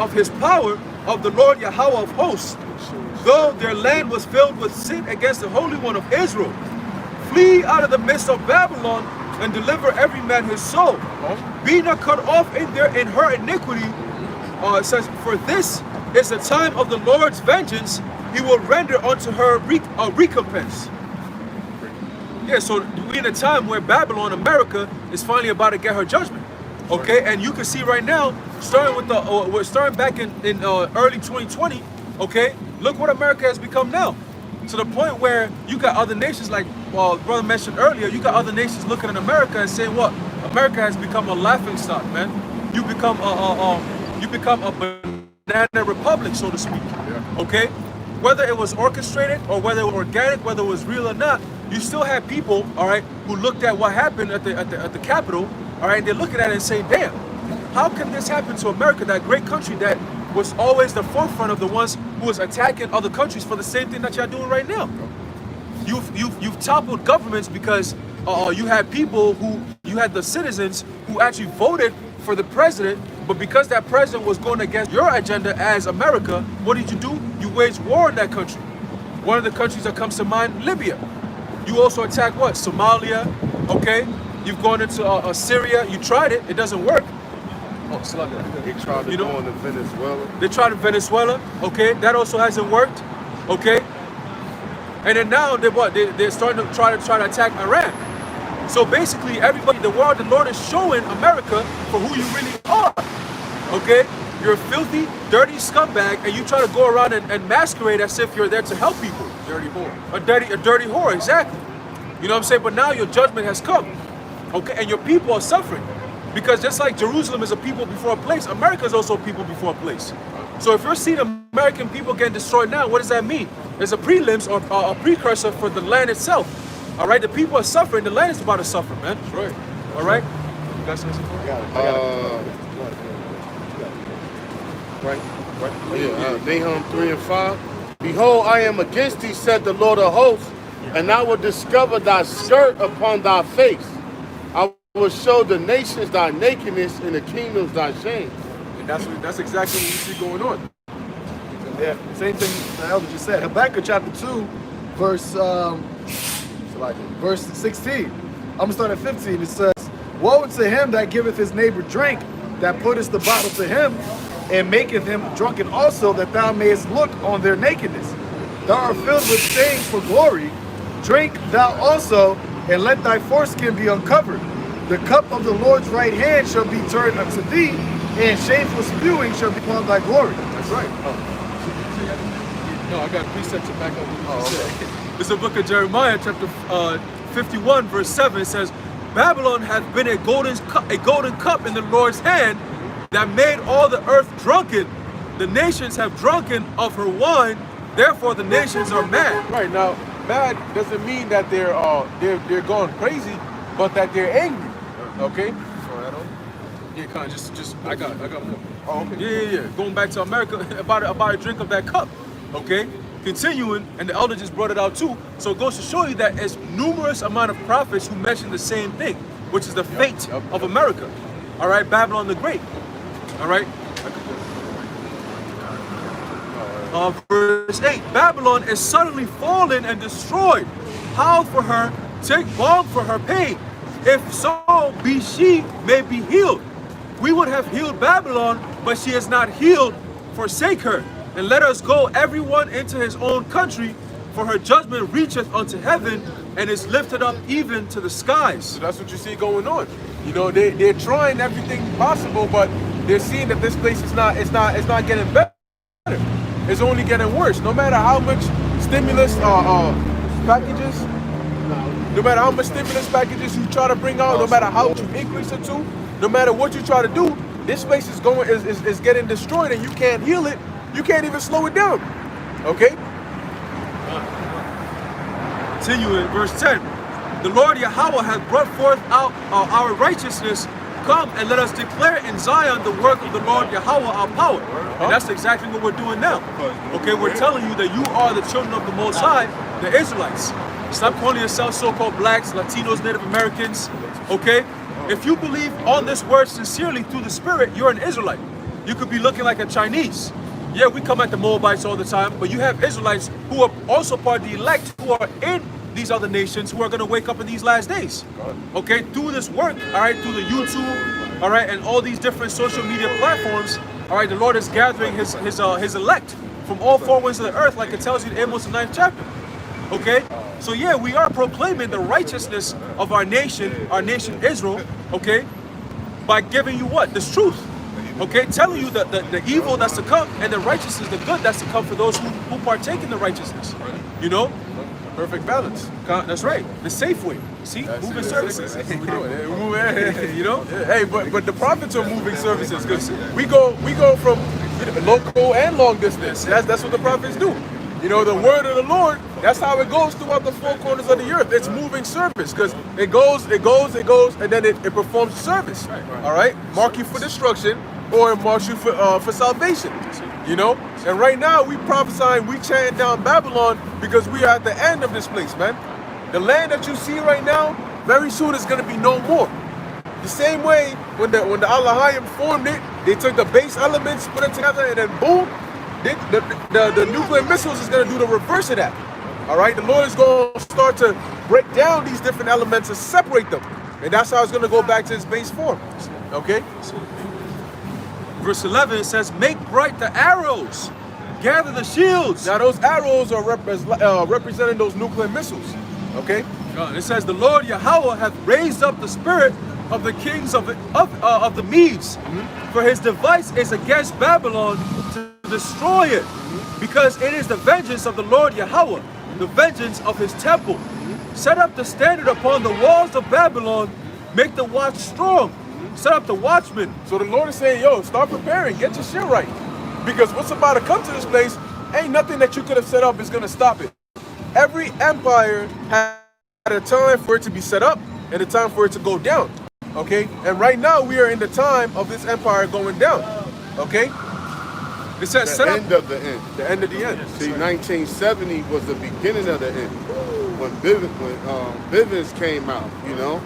of his power of the Lord Yahawah of hosts, though their land was filled with sin against the Holy One of Israel. Flee out of the midst of Babylon and deliver every man his soul. Be not cut off in her iniquity. It says, for this is the time of the Lord's vengeance. He will render unto her a recompense. Yeah, so we're in a time where Babylon, America, is finally about to get her judgment. Okay, and you can see right now, starting with we're starting back in early 2020. Okay, look what America has become now, to the point where you got other nations, like brother mentioned earlier, you got other nations looking at America and saying, what? America has become a laughingstock, man. You become a banana republic, so to speak. Yeah. Okay, whether it was orchestrated or whether it was organic, whether it was real or not, you still have people, all right, who looked at what happened at the Capitol, all right, they're looking at it and saying, damn, how can this happen to America, that great country that was always the forefront of the ones who was attacking other countries for the same thing that y'all doing right now? You've toppled governments because you had people you had the citizens who actually voted for the president, but because that president was going against your agenda as America, what did you do? You waged war in that country. One of the countries that comes to mind, Libya. You also attack what? Somalia, okay? You've gone into Syria. You tried it. It doesn't work. Oh, they tried to go into Venezuela. They tried in Venezuela. Okay, that also hasn't worked. Okay, and then now they're starting to try to attack Iran. So basically, everybody, the Lord is showing America for who you really are. Okay, you're a filthy, dirty scumbag, and you try to go around and masquerade as if you're there to help people. Dirty whore. A dirty whore, exactly. You know what I'm saying? But now your judgment has come. Okay, and your people are suffering. Because just like Jerusalem is a people before a place, America is also a people before a place. So if you're seeing American people getting destroyed now, what does that mean? It's a prelims or a precursor for the land itself. All right, the people are suffering, the land is about to suffer, man. That's right. All right? You got something? Nahum 3:5. Behold, I am against thee, said the Lord of hosts, and I will discover thy skirt upon thy face. I will show the nations thy nakedness and the kingdoms thy shame. And that's exactly what we see going on. Yeah, same thing the elder just said. Habakkuk chapter 2, verse 16. I'm gonna start at 15. It says, woe unto him that giveth his neighbor drink, that putteth the bottle to him, and maketh him drunken also, that thou mayest look on their nakedness. Thou art filled with stains for glory. Drink thou also, and let thy foreskin be uncovered. The cup of the Lord's right hand shall be turned unto thee, and shameful spewing shall be upon thy glory. That's right. No, I got precepts to back up what you said. It's the book of Jeremiah, chapter 51, verse 7. It says, Babylon hath been a golden cup in the Lord's hand, that made all the earth drunken. The nations have drunken of her wine, therefore the nations are mad. Right, now, mad doesn't mean that they're going crazy, but that they're angry. Okay? Yeah, kind of just I got more. Oh, okay. Yeah. Going back to America about a drink of that cup. Okay? Continuing, and the elder just brought it out too. So it goes to show you that it's numerous amount of prophets who mention the same thing, which is the fate of America. All right, Babylon the Great. All right. Verse 8, Babylon is suddenly fallen and destroyed. Howl for her, take balm for her pain. If so be she may be healed. We would have healed Babylon, but she is not healed. Forsake her, and let us go everyone into his own country, for her judgment reacheth unto heaven, and is lifted up even to the skies. So that's what you see going on. You know, they're trying everything possible, but they're seeing that this place is not getting better. It's only getting worse. No matter how much stimulus packages, you try to bring out, no matter how much you increase it to, no matter what you try to do, this place is getting destroyed, and you can't heal it. You can't even slow it down. Okay? Continuing, verse 10. The Lord Yahawah hath brought forth out our righteousness. Come and let us declare in Zion the work of the Lord Yahawah, our power. And that's exactly what we're doing now. Okay, we're telling you that you are the children of the Most High, the Israelites. Stop calling yourselves so-called blacks, Latinos, Native Americans. Okay? If you believe on this word sincerely through the Spirit, you're an Israelite. You could be looking like a Chinese. Yeah, we come at the Moabites all the time, but you have Israelites who are also part of the elect who are in these other nations who are going to wake up in these last days. Okay, through this work, all right, through the YouTube, all right, and all these different social media platforms, all right, the Lord is gathering his elect from all four winds of the earth, like it tells you in Amos the 9th chapter. Okay, so yeah, we are proclaiming the righteousness of our nation Israel, okay, by giving you what? This truth. Okay, telling you the evil that's to come and the righteousness, the good that's to come for those who partake in the righteousness. You know? Perfect balance. That's right. The safe way. See? That's moving it. services. That's what we're doing. You know? Hey, but the prophets are moving services because we go from local and long distance. That's what the prophets do. You know, the word of the Lord, that's how it goes throughout the four corners of the earth. It's moving service because it goes, and then it performs service. All right? Mark you for destruction or it marks you for salvation. You know? And right now we prophesying, we chanting down Babylon because we are at the end of this place, man. The land that you see right now, very soon is going to be no more. The same way when the Allahayim formed it, they took the base elements, put it together, and then boom, the nuclear missiles is going to do the reverse of that. All right, the Lord is going to start to break down these different elements and separate them, and that's how it's going to go back to its base form. Okay. Verse 11 says, "Make bright the arrows, gather the shields." Now those arrows are representing those nuclear missiles. Okay. It says, "The Lord Yahawah hath raised up the spirit of the kings of the Medes, for his device is against Babylon to destroy it, because it is the vengeance of the Lord Yahawah, the vengeance of his temple. Set up the standard upon the walls of Babylon, make the watch strong, set up the watchmen." So the Lord is saying, yo, start preparing, get your shit right, because what's about to come to this place, ain't nothing that you could have set up is gonna stop it. Every empire had a time for it to be set up and a time for it to go down. Okay, and right now we are in the time of this empire going down. Okay, it says The end of the end. the end of the end. See, 1970 was the beginning of the end. When Bivens came out, you know,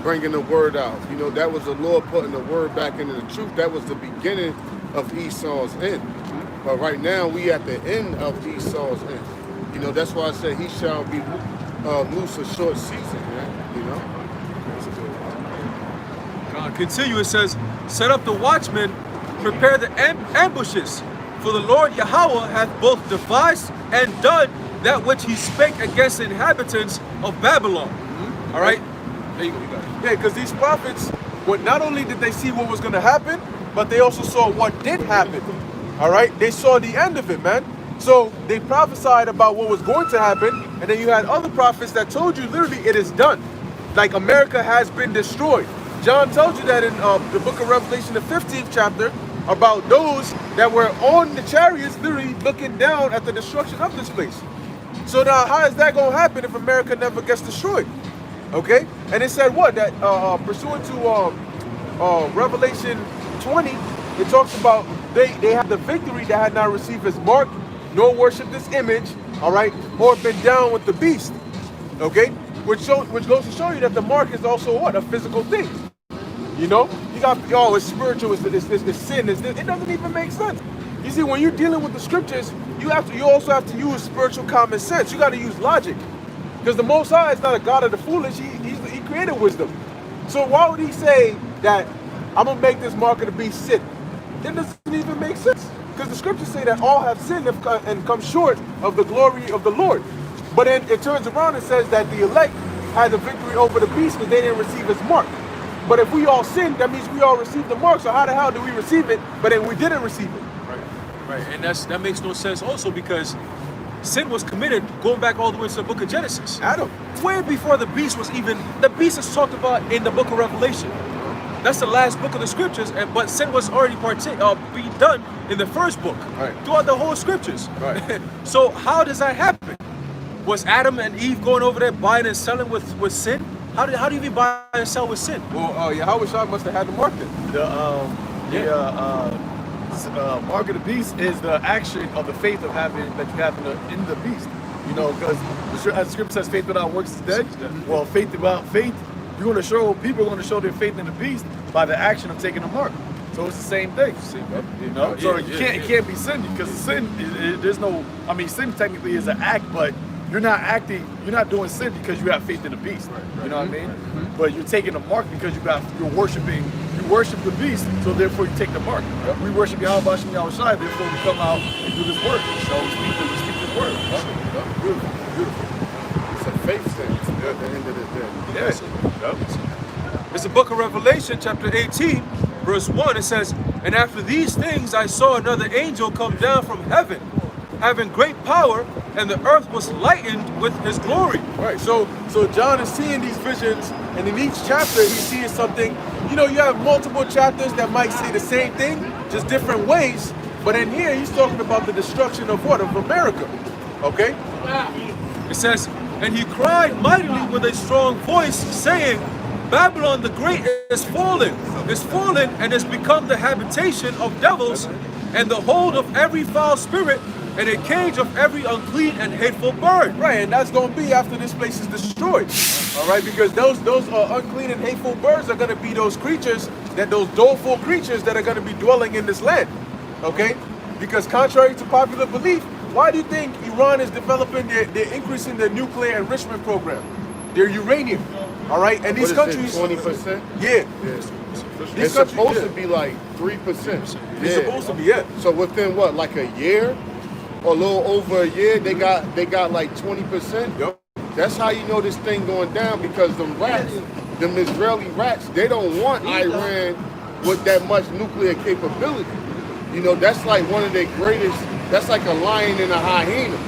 bringing the word out. You know, that was the Lord putting the word back into the truth. That was the beginning of Esau's end. But right now we at the end of Esau's end. You know, that's why I said he shall be loose a short season, man. You know. Continue, it says, "Set up the watchmen, prepare the ambushes, for the Lord Yahawah hath both devised and done that which he spake against the inhabitants of Babylon." All right? There you go, you got it. Yeah, because these prophets, not only did they see what was going to happen, but they also saw what did happen. All right? They saw the end of it, man. So they prophesied about what was going to happen, and then you had other prophets that told you literally it is done. Like America has been destroyed. John tells you that in the book of Revelation, the 15th chapter, about those that were on the chariots literally looking down at the destruction of this place. So now how is that going to happen if America never gets destroyed? Okay? And it said what? That pursuant to Revelation 20, it talks about they had the victory that had not received his mark, nor worship this image, all right, or been down with the beast. Okay? Which goes to show you that the mark is also what? A physical thing. You know? You got, oh, it's spiritual, it's sin, it doesn't even make sense. You see, when you're dealing with the scriptures, you also have to use spiritual common sense. You got to use logic. Because the Most High is not a God of the foolish, he created wisdom. So why would he say that I'm going to make this mark of the beast sit? It doesn't even make sense. Because the scriptures say that all have sinned and come short of the glory of the Lord. But then it turns around and says that the elect had the victory over the beast because they didn't receive his mark. But if we all sinned, that means we all received the mark. So how the hell do we receive it, but then we didn't receive it? Right. And that makes no sense also because sin was committed going back all the way to the book of Genesis. Adam. Way before the beast was even, the beast is talked about in the book of Revelation. That's the last book of the scriptures, but sin was already being done in the first book. Right. Throughout the whole scriptures. Right. So how does that happen? Was Adam and Eve going over there buying and selling with sin? How do you even buy and sell with sin? Well, YAHAWASHI must have had the mark then. The mark of the beast is the action of the faith that you have in the beast. You know, because as the scripture says, faith without works is dead. Well, faith without faith, people are going to show their faith in the beast by the action of taking the mark. So it's the same thing. You know, so it can't be sin, because sin there's no. I mean, sin technically is an act, but you're not doing sin because you have faith in the beast. You know what I mean? But you're taking the mark because you worship the beast, so therefore you take the mark. We worship YAHAWASHI, YAHAWASHI, therefore we come out and do this work. So we speak this word. Beautiful. It's a faith thing at the end of the day. It's the book of Revelation, chapter 18, verse 1. It says, "And after these things I saw another angel come down from heaven, having great power, and the earth was lightened with his glory." Right, so John is seeing these visions, and in each chapter he's seeing something. You know, you have multiple chapters that might say the same thing, just different ways. But in here, he's talking about the destruction of what? Of America. Okay? It says, "And he cried mightily with a strong voice, saying, Babylon the Great is fallen, and has become the habitation of devils, and the hold of every foul spirit, and a cage of every unclean and hateful bird." Right, and that's going to be after this place is destroyed. All right, because those unclean and hateful birds are going to be those creatures, those doleful creatures that are going to be dwelling in this land. Okay? Because contrary to popular belief, why do you think Iran is developing, they're increasing their nuclear enrichment program? Their uranium. All right, and these countries, 20%. Yeah. It's supposed to be like 3%. It's supposed to be, yeah. So within what, like a year, or a little over a year, they got like 20%. Yep. That's how you know this thing going down, because them rats, them Israeli rats, they don't want Iran with that much nuclear capability. You know, that's like one of their greatest. That's like a lion and a hyena.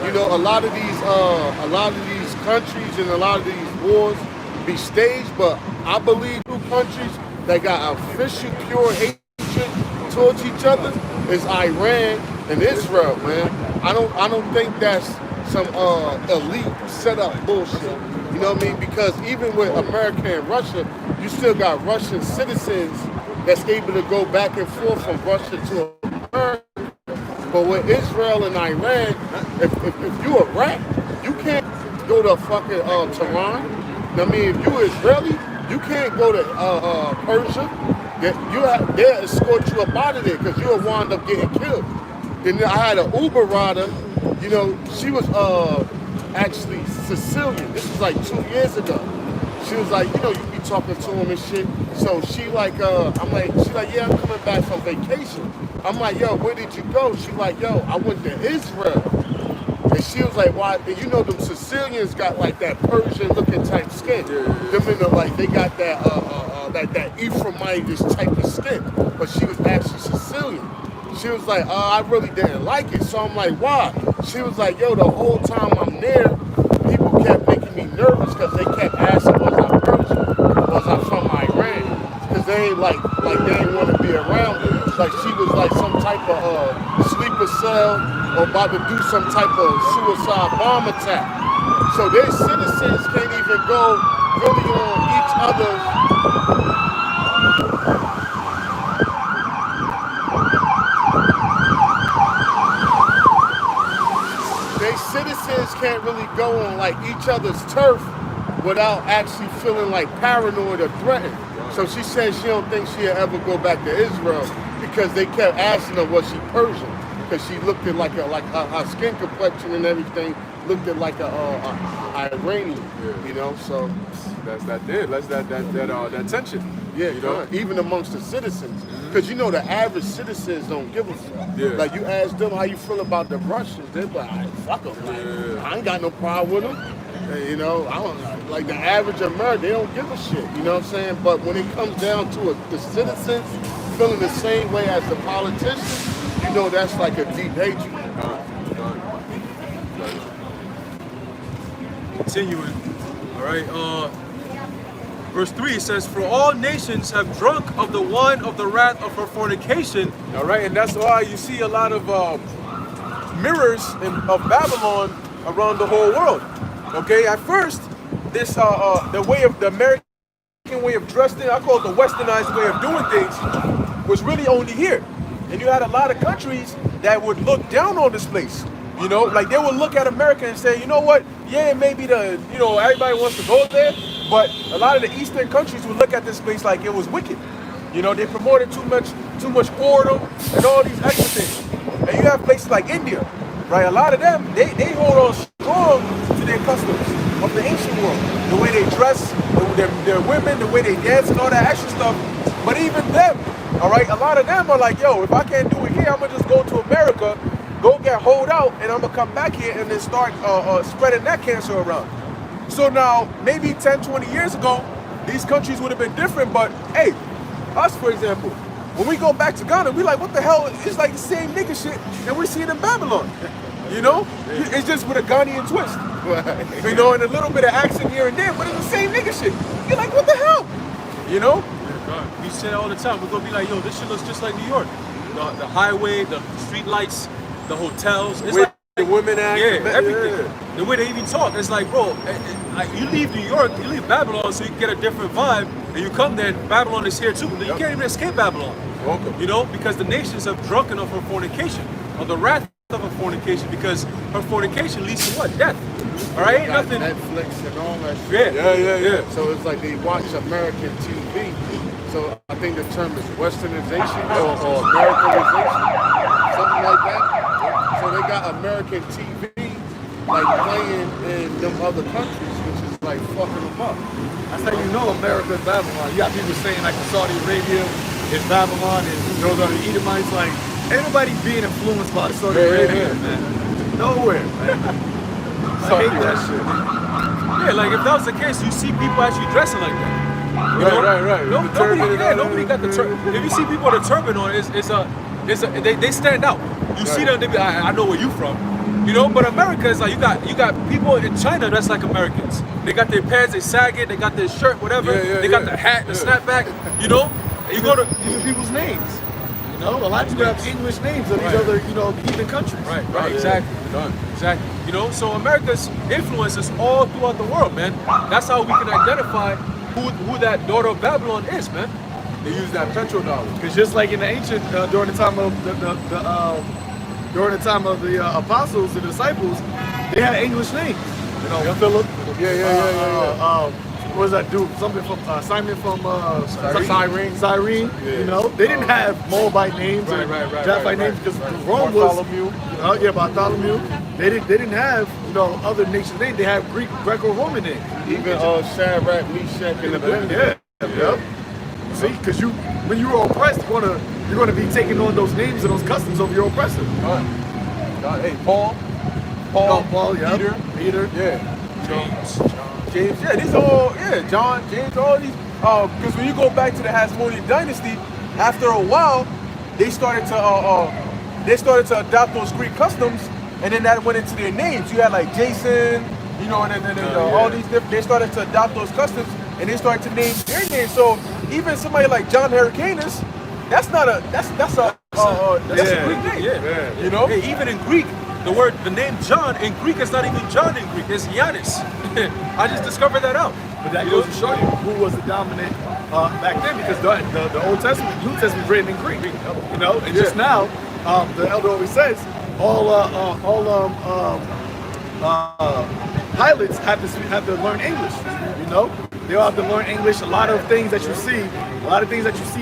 You know, a lot of these countries and a lot of these wars be staged, but I believe two countries that got official pure hatred towards each other is Iran and Israel, man. I don't think that's some elite setup bullshit. You know what I mean? Because even with America and Russia, you still got Russian citizens that's able to go back and forth from Russia to America. But with Israel and Iran, if you a rat, you can't go to fucking Tehran. I mean, if you Israeli, you can't go to Persia. They'll escort you up out of there because you'll wind up getting killed. Then I had an Uber rider, you know, she was actually Sicilian. This was like 2 years ago. She was like, you know, you be talking to him and shit. So she like, she's like, yeah, I'm coming back from vacation. I'm like, yo, where did you go? She like, yo, I went to Israel. And she was like, why? And you know, them Sicilians got like that Persian looking type skin. Them in the, like, they got that that Ephraimitish type of skin. But she was actually Sicilian. She was like, I really didn't like it. So I'm like, why? She was like, yo, the whole time I'm there, people kept making me nervous because they kept asking, was I Persian? Was I from Iran? Because they ain't like they didn't want to be around me. Like she was like some type of sleeper cell or about to do some type of suicide bomb attack. So their citizens can't even go really on each other's. Citizens can't really go on like each other's turf without actually feeling like paranoid or threatened. So she said she don't think she'll ever go back to Israel because they kept asking her was she Persian, because she looked at like her skin complexion and everything looked at like a Iranian, you know. So that's that tension. Yeah, you know, even amongst the citizens, because you know the average citizens don't give a fuck. Yeah. Like you ask them how you feel about the Russians, they're like, fuck them. Like, I ain't got no problem with them. And, you know, I don't like the average American. They don't give a shit. You know what I'm saying? But when it comes down to the citizens feeling the same way as the politicians, you know that's like a deep hatred. Continuing. All right. Verse 3 says, "For all nations have drunk of the wine of the wrath of her fornication." All right, and that's why you see a lot of mirrors of Babylon around the whole world. Okay, at first, this the American way of dressing, I call it the Westernized way of doing things, was really only here. And you had a lot of countries that would look down on this place. You know, like they would look at America and say, you know what? Yeah, maybe everybody wants to go there, but a lot of the Eastern countries would look at this place like it was wicked. You know, they promoted too much whoredom and all these extra things. And you have places like India, right? A lot of them, they hold on strong to their customs of the ancient world. The way they dress, their women, the way they dance and all that extra stuff. But even them, all right, a lot of them are like, yo, if I can't do it here, I'm gonna just go to America, go get holed out, and I'm gonna come back here and then start spreading that cancer around. So now, maybe 10, 20 years ago, these countries would have been different, but hey, us, for example, when we go back to Ghana, we like, what the hell? It's like the same nigga shit that we're seeing in Babylon. You know? It's just with a Ghanaian twist. You know, and a little bit of accent here and there, but it's the same nigga shit. You're like, what the hell? You know? We say that all the time. We're gonna be like, yo, this shit looks just like New York. The highway, the street lights, the hotels. It's like the women act. yeah, everything. The way they even talk. It's like, bro, you leave New York, you leave Babylon so you can get a different vibe, and you come there, and Babylon is here too. You can't even escape Babylon. Welcome. You know, because the nations have drunken of her fornication, of the wrath of her fornication, because her fornication leads to what? Death. All right, ain't nothing. Netflix and all that shit. Yeah. So it's like they watch American TV. So I think the term is Westernization or Americanization, something like that. So they got American TV like playing in them other countries, which is like fucking them up. That's how you know America is Babylon. You got people saying like Saudi Arabia is Babylon and those are the Edomites. Like everybody being influenced by Saudi Arabia, man. Nowhere, man. I hate that shit. Yeah, like if that was the case, you see people actually dressing like that. You know? Right. Nobody got the turban. If you see people with a turban on, they stand out. You see them, they be, I know where you from. You know, but America is like you got people in China that's like Americans. They got their pants, they sag it, they got their shirt, whatever. They got the hat, the snapback. You know, and you go to even people's names. You know, a lot of people have English names of these other, you know, heathen countries. Right, exactly. Exactly. You know, so America's influence is all throughout the world, man. That's how we can identify who that daughter of Babylon is, man. They use that petrodollar. Because just like in the ancient, during the time of the apostles, the disciples, they had English names. You know, Philip. What was that dude? Something from Simon from Cyrene. You know, they didn't have Moabite names or Japhite names because Rome was Bartholomew. They didn't have, you know, other nations' names. They had Greco-Roman names. Even Shadrach, Meshach, and Abednego. Yep. See, because when you are oppressed, you're gonna be taking on those names and those customs of your oppressor. Hey, Paul, Peter. Yeah. James, yeah, these all, John, James, all these, because when you go back to the Hasmonean dynasty, after a while, they started to adopt those Greek customs, and then that went into their names. You had like Jason, you know, and then all these different, they started to adopt those customs, and they started to name their names. So even somebody like John Hyrcanus, that's a Greek name. Yeah. You know? Hey, even in Greek, the name John in Greek is not even John in Greek, it's Giannis. I just discovered that out. But that goes to show you who was the dominant back then, because the Old Testament, New Testament, written in Greek. You know, and just now, the elder always says, pilots have to learn English. You know, they all have to learn English. A lot of things that you see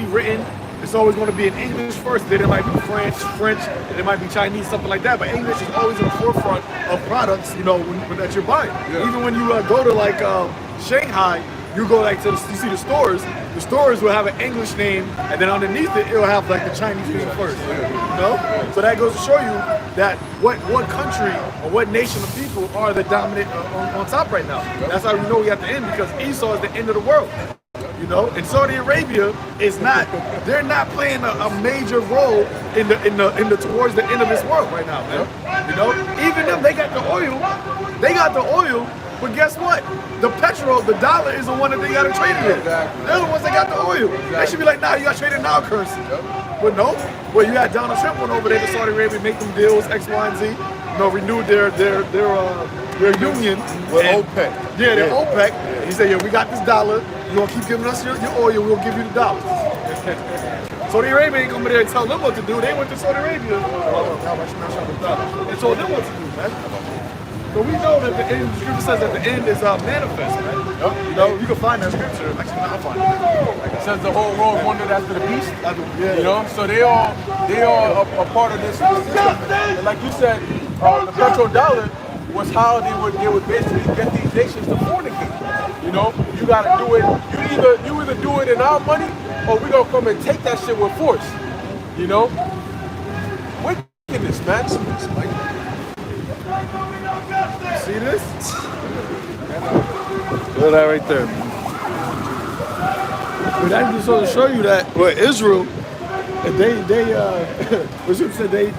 written, it's always going to be in English first. Then it might be French, and it might be Chinese, something like that. But English is always in the forefront of products, you know, that you're buying. Even when you go to like Shanghai, you go like you see the stores. The stores will have an English name, and then underneath it, it'll have like the Chinese name first. You know, so that goes to show you that what country or what nation of people are the dominant on top right now. That's how we know we have to end, because Esau is the end of the world. You know, and Saudi Arabia is not. They're not playing a major role in the towards the end of this world right now, man. You know, even them, they got the oil. But guess what? The petrol, the dollar is the one that they got to trade it in. They're the ones that got the oil. They should be like, nah, you got to trade in our currency. But no. Well, you had Donald Trump went over there to Saudi Arabia, make them deals, X, Y, and Z. You know, renewed their union with OPEC. Yeah, they're OPEC. He said, we got this dollar. You gonna keep giving us your oil, we'll give you the dollars. Saudi Arabia ain't gonna be there and tell them what to do. They went to Saudi Arabia and told them what to do, man. So we know that the end, scripture says that the end is manifest, right? Yep. You know, you can find that scripture. Actually, I'll find it. It says the whole world wondered after the beast. Yeah. You know, so they all a part of this system. And like you said, the petrodollar was how they would basically get these nations to fornicate. You know, you gotta do it. You either do it in our money, or we gonna come and take that shit with force. You know, wickedness, man. See this? Look at that right there. But that just sort of show you that Israel, they what you said, they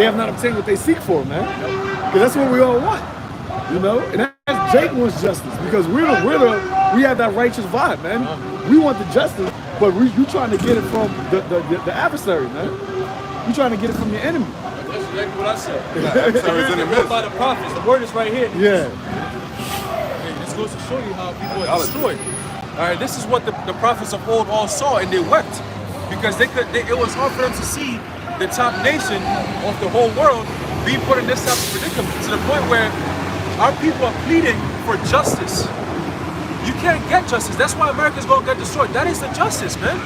have not obtained what they seek for, man. Because that's what we all want, you know. And that's Jake wants justice because we have that righteous vibe, man. We want the justice, but you trying to get it from the adversary, man. You trying to get it from your enemy. That's exactly what I said. It's by the prophets. The word is right here. Yeah. This goes to show you how people are destroyed. All right, this is what the prophets of old all saw, and they wept because it was hard for them to see the top nation of the whole world being put in this type of predicament to the point where our people are pleading for justice. You can't get justice. That's why America's gonna get destroyed. That is the justice, man.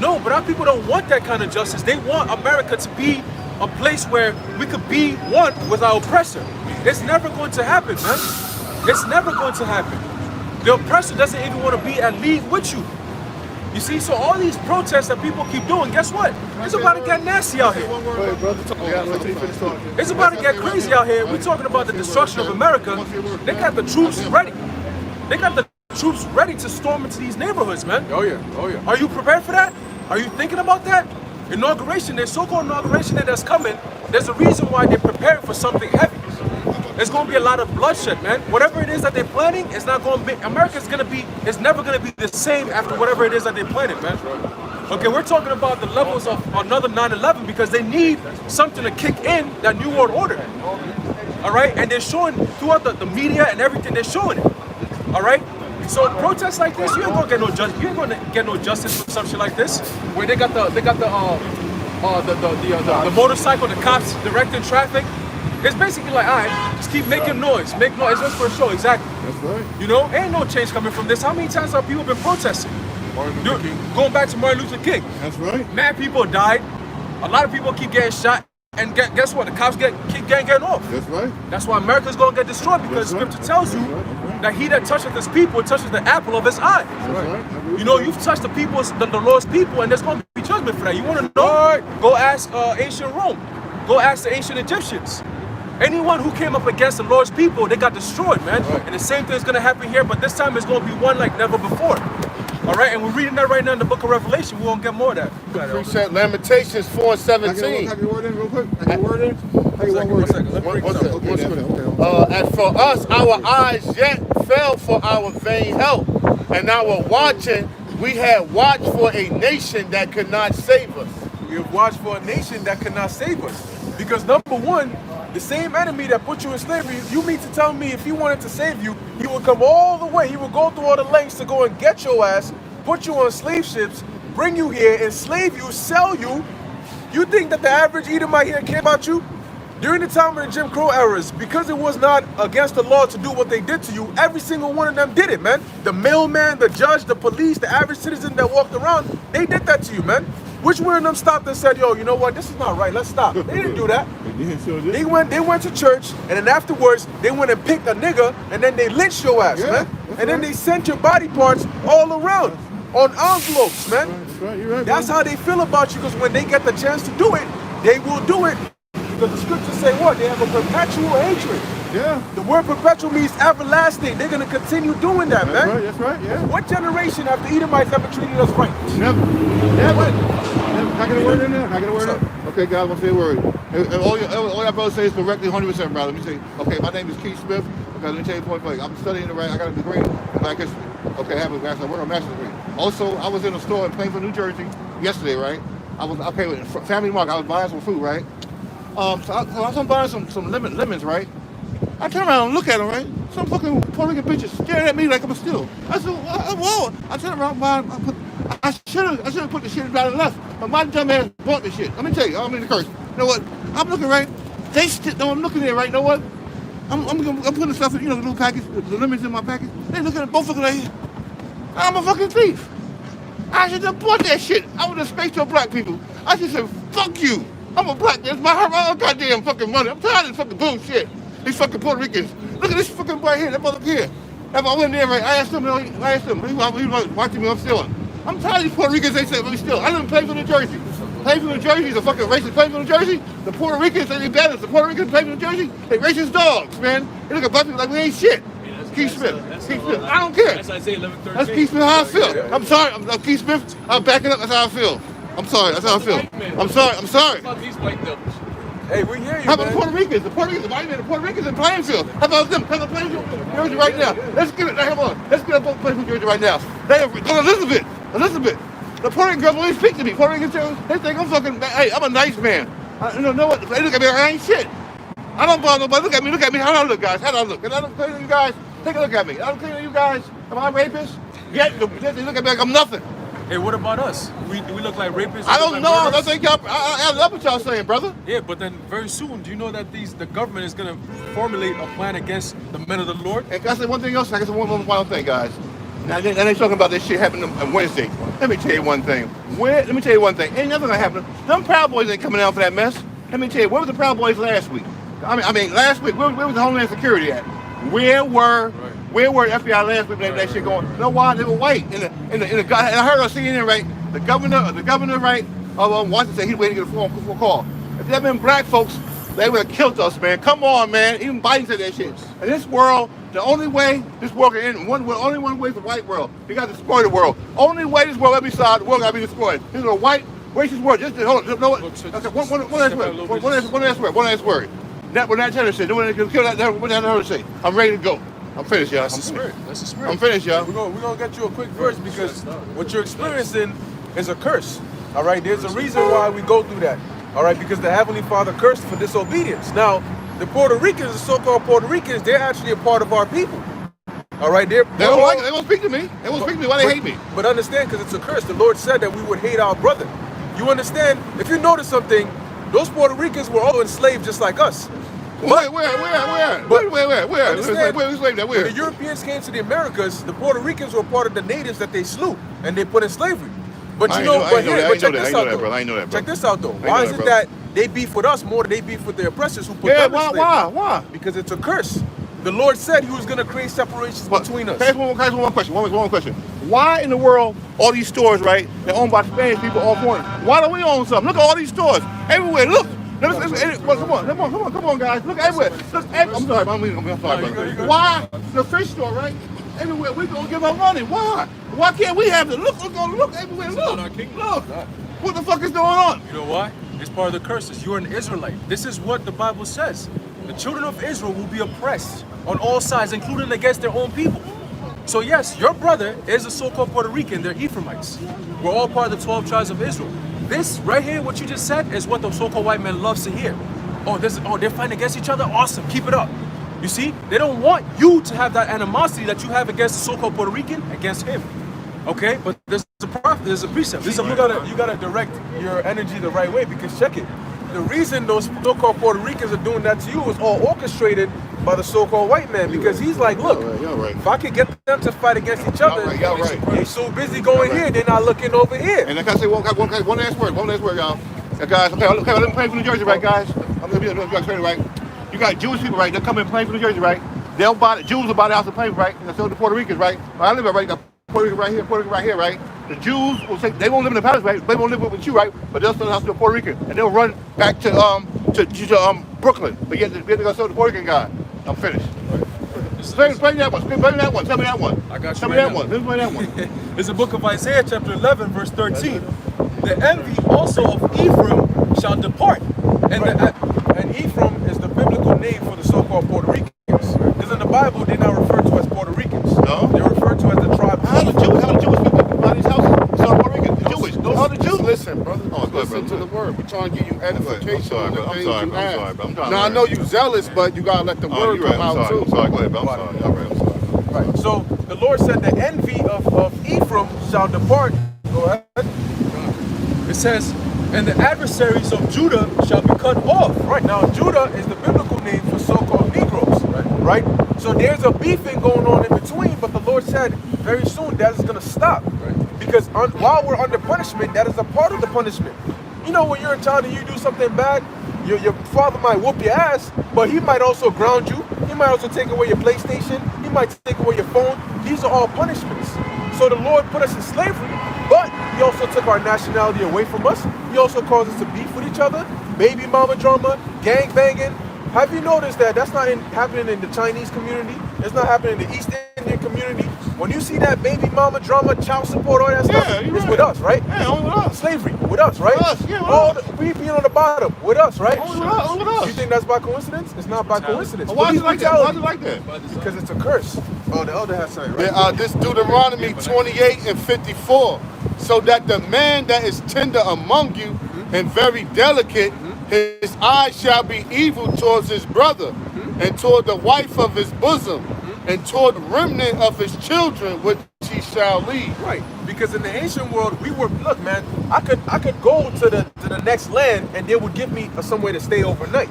No, but our people don't want that kind of justice. They want America to be a place where we could be one with our oppressor. It's never going to happen, man. It's never going to happen. The oppressor doesn't even want to be at league with you. You see, so all these protests that people keep doing, guess what? It's about to get nasty out here. It's about to get crazy out here. We're talking about the destruction of America. They got the troops ready. They got the troops ready to storm into these neighborhoods, man. Oh yeah, oh yeah. Are you prepared for that? Are you thinking about that? Inauguration, there's so-called inauguration that's coming. There's a reason why they're preparing for something heavy. There's going to be a lot of bloodshed, man. Whatever it is that they're planning, it's not going to be, it's never going to be the same after whatever it is that they're planning, man. Okay, we're talking about the levels of another 9/11 because they need something to kick in that New World Order. All right, and they're showing throughout the media and everything, they're showing it. All right, so protests like this, you ain't gonna get no justice. You ain't gonna get no justice for some shit like this, where they got the motorcycle, the cops directing traffic. It's basically like, all right, just keep making noise, make noise. It's just for a show, exactly. That's right. You know, ain't no change coming from this. How many times have people been protesting? Going back to Martin Luther King. That's right. Mad people died. A lot of people keep getting shot. And guess what? The cops keep getting off. That's right. That's why America's going to get destroyed because Scripture tells you that he that toucheth his people touches the apple of his eye. That's right. You know, you've touched the Lord's people, and there's going to be judgment for that. You want to know? Go ask ancient Rome. Go ask the ancient Egyptians. Anyone who came up against the Lord's people, they got destroyed, man. Right. And the same thing is going to happen here, but this time it's going to be one like never before. All right, and we're reading that right now in the book of Revelation. We won't get more of that. Precept Lamentations 4:17. Can I get a word in real quick? Can I get a word in? As for us, our eyes yet fell for our vain help, and our watching, we had watched for a nation that could not save us. We have watched for a nation that could not save us. Because number one, the same enemy that put you in slavery, you mean to tell me if he wanted to save you, he would come all the way, he would go through all the lengths to go and get your ass, put you on slave ships, bring you here, enslave you, sell you. You think that the average Edomite here cared about you? During the time of the Jim Crow eras, because it was not against the law to do what they did to you, every single one of them did it, man. The mailman, the judge, the police, the average citizen that walked around, they did that to you, man. Which one of them stopped and said, yo, you know what, this is not right, let's stop. They didn't do that. They went to church, and then afterwards, they went and picked a nigga, and then they lynched your ass, man. And then they sent your body parts all around on envelopes, man. That's right, you're right. That's how they feel about you, because when they get the chance to do it, they will do it. Because the scriptures say what? They have a perpetual hatred. Yeah. The word perpetual means everlasting. They're going to continue doing that, man. Right, that's right, yeah. What generation have the Edomites ever treated us right? Never. Can I get a word in there? Can I get a word in? Okay, guys, I'm going to say a word. And all your brothers say is correctly 100%, brother. Let me say, okay, my name is Keith Smith. Okay, let me tell you point blank. I'm studying the right. I got a degree in Black history. Okay, I have a master's degree. Also, I was in a store in Plainfield, New Jersey yesterday, right? I was, okay, with Family Market. I was buying some food, right? So I was buying some lemons, right? I turn around and look at them, right? Some fucking Puerto Rican bitches staring at me like I'm a steal. I said, whoa. I turn around, I should have put the shit down and left. But my dumb ass bought the shit. Let me tell you, I don't mean to curse. You know what? I'm looking right. I'm looking there, right? You know what? I'm putting stuff in, you know, the little package, the limits in my package. They both looking at you. I'm a fucking thief. I should have bought that shit. I would have spaced your black people. I should say, fuck you. I'm a black man. It's my own goddamn fucking money. I'm tired of this fucking bullshit. These fucking Puerto Ricans. Look at this fucking boy here, that mother here. I went there, right? I asked him, he was watching me, I'm stealing. I'm tired of these Puerto Ricans, they say, really steal. I live in Plainfield, New Jersey. Plainfield, New Jersey is a fucking racist Plainfield, New Jersey. The Puerto Ricans, they better. The Puerto Ricans, Plainfield, New Jersey, they racist dogs, man. They look at black people like we ain't shit. Keith Smith. Keith Smith. I don't care. That's Isaiah 11:13. That's Keith Smith, how I feel. I'm sorry. I'm Keith Smith. I'm backing up. That's how I feel. I'm sorry. That's how I feel. I'm sorry. I'm sorry. How about these white devils? Hey, we hear you, How about man. the Puerto Ricans? The Puerto Ricans, the white man, the Puerto Ricans in Plainfield. How about them? Come to Plainfield, Jersey right now. Let's get it. Come on. Let's get up Plainfield, Jersey right now. Elizabeth. The Puerto Rican girls won't speak to me. Puerto Ricans, they think I'm fucking. Hey, I'm a nice man. You know what? They look at me like I ain't shit. I don't bother nobody. Look at me. How do I look, guys? How do I look? Can I look clean to you guys? Take a look at me. I don't clean to you guys. Am I a rapist? Yeah, they look at me like I'm nothing. Hey, what about us? Do we look like rapists? I don't know. I think y'all. I love what y'all saying, brother. Yeah, but then very soon, do you know that the government is gonna formulate a plan against the men of the Lord? And can I say one thing else? I can say one final thing, guys. Now they talking about this shit happening on Wednesday. Let me tell you one thing. Ain't nothing gonna happen. Them Proud Boys ain't coming out for that mess. Let me tell you, where was the Proud Boys last week? I mean, last week, where was the Homeland Security at? Where were FBI last week when that shit going? You know why? They were white. And I heard on CNN, right? The governor, right? Washington said he waited to get a phone call. If there had been black folks, they would have killed us, man. Come on, man. Even Biden said that shit. In this world, the only way this world can end, only one way is the white world. You got to destroy the world. Only way this world, every side, the world got to be destroyed. This is a white, racist world. Just hold on. Okay, one last word. That what that Taylor said. What that Taylor say? I'm ready to go. I'm finished, y'all. That's the spirit. That's the spirit. I'm finished, y'all. We're gonna get you a quick verse because what you're experiencing is a curse. All right, there's a reason why we go through that. All right, because the Heavenly Father cursed for disobedience. Now, the Puerto Ricans, the so-called Puerto Ricans, they're actually a part of our people. All right, they don't like it. They won't speak to me. They won't speak to me. Why they hate me? But understand, because it's a curse. The Lord said that we would hate our brother. You understand? If you notice something, those Puerto Ricans were all enslaved just like us. Where? When the Europeans came to the Americas, the Puerto Ricans were part of the natives that they slew and they put in slavery. But check this out though. Why is it that they beef with us more than they beef with the oppressors who put them in slavery? Why? Because it's a curse. The Lord said he was going to create separations between us. One more question. Why in the world all these stores, right, they're owned by Spanish people all foreign? Why don't we own some? Look at all these stores. Everywhere, look. Come on, guys. Look everywhere. I'm sorry, brother. Why? The fish store, right? Everywhere we gonna give our money. Why? Why can't we have it? Look everywhere. Look. What the fuck is going on? You know why? It's part of the curses. You're an Israelite. This is what the Bible says. The children of Israel will be oppressed on all sides, including against their own people. So yes, your brother is a so-called Puerto Rican. They're Ephraimites. We're all part of the 12 tribes of Israel. This right here, what you just said, is what the so-called white man loves to hear. They're fighting against each other? Awesome, keep it up. You see, they don't want you to have that animosity that you have against the so-called Puerto Rican, against him. Okay, but there's a prophet, there's a precept. You gotta direct your energy the right way, because check it. The reason those so-called Puerto Ricans are doing that to you is all orchestrated by the so-called white man, because he's like, look, if I could get them to fight against each other, they're so busy going here, they're not looking over here. And like I say, one last word, y'all. Guys, okay, let me play for New Jersey, right, guys? I'm gonna be right. You got Jewish people, right? They're coming playing for New Jersey, right? They'll buy the Jews will buy the house and play, right? And so the Puerto Ricans, right? I live right. You got Puerto Rican right here, right? The Jews will say they won't live in the palace, right? They won't live with you, right? But they'll sell the house to a Puerto Rican, and they'll run back to Brooklyn. But yet they're gonna sell the Puerto Rican guy. I'm finished. Play that one. Tell me that one. I got you. Tell me that one. Let me play that one. It's the book of Isaiah, chapter 11, verse 13. The envy also of Ephraim shall depart. And Ephraim is the biblical name for the so-called Puerto Ricans. Because in the Bible, they're not referred to as Puerto Ricans. No. They're referred to as the tribe of How the Jewish people buy these houses? It's all Puerto Ricans. Jewish. How the Jews? Listen, brother. Listen to the word. We're trying to give you edification on the things you have. Now, I know you're zealous, but you got to let the word come out too. I'm sorry. Go ahead, I'm sorry. Right. So the Lord said the envy of Ephraim shall depart. Go ahead. It says, and the adversaries of Judah shall be cut off. Right. Now, Judah is the biblical name for so-called Negroes. Right. right? So there's a beefing going on in between, but the Lord said very soon that is going to stop. Right. Because while we're under punishment, that is a part of the punishment. You know, when you're a child and you do something bad, your father might whoop your ass, but he might also ground you. He might also take away your PlayStation. He might take away your phone. These are all punishments. So the Lord put us in slavery, but he also took our nationality away from us. He also caused us to beef with each other, baby mama drama, gang banging. Have you noticed that that's not happening in the Chinese community? It's not happening in the East Indian community. When you see that baby mama drama, child support, all that stuff, it's with us, right? Yeah, only with us. Slavery, with us, right? With us, yeah, with all us. we being on the bottom, with us, right? Only with us. You think that's by coincidence? It's not by coincidence. Why is it like that? Why is it like that? Because it's a curse. Oh, the elder has something, right? Yeah, this Deuteronomy 28 and 54. So that the man that is tender among you and very delicate, his eyes shall be evil towards his brother, and toward the wife of his bosom, and toward the remnant of his children, which he shall lead. Right, because in the ancient world, we were, look, man, I could go to the next land, and they would give me somewhere to stay overnight.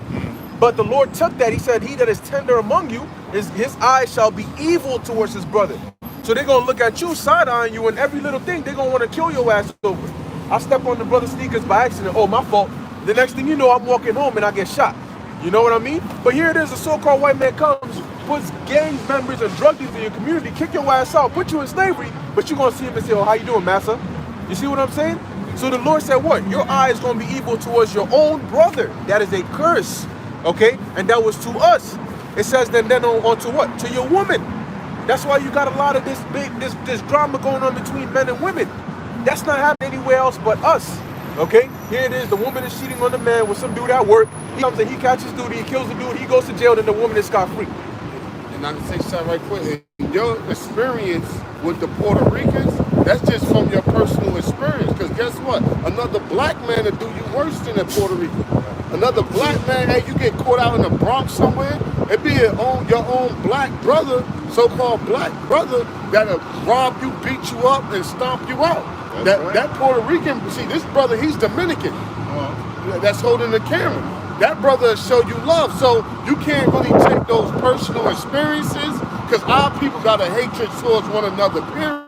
But the Lord took that. He said, he that is tender among you, his eyes shall be evil towards his brother. So they're going to look at you, side-eyeing you, and every little thing, they're going to want to kill your ass over. I step on the brother's sneakers by accident. Oh, my fault. The next thing you know, I'm walking home and I get shot. You know what I mean? But here it is, a so-called white man comes, puts gang members and drug dealers in your community, kick your ass out, put you in slavery, but you're going to see him and say, oh, how you doing, massa? You see what I'm saying? So the Lord said what? Your eye is going to be evil towards your own brother. That is a curse, okay? And that was to us. It says then on to what? To your woman. That's why you got a lot of this drama going on between men and women. That's not happening anywhere else but us. Okay, here it is. The woman is cheating on the man with some dude at work. He comes and he catches dude, he kills the dude, he goes to jail, then the woman is scot-free. And I can say something right quick. In your experience with the Puerto Ricans, that's just from your personal experience. Because guess what? Another black man will do you worse than a Puerto Rican. Another black man, hey, you get caught out in the Bronx somewhere, it be your own black brother, so-called black brother, that'll rob you, beat you up, and stomp you out. That Puerto Rican, see, this brother, he's Dominican. That's holding the camera. That brother will show you love. So you can't really take those personal experiences, because our people got a hatred towards one another, period.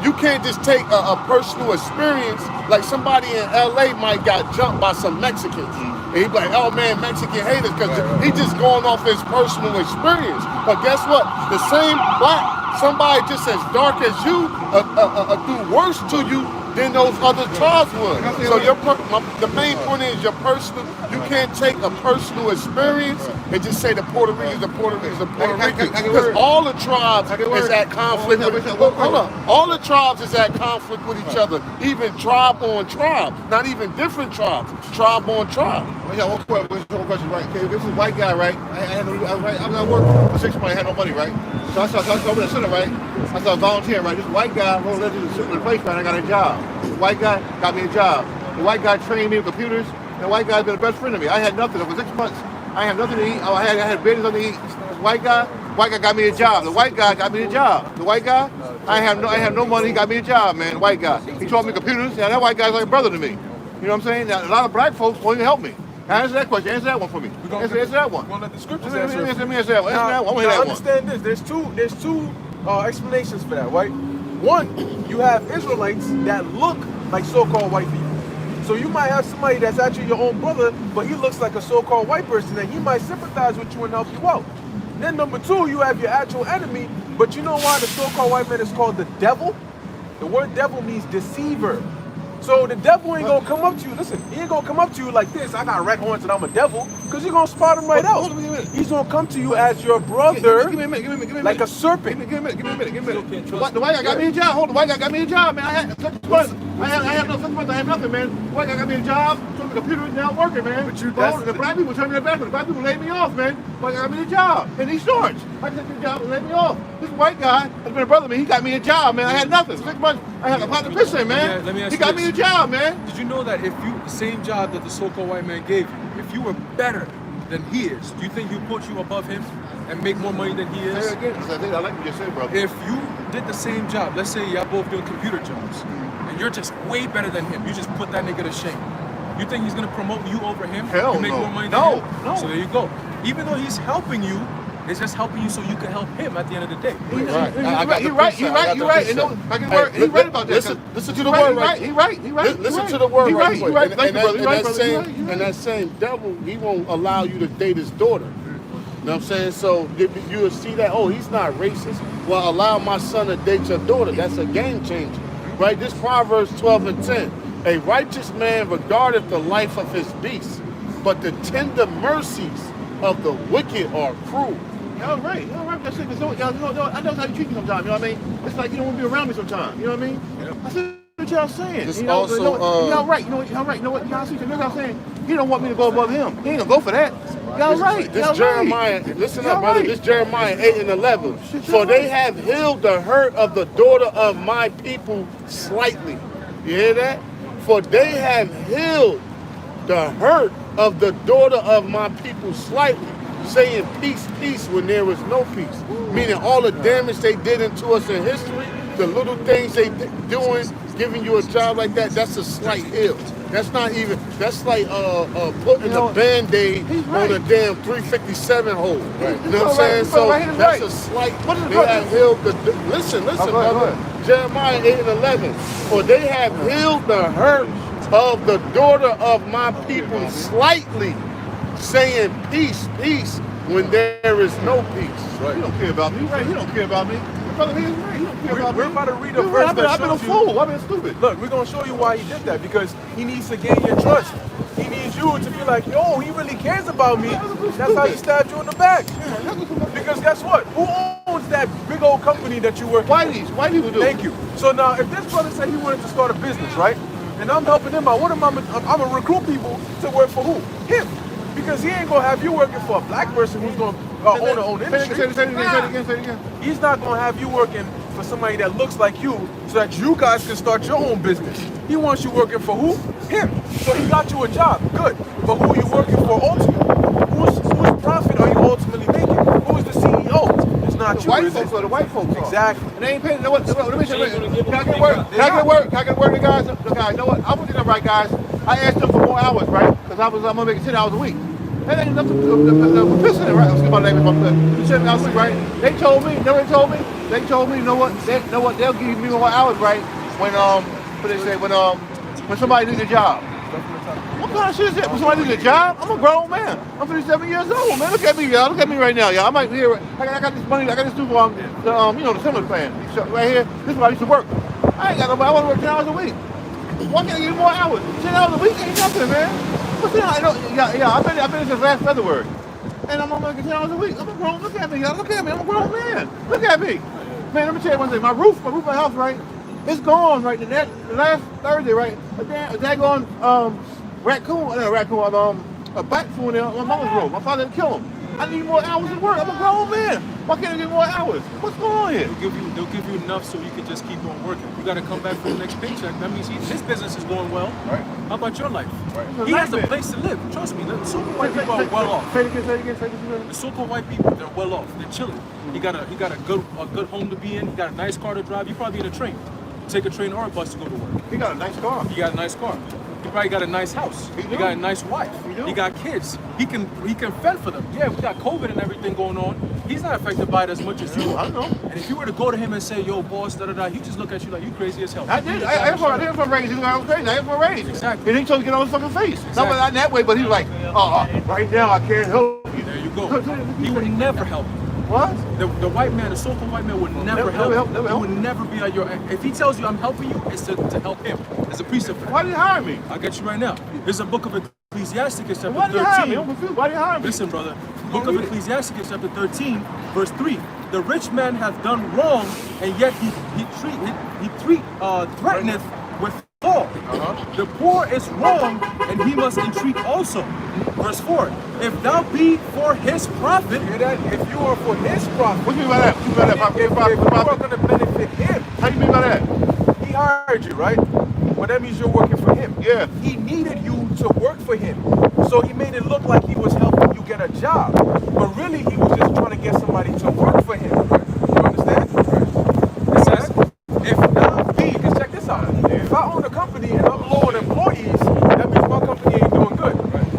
You can't just take a personal experience, like somebody in LA might got jumped by some Mexicans. And he be like, oh man, Mexican haters, because he just going off his personal experience. But guess what? The same black, somebody just as dark as you, do worse to you than those other tribes would. So the main point is your personal, you can't take a personal experience and just say the Puerto Ricans, the Puerto Ricans, the Puerto Ricans. Because all the tribes is at conflict with, hold on, all the tribes is at conflict with each other, even tribe on tribe, not even different tribes, tribe on tribe. I got one question, right? Okay, this is a white guy, right? I was at work for 6 months, I had no money, right? So I started over the center, right? I started volunteering, right? This white guy wrote a letter to the place, right? I got a job. The white guy got me a job. The white guy trained me with computers, and the white guy's been the best friend of me. I had nothing for 6 months. I had nothing to eat. I had babies on to eat. This white guy got me a job. The white guy got me a job. The white guy, I have no money. He got me a job, man. The white guy. He taught me computers. Now that white guy's like a brother to me. You know what I'm saying? Now, a lot of black folks won't even help me. Answer that question. Answer that one for me. Answer that one. We're going to let the scriptures Let me answer. answer that one. Answer that one. I want to hear that one. Understand this. There's two explanations for that, right? One, you have Israelites that look like so-called white people. So you might have somebody that's actually your own brother, but he looks like a so-called white person, and he might sympathize with you and help you out. Then number two, you have your actual enemy, but you know why the so-called white man is called the devil? The word devil means deceiver. So the devil ain't gonna come up to you. Listen, he ain't gonna come up to you like this. I got red horns and I'm a devil, because you're gonna spot him right out. He's gonna come to you as your brother, Give me a minute. like a serpent. Give me a minute. The white guy got me a job. Hold on, the white guy got me a job, man. I had 6 months. I have no 6 months. I have nothing, man. The white guy got me a job. Took the computer now working, man. But the black people turned their back. The black people laid me off, man. The white guy got me a job, and he's orange. I took the job and laid me off. This white guy has been a brother to me. He got me a job, man. I had nothing. 6 months. I had a pot to piss in, man. Yeah, let me ask he you got this. me a job, man. Did you know that if you, the same job that the so-called white man gave you, if you were better than he is, do you think he'll put you above him and make more money than he Say is? it again. I like what you said, brother. If you did the same job, let's say y'all both doing computer jobs, and you're just way better than him, you just put that nigga to shame. You think he's gonna promote you over him? Hell and make no. more money No, than him? no. So there you go. Even though he's helping you, it's just helping you so you can help him at the end of the day. You're right. You're right. He right about that. Listen to the word right. He right. Listen to the word right. He right. And that same devil, he won't allow you to date his daughter. You know what I'm saying? So you'll see that, oh, he's not racist. Well, allow my son to date your daughter. That's a game changer. Right? This Proverbs 12 and 10. A righteous man regardeth the life of his beast, but the tender mercies of the wicked are cruel. Y'all right. That's it. I know how you treat me sometimes. You know what I mean? It's like you don't want to be around me sometimes. You know what I mean? Yep. I see what y'all saying. This You know, also, y'all right. Y'all right. You know what? Y'all see what I'm saying? He don't want me to go above him. He ain't gonna go for that. Y'all right. This Jeremiah, listen up, brother. This Jeremiah 8 and 11. For they have healed the hurt of the daughter of my people slightly. You hear that? For they have healed the hurt of the daughter of my people slightly, saying peace, peace when there was no peace. Meaning all the damage they did into us in history, the little things they doing, giving you a job like that, that's a slight heal. That's not even, that's like putting a Band-Aid on a damn 357 hole. Right. You know what I'm saying? So that's a slight, they have healed the, listen, brother. Jeremiah 8 and 11. For they have healed the hurt of the daughter of my people slightly, saying peace, peace, when there is no peace. Right. He don't care about me. Right. He don't care about me. Brother, he's right. He don't care about me. We're about to read a verse that I've been a fool. I've been stupid. Look, we're gonna show you why he did that, because he needs to gain your trust. He needs you to be like, yo, he really cares about me. That's how he stabbed you in the back. Because guess what? Who owns that big old company that you work for? White people do. Thank you. So now, if this brother said he wanted to start a business, right? And I'm helping him out, what am I'm gonna recruit people to work for who? Him. Because he ain't gonna have you working for a black person who's gonna own their own industry. Say it again. He's not gonna have you working for somebody that looks like you so that you guys can start your own business. He wants you working for who? Him. So he got you a job, good. But who are you working for ultimately? Whose profit are you ultimately making? Who is the CEO? It's not The you, white is folks it? are the white folks. Exactly. And they ain't paying. Let me say, can I get work? Can I get work, the guys? The guys, you know what? I was doing right, guys. I asked them for more hours, right? Because I'm gonna make 10 hours a week. That ain't enough to listen, right? Excuse my language, 10 hours a week, right? They told me, They told me, you know what? They'll give me more hours, right? When somebody needs a job. What kind of shit is that? When somebody needs a job? I'm a grown man. I'm 57 years old, man. Look at me, y'all. Look at me right now, y'all. I might be here. I got this money. I got this through the stimulus plan. Right here. This is where I used to work. I ain't got nobody. I want to work 10 hours a week. Why can't I get more hours? 10 hours a week ain't nothing, man. What's that? I've been since last February. And I'm working 10 hours a week. I'm a grown. Look at me, y'all. Look at me. I'm a grown man. Look at me. Man, let me tell you one thing. My roof of my house, right? It's gone, right? The last Thursday, right? A daggone a bat flew in my mama's room. My father didn't kill him. I need more hours of work. I'm a grown man. Why can't I get more hours? What's going on here? They'll give you enough so you can just keep on working. You got to come back for the next paycheck. That means his business is going well. Right. How about your life? Right. He has a place to live. Trust me. The super white people are well off. Say it again. The super white people, they're well off. They're chilling. He got a good home to be in. He got a nice car to drive. You probably in a train. Take a train or a bus to go to work. He got a nice car. He got a nice car. He probably got a nice house. He got a nice wife. He got kids. He can fend for them. Yeah, we got COVID and everything going on. He's not affected by it as much as you are. I know. And if you were to go to him and say, yo, boss, he just look at you like you crazy as hell. I did. I asked for a raise. He was crazy. I asked for a raise. Exactly. And he told me to get on his fucking face. Exactly. Not that way, but he was like, right now I can't help you. There you go. He would never help you. What? The white man, the so-called white man would never help you. He would never be at your... If he tells you I'm helping you, it's to help him. It's a precept. Why did he hire me? I'll get you right now. There's a book of Ecclesiastes chapter 13. Why did he hire me? I'm confused. Why did he hire me? Listen, brother. Book of Ecclesiastes chapter 13, verse 3. The rich man hath done wrong, and yet he threateneth with law. The poor is wrong, and he must entreat also. Verse 4. If thou be for his profit, Hear that? If you are for his profit, What do you mean by that? if you are going to benefit him, How do you mean by that? he hired you, right? Well, that means you're working for him. Yeah. He needed you to work for him. So he made it look like he was helping you get a job. But really, he was just trying to get somebody to work for him. You understand? It says, if thou be, just check this out. If I own a company and I'm low on employees, that means my company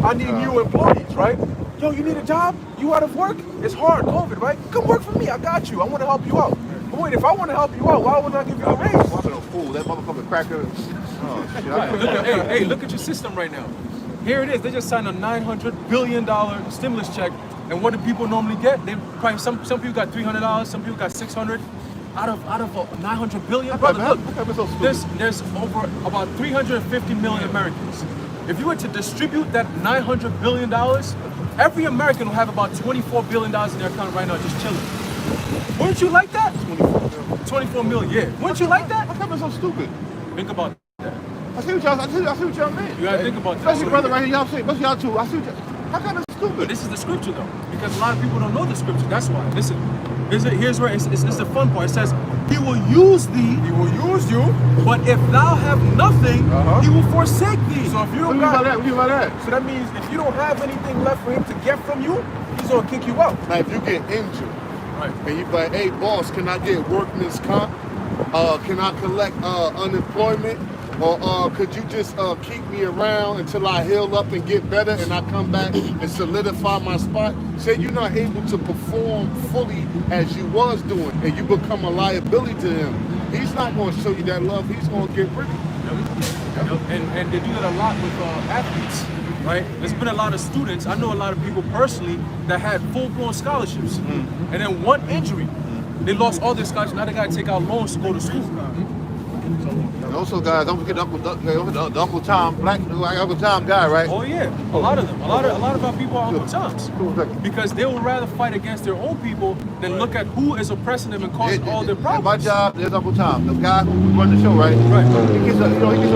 I need new employees, right? Yo, you need a job? You out of work? It's hard, COVID, right? Come work for me. I got you. I want to help you out. But wait, if I want to help you out, why wouldn't I give you a raise? I'm a fool. That motherfucking cracker. Oh, shit. Hey, look at your system right now. Here it is. They just signed a $900 billion stimulus check. And what do people normally get? They probably some people got $300, some people got $600. Out of $900 billion, brother, look, there's over about 350 million Americans. If you were to distribute that $900 billion, every American will have about $24 billion in their account right now, just chilling. Wouldn't you like that? 24 million, yeah. Wouldn't you like that? How come it's so stupid? Think about that. I see what y'all mean. You gotta think about that. Especially brother right here, y'all see. Especially y'all too. I see what y'all. How come it's stupid? But this is the scripture though, because a lot of people don't know the scripture. That's why. Listen, here's where it's the fun part. It says, "He will use thee, He will use you. but if thou have nothing, he will forsake thee." So if you What don't do you mean by got, that? What do you mean by that? so that means if you don't have anything left for him to get from you, he's gonna kick you out. Now, if you get injured, Right. and you be like, hey, boss, can I get workman's comp? Can I collect unemployment? Or could you just keep me around until I heal up and get better and I come back and solidify my spot? Say you're not able to perform fully as you was doing and you become a liability to him. He's not going to show you that love. He's going to get rid of you. And they do that a lot with athletes, right? There's been a lot of students, I know a lot of people personally that had full-blown scholarships. And then one injury, they lost all their scholarships. Now they got to take out loans to go to school. And also, guys, don't forget the Uncle Tom, Uncle Tom guy, right? Oh yeah, a lot of them. A lot of our people are Uncle Toms. Because they would rather fight against their own people than look at who is oppressing them and causing all their problems. My job is Uncle Tom, the guy who runs the show, right? Right. He gets on the show, right? You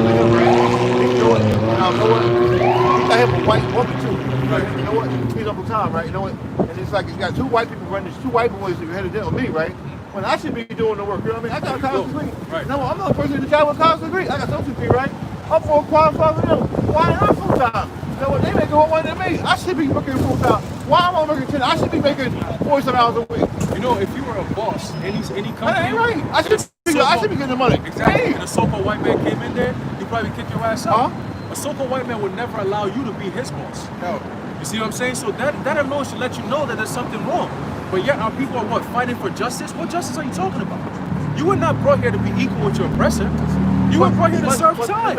know what? He got him a white woman too. Right. You know what? He's Uncle Tom, right? You know what? And it's like he's got two white people running, two white boys who headed with me, right? When I should be doing the work, you know what I mean? I got a college degree. Right. No, I'm not a person in the job with a college degree. I got social degree, right? I'm more qualified than them. Why am I full time? You know what? They make more money than me. I should be working full time. Why am I working 10? I should be making 40 hours a week. You know, if you were a boss, any company, That ain't right. I should be getting the money. Exactly. Hey. And a so-called white man came in there, he probably kick your ass out. Huh? A so-called white man would never allow you to be his boss. No. You see what I'm saying? So that alone should let you know that there's something wrong. But yet our people are what? Fighting for justice? What justice are you talking about? You were not brought here to be equal with your oppressor. You were brought here to serve time.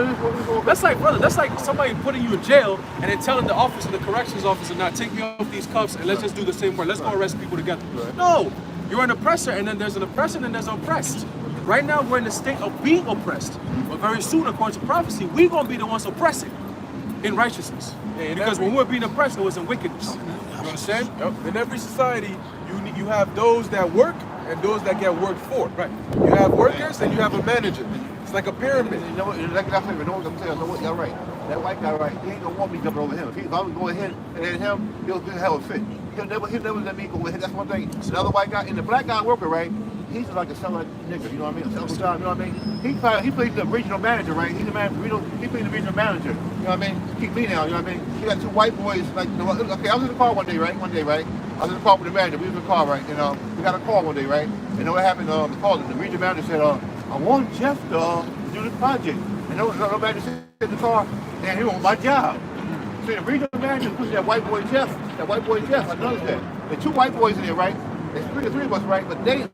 That's like, brother, that's like somebody putting you in jail and then telling the officer, the corrections officer, now take me off these cuffs and let's just do the same work. Let's go arrest people together. No, you're an oppressor and then there's an oppressor and then there's an oppressed. Right now we're in the state of being oppressed. But very soon, according to prophecy, we're going to be the ones oppressing in righteousness. Because when we're being oppressed, it was in wickedness. You understand? Yep. In every society, you have those that work and those that get worked for. Right. You have workers and you have a manager. It's like a pyramid. You know what? That's what I'm saying. You know what? Y'all right. That white guy, right? He ain't gonna want me jumping over him. If I was going ahead and then him, he'll have a fit. He'll never let me go ahead. That's one thing. Another white guy and the black guy worker, right? He's like a selling nigga. You know what I mean? A selling you know what I mean? He plays the regional manager, right? He's the man. He plays the regional manager. You know what I mean? Keep me down. You know what I mean? He got two white boys. Like, okay, I was in the car one day, right? I was in the car with the manager. We was in the car, right? And we got a call one day, right? And you know what happened? The regional manager said, I want Jeff to do the project. And no manager said in the car, and he want my job. So the regional manager pushed that white boy Jeff. I noticed that. The two white boys in there, right? There's three of us, right? But they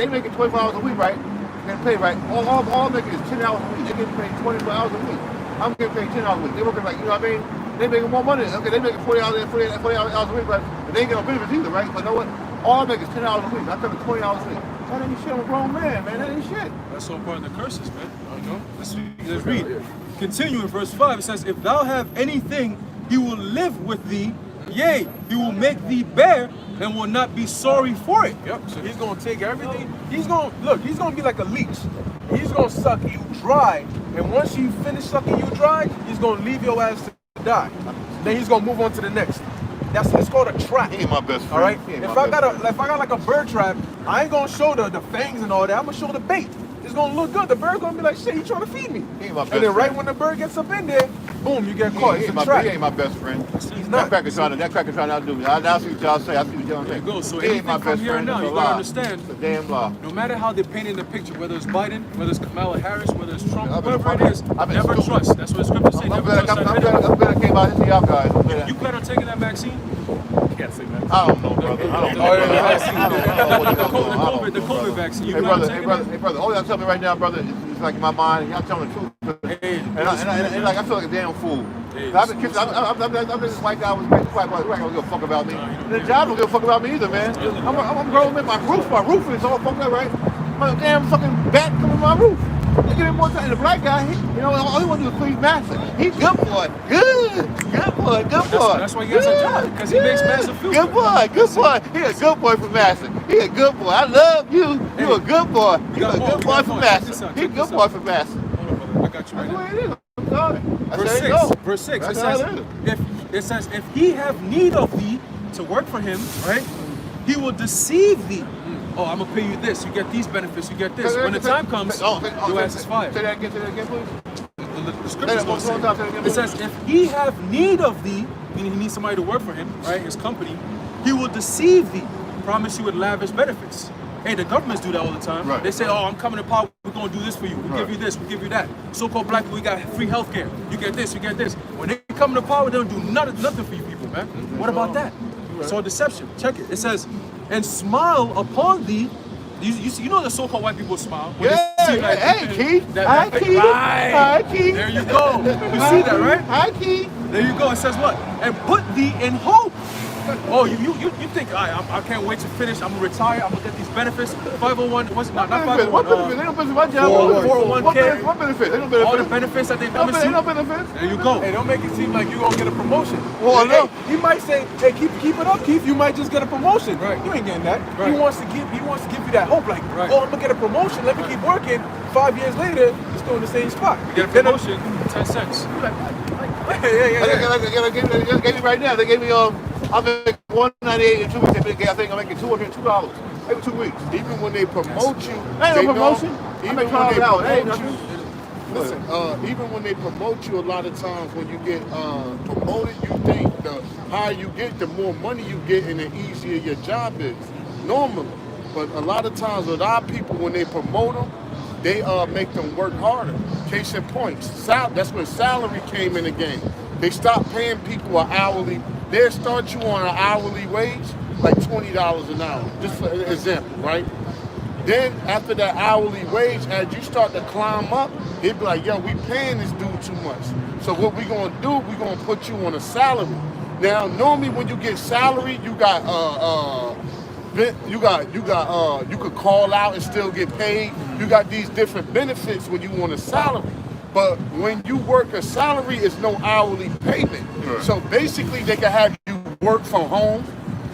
making 24 hours a week, right? They pay, right? All making is 10 hours a week. They getting paid 24 hours a week. I'm getting paid 10 hours a week. They working like, you know what I mean? They making more money. Okay, they making 40 hours a week, right? But they ain't getting no benefits either, right? But you know what? All I make is 10 hours a week. I come 20 hours a week. That ain't shit. I'm a grown man, man. That ain't shit. That's all part of the curses, man. You know? Let's read. Continue in verse 5. It says, if thou have anything, he will live with thee. Yea, he will make thee bear and will not be sorry for it. Yep. So he's gonna take everything. He's gonna be like a leech. He's gonna suck you dry, and once you finish sucking you dry, he's gonna leave your ass to die. Then he's gonna move on to the next. It's called a trap. He ain't my best friend. All right. If I got like a bird trap, I ain't gonna show the fangs and all that. I'm gonna show the bait. It's gonna look good. The bird's gonna be like, shit, he trying to feed me. He ain't my best And then right friend. when the bird gets up in there, boom, you get caught. He It's ain't a trap. he ain't my best friend. He's not. That cracker trying to outdo me. I see what y'all say. I see what y'all There say. you go. So He ain't my anything from best here friend. on out, That's you a gotta lie. understand. It's a damn lie. No matter how they're painting the picture, whether it's Biden, whether it's Kamala Harris, whether it's Trump, I've been- whoever it is, I've been never stupid. trust. That's what the scripture say. I'm Never glad trust that I video. came out here to y'all guys. You plan on taking that vaccine? Can't say that. I don't know, brother. I don't know. Oh, yeah, brother. the I vaccine. don't know what The y'all doing. I don't COVID, the know, COVID brother. vaccine. You Hey plan on brother, taking hey brother, all y'all tell me right now, brother, it's like in my mind, y'all telling the truth. Hey, And like I feel like a damn fool. Hey, I've been this white guy was this white guy don't give a fuck about me. And the job don't give a fuck about me either, man. I'm a grown man. My roof is all fucked up, right? My damn fucking bat coming on my roof. They give him more time. And the black guy, all he want to do is please master. He's good boy. Good boy. That's why he has a job, because he makes massive food. Good boy. He a good boy for master. He a good boy. I love you. You a good boy. You a good boy for master. He a good boy for master. Hold on, brother. I got you right That's the now. way it is. I'm sorry. Verse 6. That's how it It says, if he have need of thee to work for him, right, he will deceive thee. Oh, I'm gonna pay you this. You get these benefits. You get this. When the time comes, your ass is fired. Say that again, please. The scripture's gonna say. It says, if he have need of thee, meaning he needs somebody to work for him, right, his company, he will deceive thee, promise you with lavish benefits. Hey, the governments do that all the time. Right. They say, oh, I'm coming to power, we're gonna do this for you. We give you this, we give you that. So-called black people, we got free healthcare. You get this, you get this. When they come to power, they don't do nothing for you people, man. What about that? So deception, check it. It says, and smile upon thee. You know the so-called white people smile. When Yeah, they see, like, hey, Keith. Hi, Keith. Right. Hi, Keith. There you go. You see that, right? Hi, Keith. There you go. It says what? And put thee in hope. Oh, you think I can't wait to finish. I'm gonna retire. I'm gonna get these benefits. 501. What's not 501? What benefit? They don't benefit my job. 401k. What benefit? They don't benefit. All the benefits that they promise you. No benefits. There you go. Hey, don't make it seem like you're gonna get a promotion. Well, Hey, no. he might say, hey, keep it up, Keith. You might just get a promotion. Right. You ain't getting that. Right. He wants to give you that hope, like, Right. oh, I'm gonna get a promotion. Let me keep working. 5 years later, you're still in the same spot. You get a promotion, 10 cents. They gave me right now. They gave me I make $198 in 2 weeks. I think I'm making $202 every 2 weeks. Even when they promote you, Ain't they no promotion. don't. I Even make when they $12 ain't promote nothing. you, listen. Even when they promote you, a lot of times when you get promoted, you think the higher you get, the more money you get, and the easier your job is. Normally, but a lot of times with our people, when they promote them, they make them work harder. Case in point, that's when salary came in the game. They stopped paying people an hourly. They start you on an hourly wage, like $20 an hour, just for an example, right? Then after that hourly wage, as you start to climb up, they be like, yo, we paying this dude too much. So what we gonna do, we gonna put you on a salary. Now, normally when you get salary, you got you could call out and still get paid. You got these different benefits when you want a salary. But when you work a salary, it's no hourly payment. Right. So basically they can have you work from home.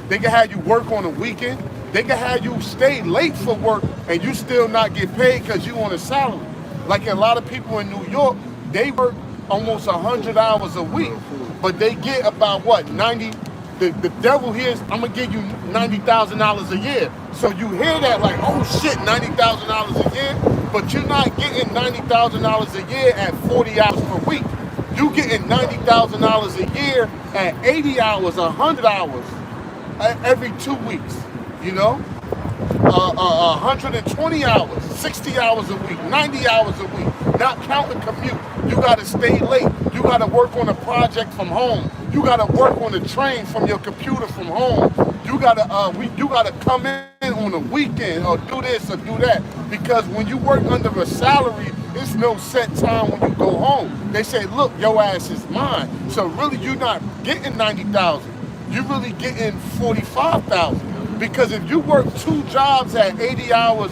They can have you work on a weekend. They can have you stay late for work and you still not get paid because you on a salary. Like a lot of people in New York, they work almost 100 hours a week, but they get about what, 90? The devil here is, I'm gonna give you $90,000 a year. So you hear that like, oh shit, $90,000 a year, but you're not getting $90,000 a year at 40 hours per week. You getting $90,000 a year at 80 hours, 100 hours every 2 weeks, you know? 120 hours, 60 hours a week, 90 hours a week, not counting commute. You gotta stay late. You gotta work on a project from home. You gotta work on the train from your computer from home. You gotta come in on a weekend or do this or do that. Because when you work under a salary, it's no set time when you go home. They say, look, your ass is mine. So really you're not getting 90,000. You're really getting 45,000. Because if you work 2 jobs at 80 hours,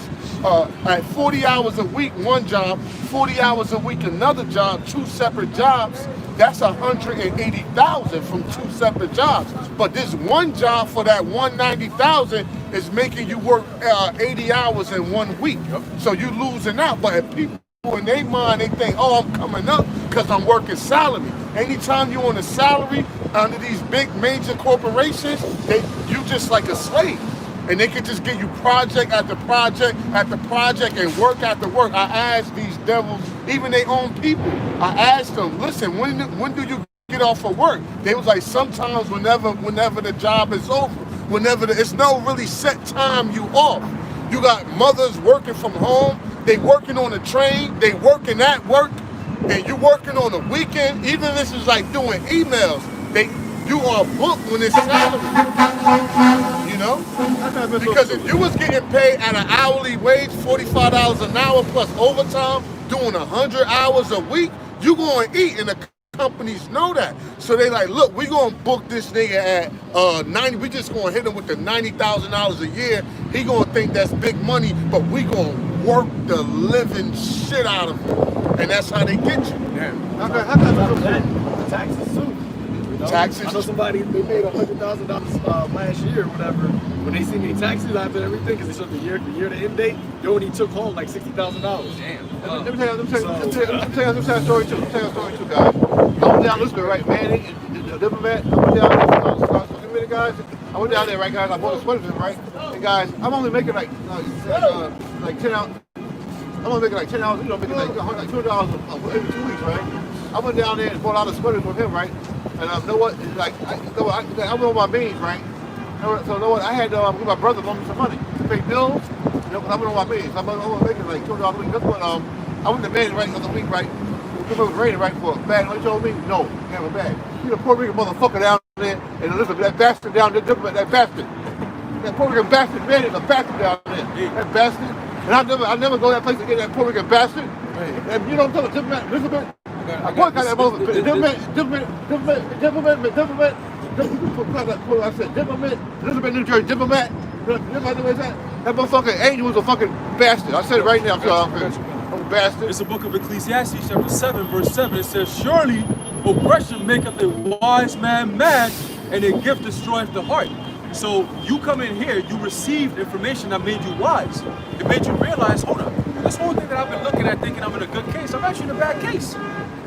at 40 hours a week, one job, 40 hours a week, another job, 2 separate jobs, that's 180,000 from 2 separate jobs. But this one job for that 190,000 is making you work 80 hours in 1 week. So you're losing out. But if people in their mind, they think, oh, I'm coming up because I'm working salary. Anytime you're on a salary under these big major corporations, you just like a slave. And they can just give you project after project after project and work after work. I ask these devils even their own people. I asked them, listen, when do you get off of work? They was like, sometimes whenever the job is over, it's no really set time you off. You got mothers working from home, they working on the train, they working at work, and you working on the weekend. Even if this is like doing emails, you are booked when it's salary. You know? Because if you was getting paid at an hourly wage, $45 an hour plus overtime, doing 100 hours a week, you going to eat, and the companies know that. So they like, look, we going to book this nigga at 90, we just going to hit him with the $90,000 a year. He going to think that's big money, but we going to work the living shit out of him. And that's how they get you. Damn. The taxes too. You know? Taxes. I know somebody, they made $100,000 last year or whatever. When they see me taxes after everything, because they showed the year to end date, they only took home like $60,000. Damn. Let me tell you a story too. Guys. I went down this way, right, Manning and the diplomat. I went down, guys. I went down there, right, guys. I bought a sweater for them, right? And guys, I'm only making like 10 hours. I'm only making like 10 hours. You know, making like $200 every 2 weeks, right? I went down there and bought all the sweaters with him, right? And you know what? Like, I went on my beans, right? So you know what? I had to give my brother loan me some money to pay bills. You know, because I went on my beans. I'm making like $200 a week. That's what I went to bed right the other week, right? It was raining, right, for a bag. He told me, no, you have a bag. You the Puerto Rican motherfucker down there, and listen, that bastard down there, that bastard. That Puerto Rican bastard, man, is a bastard down there. That bastard. And I never go to that place to get that Puerto Rican bastard. And you know what I'm talking about, Elizabeth? I boycott that motherfucker. Diplomat, Elizabeth, New Jersey, diplomat. That motherfucking angel was a fucking bastard. I said it right now, bastard. It's the book of Ecclesiastes, chapter 7, verse 7. It says, surely oppression maketh a wise man mad, and a gift destroyeth the heart. So you come in here, you received information that made you wise. It made you realize, hold up, this whole thing that I've been looking at thinking I'm in a good case, I'm actually in a bad case.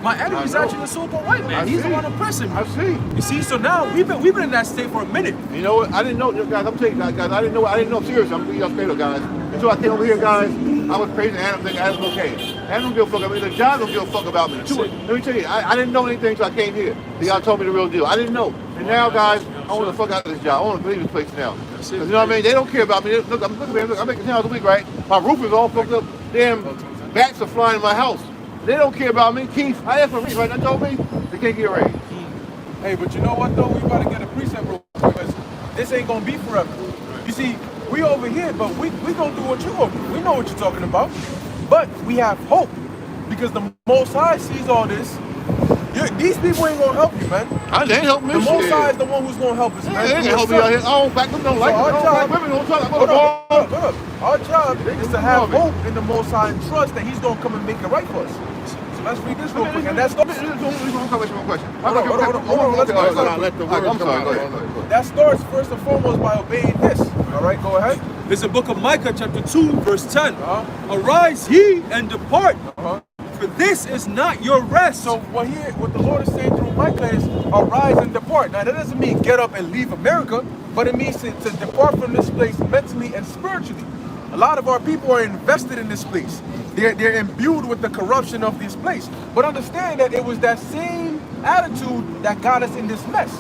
My enemy is actually the so-called white man. He's the one oppressing me. I see. You see, so now we've been in that state for a minute. You know what? I didn't know, guys. I'm telling you, guys. I didn't know. Seriously, I'm being straight up, guys. Until I came over here, guys, I was praising Adam, thinking Adam's okay. Adam don't give a fuck about me. The John don't give a fuck about me. Let me tell you, I didn't know anything until I came here. The guy told me the real deal. I didn't know. And now, guys, I want to fuck out of this job. I want to leave this place now. Because you know what I mean? They don't care about me. Look, I'm making $10 a week, right? My roof is all fucked up. Damn bats are flying in my house. They don't care about me. Keith, I asked for a raise, right? They told me they can't get a raise. Hey, but you know what though? We about to get a precept real quick, because this ain't gonna be forever. You see, we over here, but we gonna do what you gonna do. We know what you're talking about. But we have hope, because the Most High sees all this. These people ain't gonna help you, man. They ain't help me. The Most High is the one who's gonna help us, man. They ain't help me out here. I don't back them, don't like them. Women don't talk about it. Our job is to have hope in the Most High and trust that He's gonna come and make it right for us. So let's read this real quick, and that's one question. Hold on. Let the word come out. That starts first and foremost by obeying this. All right, go ahead. It's the book of Micah, chapter 2, verse 10. Arise ye and depart, for this is not your rest. So what the Lord is saying through Micah is arise and depart. Now that doesn't mean get up and leave America, but it means to depart from this place mentally and spiritually. A lot of our people are invested in this place. They're imbued with the corruption of this place. But understand that it was that same attitude that got us in this mess.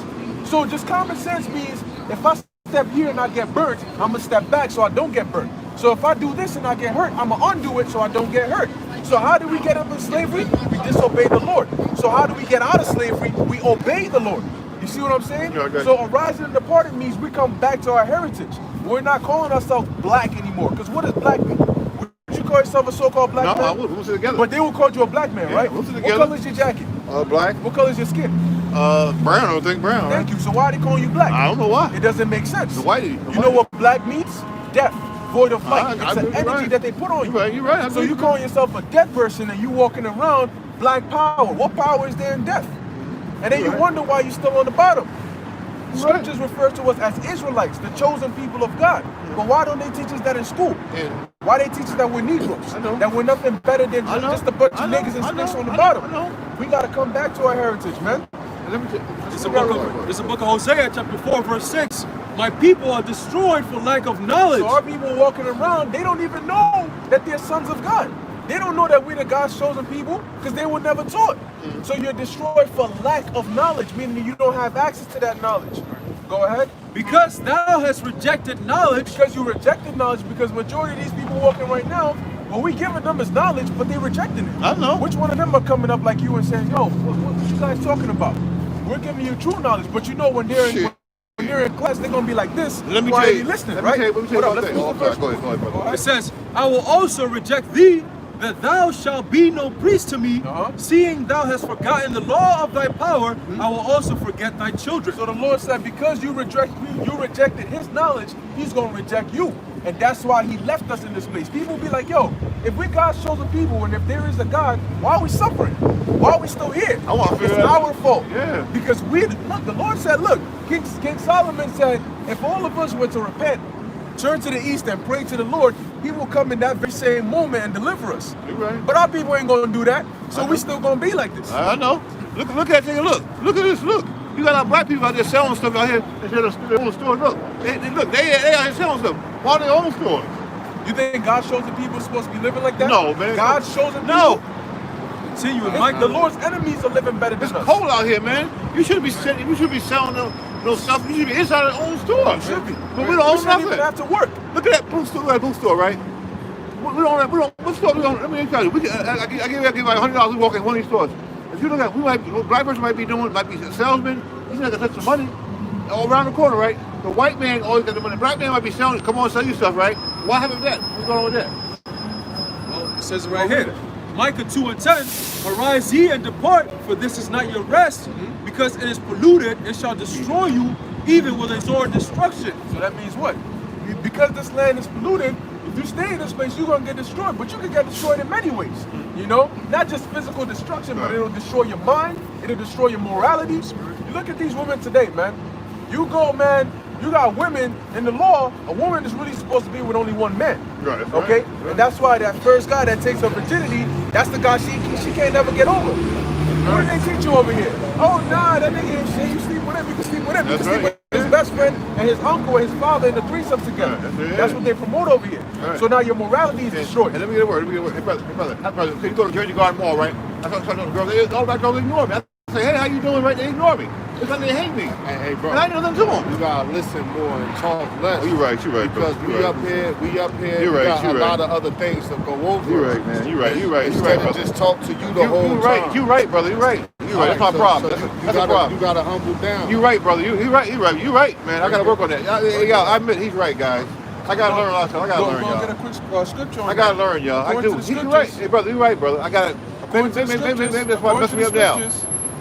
So just common sense means if I step here and I get burnt, I'm gonna step back so I don't get burnt. So if I do this and I get hurt, I'm gonna undo it so I don't get hurt. So how do we get up in slavery? We disobey the Lord. So how do we get out of slavery? We obey the Lord. You see what I'm saying? Okay. So arising and departing means we come back to our heritage. We're not calling ourselves black anymore. Because what does black mean? Would you call yourself a so-called black man? No, I would. We'll sit together. But they will call you a black man, right? We'll sit What together. color is your jacket? Black. What color is your skin? Brown. I don't think brown. Thank you. So why are they calling you black? I don't know why. It doesn't make sense. The whitey. You know what black means? Death. Void of light. I It's an you're energy right. that they put on you. You're right. So you calling yourself a dead person and you walking around black power. What power is there in death? And then you wonder why you're still on the bottom. Scriptures refer to us as Israelites, the chosen people of God. But why don't they teach us that in school? Why they teach us that we're Negroes? That we're nothing better than just a bunch of niggas and snakes on the bottom. We got to come back to our heritage, man. It's the book of Hosea, chapter 4, verse 6. My people are destroyed for lack of knowledge. So our people walking around, they don't even know that they're sons of God. They don't know that we're the God's chosen people because they were never taught. So you're destroyed for lack of knowledge, meaning you don't have access to that knowledge. Go ahead. Because thou hast rejected knowledge. Because you rejected knowledge, because majority of these people walking right now, what we giving them is knowledge, but they rejecting it. I know. Which one of them are coming up like you and saying, yo, what you guys talking about? We're giving you true knowledge, but you know when they're in class, they're gonna be like this. Let me why tell are you. listening, Let me right? tell you one thing. Go Go ahead, brother. It says, I will also reject thee, that thou shalt be no priest to me, seeing thou hast forgotten the law of thy power, I will also forget thy children. So the Lord said, because you rejected his knowledge, he's going to reject you. And that's why he left us in this place. People be like, yo, if we're God's chosen people, and if there is a God, why are we suffering? Why are we still here? I want to It's figure it out. our fault. Yeah. Because look, the Lord said, look, King Solomon said, if all of us were to repent, turn to the east and pray to the Lord, he will come in that very same moment and deliver us. You're right. But our people ain't going to do that. So we still going to be like this. I know. Look at that thing. Look at this. Look. You got our black people out there selling stuff out here instead of their own stores. Look, they out here selling stuff. Why their own stores? You think God's chosen people are supposed to be living like that? No, man. God's chosen people? No. Continue, It's Mike. the Lord's enemies are living better than It's us. cold out here, man. You shouldn't be selling no stuff. You should be inside our own store. You should be. But we don't own shouldn't even nothing. have to work. Look at that boot store. Look at that boot store, right? We don't. What store we don't? Let me tell you. I give like $100. We walk in one of these stores. If you look at, black person might be a salesman. He's not gonna touch the money. All around the corner, right? The white man always got the money. The black man might be selling. Come on, sell you stuff, right? What happened with that? What's going on with that? Well, it says it right here. Micah 2:10, arise ye and depart, for this is not your rest, because it is polluted, it shall destroy you, even with a sword destruction. So that means what? Because this land is polluted, if you stay in this place, you're going to get destroyed. But you can get destroyed in many ways. You know? Not just physical destruction, but it'll destroy your mind. It'll destroy your morality. You look at these women today, man. You go, man, you got women in the law. A woman is really supposed to be with only one man. Right, that's okay? right. And that's why that first guy that takes her virginity, that's the guy she can't never get over. What did they teach you over here? Oh, nah, that nigga ain't shit. You sleep with him, you can sleep with him. You That's can sleep right. with his best friend and his uncle and his father and the threesome together. Right, That's what they promote over here. Right. So now your morality is destroyed. And let me get a word. Hey, brother. You go to Jersey Garden Mall, right? I talk to the girls. All black girls ignore me. I say, hey, how you doing? Right? They ignore me. It's like they hate me. Hey, bro. And I ain't know nothing to them. You gotta listen more and talk less. Oh, you're right, Because bro. we up here, You're right, we got you're a right. lot of other things to go over. You're right, man. You're right, Instead of brother. just talk to you the whole You're right, time. you're right, brother. You're right. That's my problem. That's a problem. You gotta humble down. You're right, brother. You're right, man. I gotta work on that. Yeah, I admit he's right, guys. I gotta learn a lot of stuff. I gotta learn, Go get a y'all. quick scripture on I gotta that. learn, y'all. I Going do. to the He's right. scriptures. Hey, brother, you're right, brother. I gotta. Maybe that's why it messed me up now.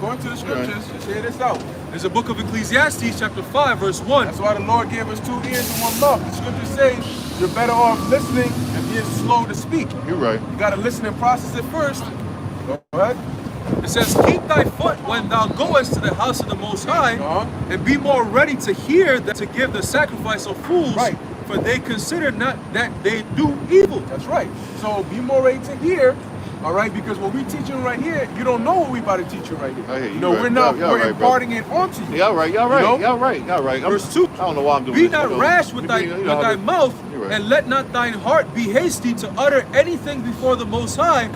Going to the scriptures, just hear this out. There's a book of Ecclesiastes, chapter 5, verse 1. That's why the Lord gave us 2 ears and 1 mouth. The scriptures say you're better off listening and being slow to speak. You're right. You gotta listen and process it first. Go ahead. It says, keep thy foot when thou goest to the house of the Most High, and be more ready to hear than to give the sacrifice of fools, Right. for they consider not that they do evil. That's right. So be more ready to hear, all right? Because what we teaching right here, you don't know what we about to teach you right here. I hear you. You know, Right. we're not, Y'all we're right, imparting it onto you. Y'all right. You know? Y'all right. Verse 2. I don't know why I'm doing Be this. not rash with thy mouth, You're right. and let not thine heart be hasty to utter anything before the Most High,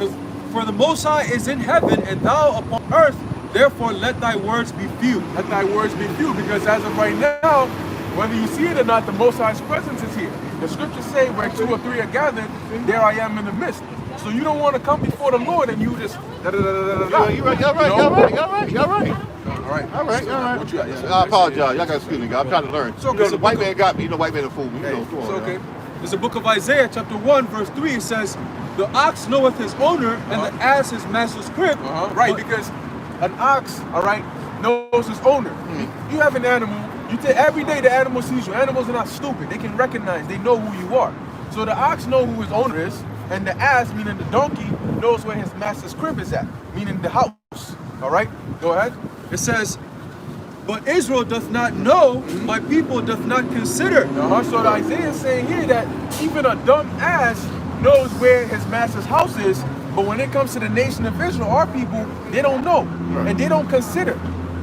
for the Most High is in heaven, and thou upon earth. Therefore let thy words be few. Let thy words be few, because as of right now, whether you see it or not, the Most High's presence is here. The scriptures say where 2 or 3 are gathered, there I am in the midst. So you don't want to come before the Lord and you just da-da-da-da-da-da. You're right. You know? All right. All right. What you got? I apologize. Y'all got to excuse me, guys. I'm trying to learn. okay. You know, the white man got me. You know, white man a fool me. You know, come It's on, okay. y'all. There's a book of Isaiah, chapter 1, verse 3. It says, the ox knoweth his owner, and the ass his master's crib. Right, because an ox, all right, knows his owner. You have an animal, every day the animal sees you. Animals are not stupid. They can recognize, they know who you are. So the ox knows who his owner is, and the ass, meaning the donkey, knows where his master's crib is at, meaning the house. All right, go ahead. It says, but Israel doth not know, my people doth not consider. So the Isaiah is saying here that even a dumb ass knows where his master's house is, but when it comes to the nation of Israel, our people, they don't know, and they don't consider.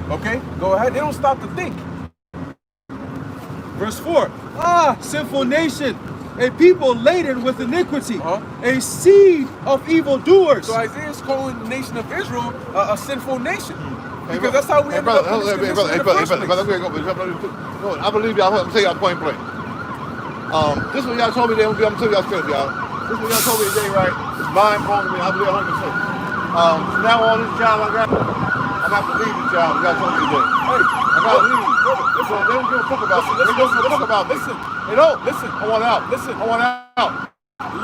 Okay, go ahead. They don't stop to think. Verse 4, ah, sinful nation, a people laden with iniquity, a seed of evildoers. So Isaiah is calling the nation of Israel a sinful nation. Because that's how we ended up in this condition in the first place. I believe y'all. I'm saying y'all point blank. This is what y'all told me. I'm gonna tell y'all straight, y'all. This is what y'all told me today, right? It's mind blowing to me. I believe 100%. From now on, this job I got to leave this job. You guys told me today. Hey, I got to leave. So they don't give a fuck about me. They don't give a fuck about me. Listen. They don't. Listen. I want out. Listen. I want out.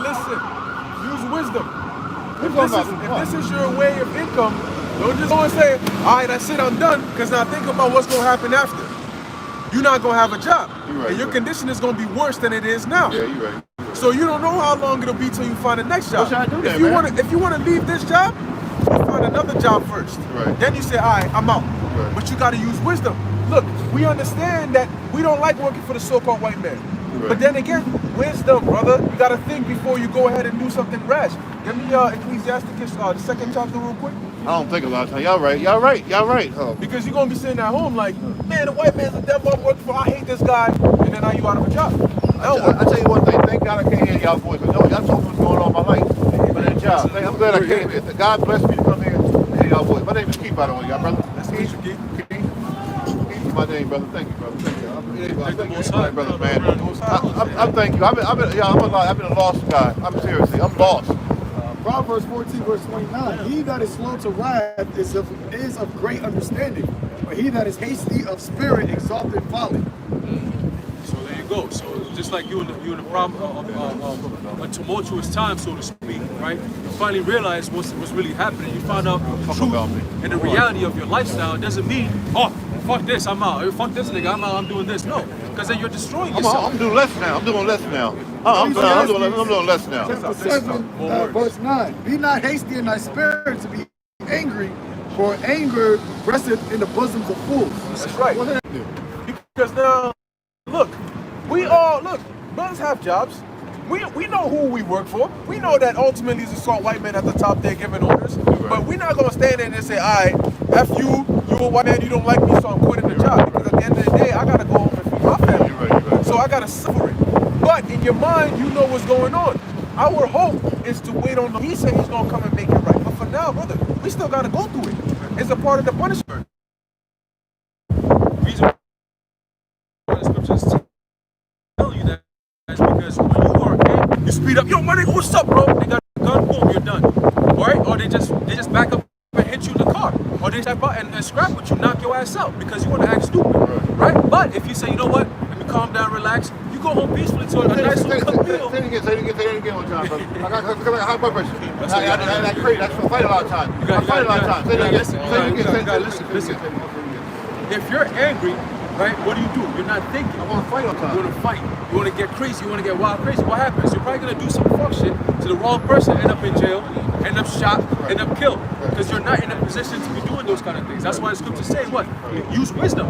Listen. Use wisdom. If this is your way of income, don't just go and say, all right, that's it, I'm done. Because now think about what's going to happen after. You're not going to have a job. Right, and your condition is going to be worse than it is now. Yeah, you're right. So you don't know how long it'll be till you find the next job. What should I do then, If you want to leave this job, you find another job first. Right. Then you say, all right, I'm out. Right. But you got to use wisdom. Look, we understand that we don't like working for the so-called white man. Right. But then again, wisdom, brother. You got to think before you go ahead and do something rash. Give me Ecclesiasticus, the second chapter real quick. I don't think a lot of time. Y'all right. Y'all right. Y'all right. Oh. Because you're going to be sitting at home like, man, the white man's the devil I'm working for. I hate this guy. And then now you out of a job. I tell you one thing. Thank God I can't hear y'all voice. I know y'all told me what's going on in my life. But that job. I'm glad I came here. God bless me to come here and hear y'all voice. My name is Keith, by the way, y'all brother. That's Keith. Keith is my name, brother. Thank you, brother. Thank you. Thank you, brother, man. I'm thank you. I've been a lost guy. I'm seriously. I'm lost. Proverbs 14, verse 29. He that is slow to wrath is of great understanding, but he that is hasty of spirit exalteth folly. So there you go. So just like you in the problem of a tumultuous time, so to speak, right? You finally realize what's really happening. You find out the truth and the reality of your lifestyle. It doesn't mean, oh, fuck this, I'm out. Fuck this nigga, I'm out. I'm doing this. No, because then you're destroying yourself. I'm doing less now. I'm doing less now. I'm doing less now. Chapter 7, verse 9. Be not hasty in thy spirit to be angry, for anger resteth in the bosoms of fools. That's right. Because now, look, brothers have jobs. We know who we work for. We know that ultimately it's a salt white man at the top there giving orders. Right. But we're not gonna stand there and say, all right, F you a white man, you don't like me, so I'm quitting the job. Because at the end of the day, I gotta go home and feed my family. Right. So I gotta suffer it. But in your mind, you know what's going on. Our hope is to wait on him. He said he's gonna come and make it right. But for now, brother, we still gotta go through it. It's a part of the punishment. Reason why the scriptures tell you that is because when you are angry, you speed up. Yo, my nigga, what's up, bro? They got a gun, boom, you're done. All right? Or they just back up and hit you in the car. Or they step out and scrap with you, knock your ass out because you want to act stupid, right? But if you say, you know what, let me calm down, relax, you go home peacefully to a nice little cooked meal. Say it again one time, brother. I got high blood pressure. That's crazy. That's for fight a lot of time. I fight a lot of time. Say it again. Listen. If you're angry, right, what do? You're not thinking. I want to fight all the time. You want to fight. You want to get crazy. You want to get wild crazy. What happens? You're probably going to do some fuck shit to the wrong person, end up in jail, end up shot, end up killed. Because you're not in a position to be doing those kind of things. That's why the scriptures say what? Use wisdom.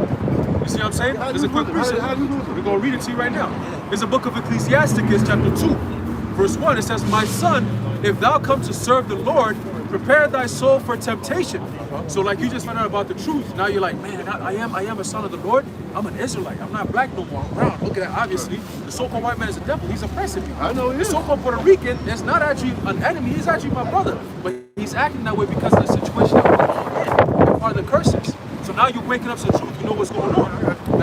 You see what I'm saying? There's a quick precept. We're going to read it to you right now. There's a book of Ecclesiasticus, chapter 2, verse 1. It says, my son, if thou come to serve the Lord, prepare thy soul for temptation. So like you just found out about the truth. Now you're like, man, I am a son of the Lord. I'm an Israelite. I'm not black no more. I'm brown. Look at that. Obviously, the so-called white man is a devil. He's oppressing me. I know he is. The so-called Puerto Rican is not actually an enemy. He's actually my brother. But he's acting that way because of the situation that we're in. Are the curses. So now you're waking up to the truth. You know what's going on.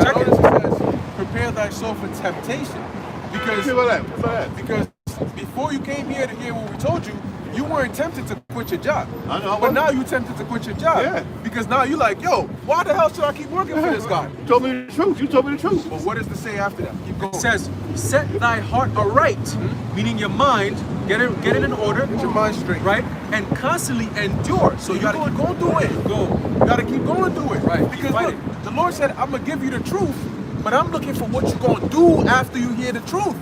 Check it. It says, prepare thy soul for temptation. Because before you came here to hear what we told you, you weren't tempted to quit your job. I know. But now you're tempted to quit your job. Yeah. Because now you're like, yo, why the hell should I keep working for this guy? You told me the truth. But what does it say after that? Keep going. It says, set thy heart aright, meaning your mind, get it in order. Get your mind straight. Right? And constantly endure. So You gotta keep going through it. You gotta keep going through it. Right. Because look, the Lord said, I'm gonna give you the truth, but I'm looking for what you're gonna do after you hear the truth.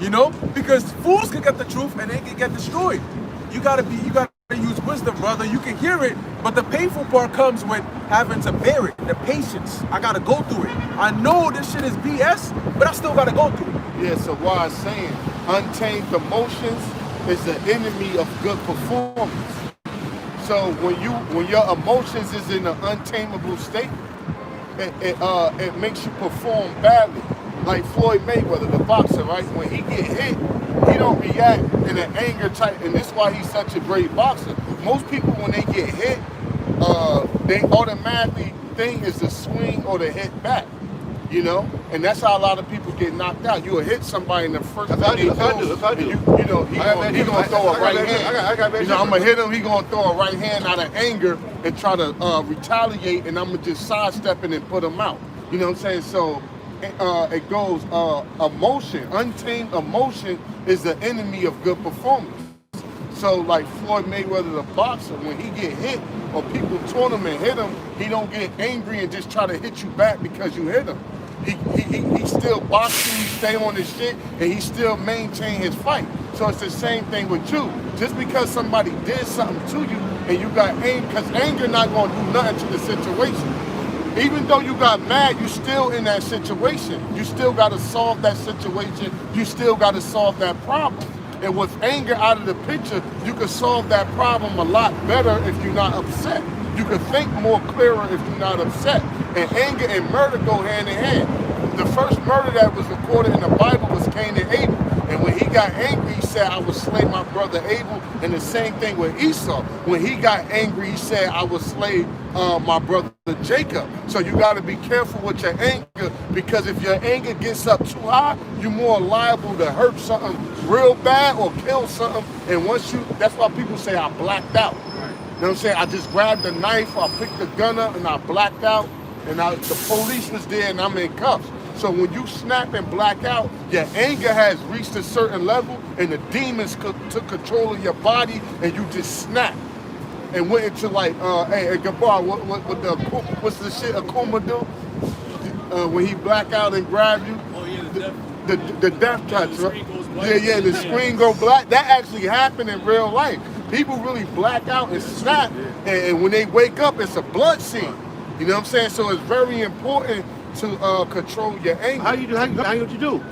You know? Because fools can get the truth and they can get destroyed. You gotta use wisdom, brother. You can hear it, but the painful part comes with having to bear it. The patience. I gotta go through it. I know this shit is BS, but I still gotta go through it. Yeah, so why I'm saying untamed emotions is the enemy of good performance. So when your emotions is in an untamable state, it makes you perform badly. like Floyd Mayweather, the boxer, right? When he get hit, he don't react in an anger type, and this is why he's such a great boxer. Most people, when they get hit, they automatically think is the swing or the hit back, you know? And that's how a lot of people get knocked out. You'll hit somebody in the first That's what I do. That's what I do. You know, he gonna throw a right hand. You know, I'm gonna hit him, he gonna throw a right hand out of anger and try to retaliate, and I'm gonna just sidestep it and put him out. You know what I'm saying? So it goes, emotion, untamed emotion is the enemy of good performance. So like Floyd Mayweather, the boxer, when he get hit or people taunt him and hit him, he don't get angry and just try to hit you back because you hit him. He still boxing, he stay on his shit, and he still maintain his fight. So it's the same thing with you. Just because somebody did something to you and you got anger, because anger not gonna do nothing to the situation. Even though you got mad, you still in that situation. You still gotta solve that situation. You still gotta solve that problem. And with anger out of the picture, you can solve that problem a lot better if you're not upset. You can think more clearer if you're not upset. And anger and murder go hand in hand. The first murder that was recorded in the Bible was Cain and Abel. And when he got angry, he said, I will slay my brother Abel. And the same thing with Esau. When he got angry, he said, I will slay my brother Jacob. So you got to be careful with your anger, because if your anger gets up too high, you're more liable to hurt something real bad or kill something. And once you, that's why people say I blacked out. You know what I'm saying? I just grabbed the knife, I picked the gun up, and I blacked out. And the police was there, and I'm in cuffs. So when you snap and black out, your anger has reached a certain level, and the demons took control of your body, and you just snap and went into like, hey, Gabar, what's the shit Akuma do? When he black out and grab you? Oh yeah, the death touch, right? Yeah, the screen go black. That actually happened in real life. People really black out and snap, and when they wake up, it's a blood scene. You know what I'm saying? So it's very important to control your anger. How you do? How what you do?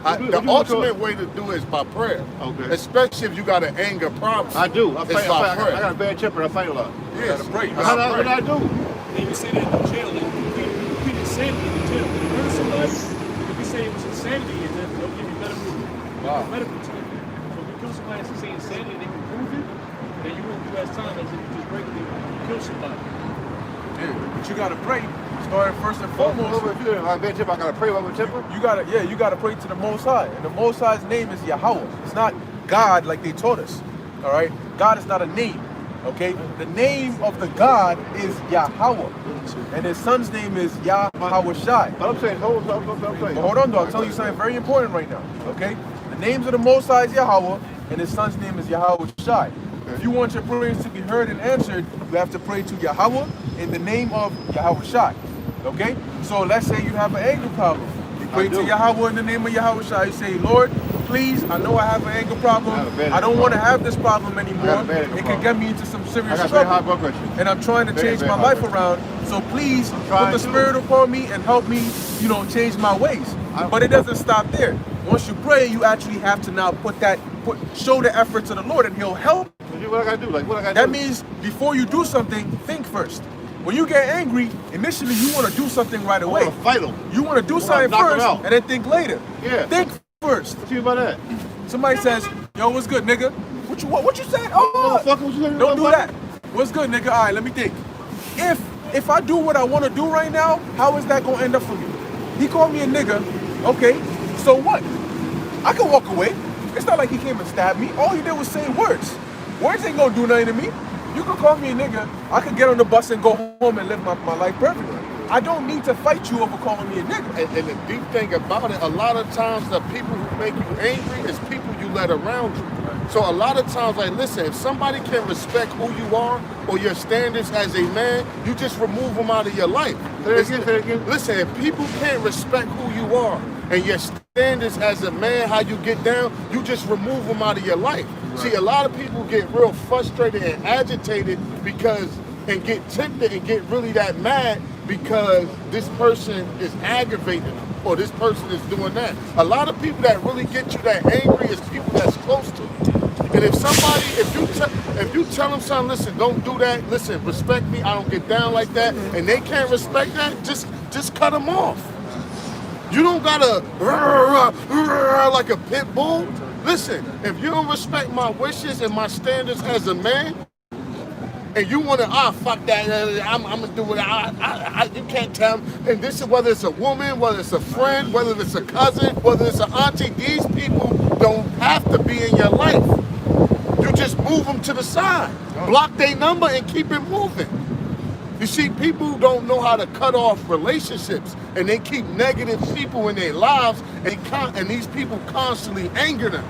The ultimate way to do it is by prayer. Okay. Especially if you got an anger problem. I do. I fight. I got a bad temper. I fight a lot. Yeah, you gotta pray. What do I do? They even say that in jail. If you insanity in jail, when you hurt somebody, if you say it was insanity, and then they'll give you medical treatment. So if you kill somebody and say insanity and they can prove it, then you won't do as time as if you just regularly kill somebody. Yeah, but you gotta pray. Starting first and foremost. If you're a bad temper, I gotta pray about my temper. You gotta pray to the Most High, and the Most High's name is Yahawah. It's not God like they taught us. All right, God is not a name. Okay, the name of the God is Yahawah, and his son's name is YAHAWASHI. But I'm saying, hold on, though. I'll tell you something very important right now. Okay, the names of the Most High is Yahawah, and his son's name is YAHAWASHI. If you want your prayers to be heard and answered, you have to pray to Yahawah in the name of YAHAWASHI. Okay? So let's say you have an anger problem. You pray to Yahawah in the name of YAHAWASHI. You say, Lord, please, I know I have an anger problem. I don't want to have this problem anymore. It can get me into some serious trouble. And I'm trying to change my life around. So please put the Spirit upon me and help me, change my ways. But it doesn't stop there. Once you pray, you actually have to now show the effort to the Lord, and he'll help. What I gotta do? That means before you do something, think first. When you get angry, initially you want to do something right away. I want to fight them. You want to do something first and then think later. Yeah. Think first. What you about that? Somebody says, yo, what's good, nigga? What you said? Oh, don't do that. What's good, nigga? All right, let me think. If I do what I want to do right now, how is that going to end up for me? He called me a nigga. Okay, so what? I can walk away. It's not like he came and stabbed me. All he did was say words. Words ain't gonna do nothing to me. You can call me a nigga. I can get on the bus and go home and live my life perfectly. I don't need to fight you over calling me a nigga. And the deep thing about it, a lot of times the people who make you angry is people you let around you. So a lot of times, like, listen, if somebody can respect who you are or your standards as a man, you just remove them out of your life. Say it again. Listen, if people can't respect who you are and your standards as a man, how you get down, you just remove them out of your life. Right. See, a lot of people get real frustrated and agitated and get tempted and get really that mad because this person is aggravating them or this person is doing that. A lot of people that really get you that angry is people that's close to you. And if you tell them something, listen, don't do that, listen, respect me, I don't get down like that, and they can't respect that, just cut them off. You don't gotta like a pit bull. Listen, if you don't respect my wishes and my standards as a man, and you want to, fuck that, I'm gonna do it. You can't tell me. And this is whether it's a woman, whether it's a friend, whether it's a cousin, whether it's an auntie. These people don't have to be in your life. You just move them to the side, block their number, and keep it moving. You see, people don't know how to cut off relationships, and they keep negative people in their lives, and these people constantly anger them.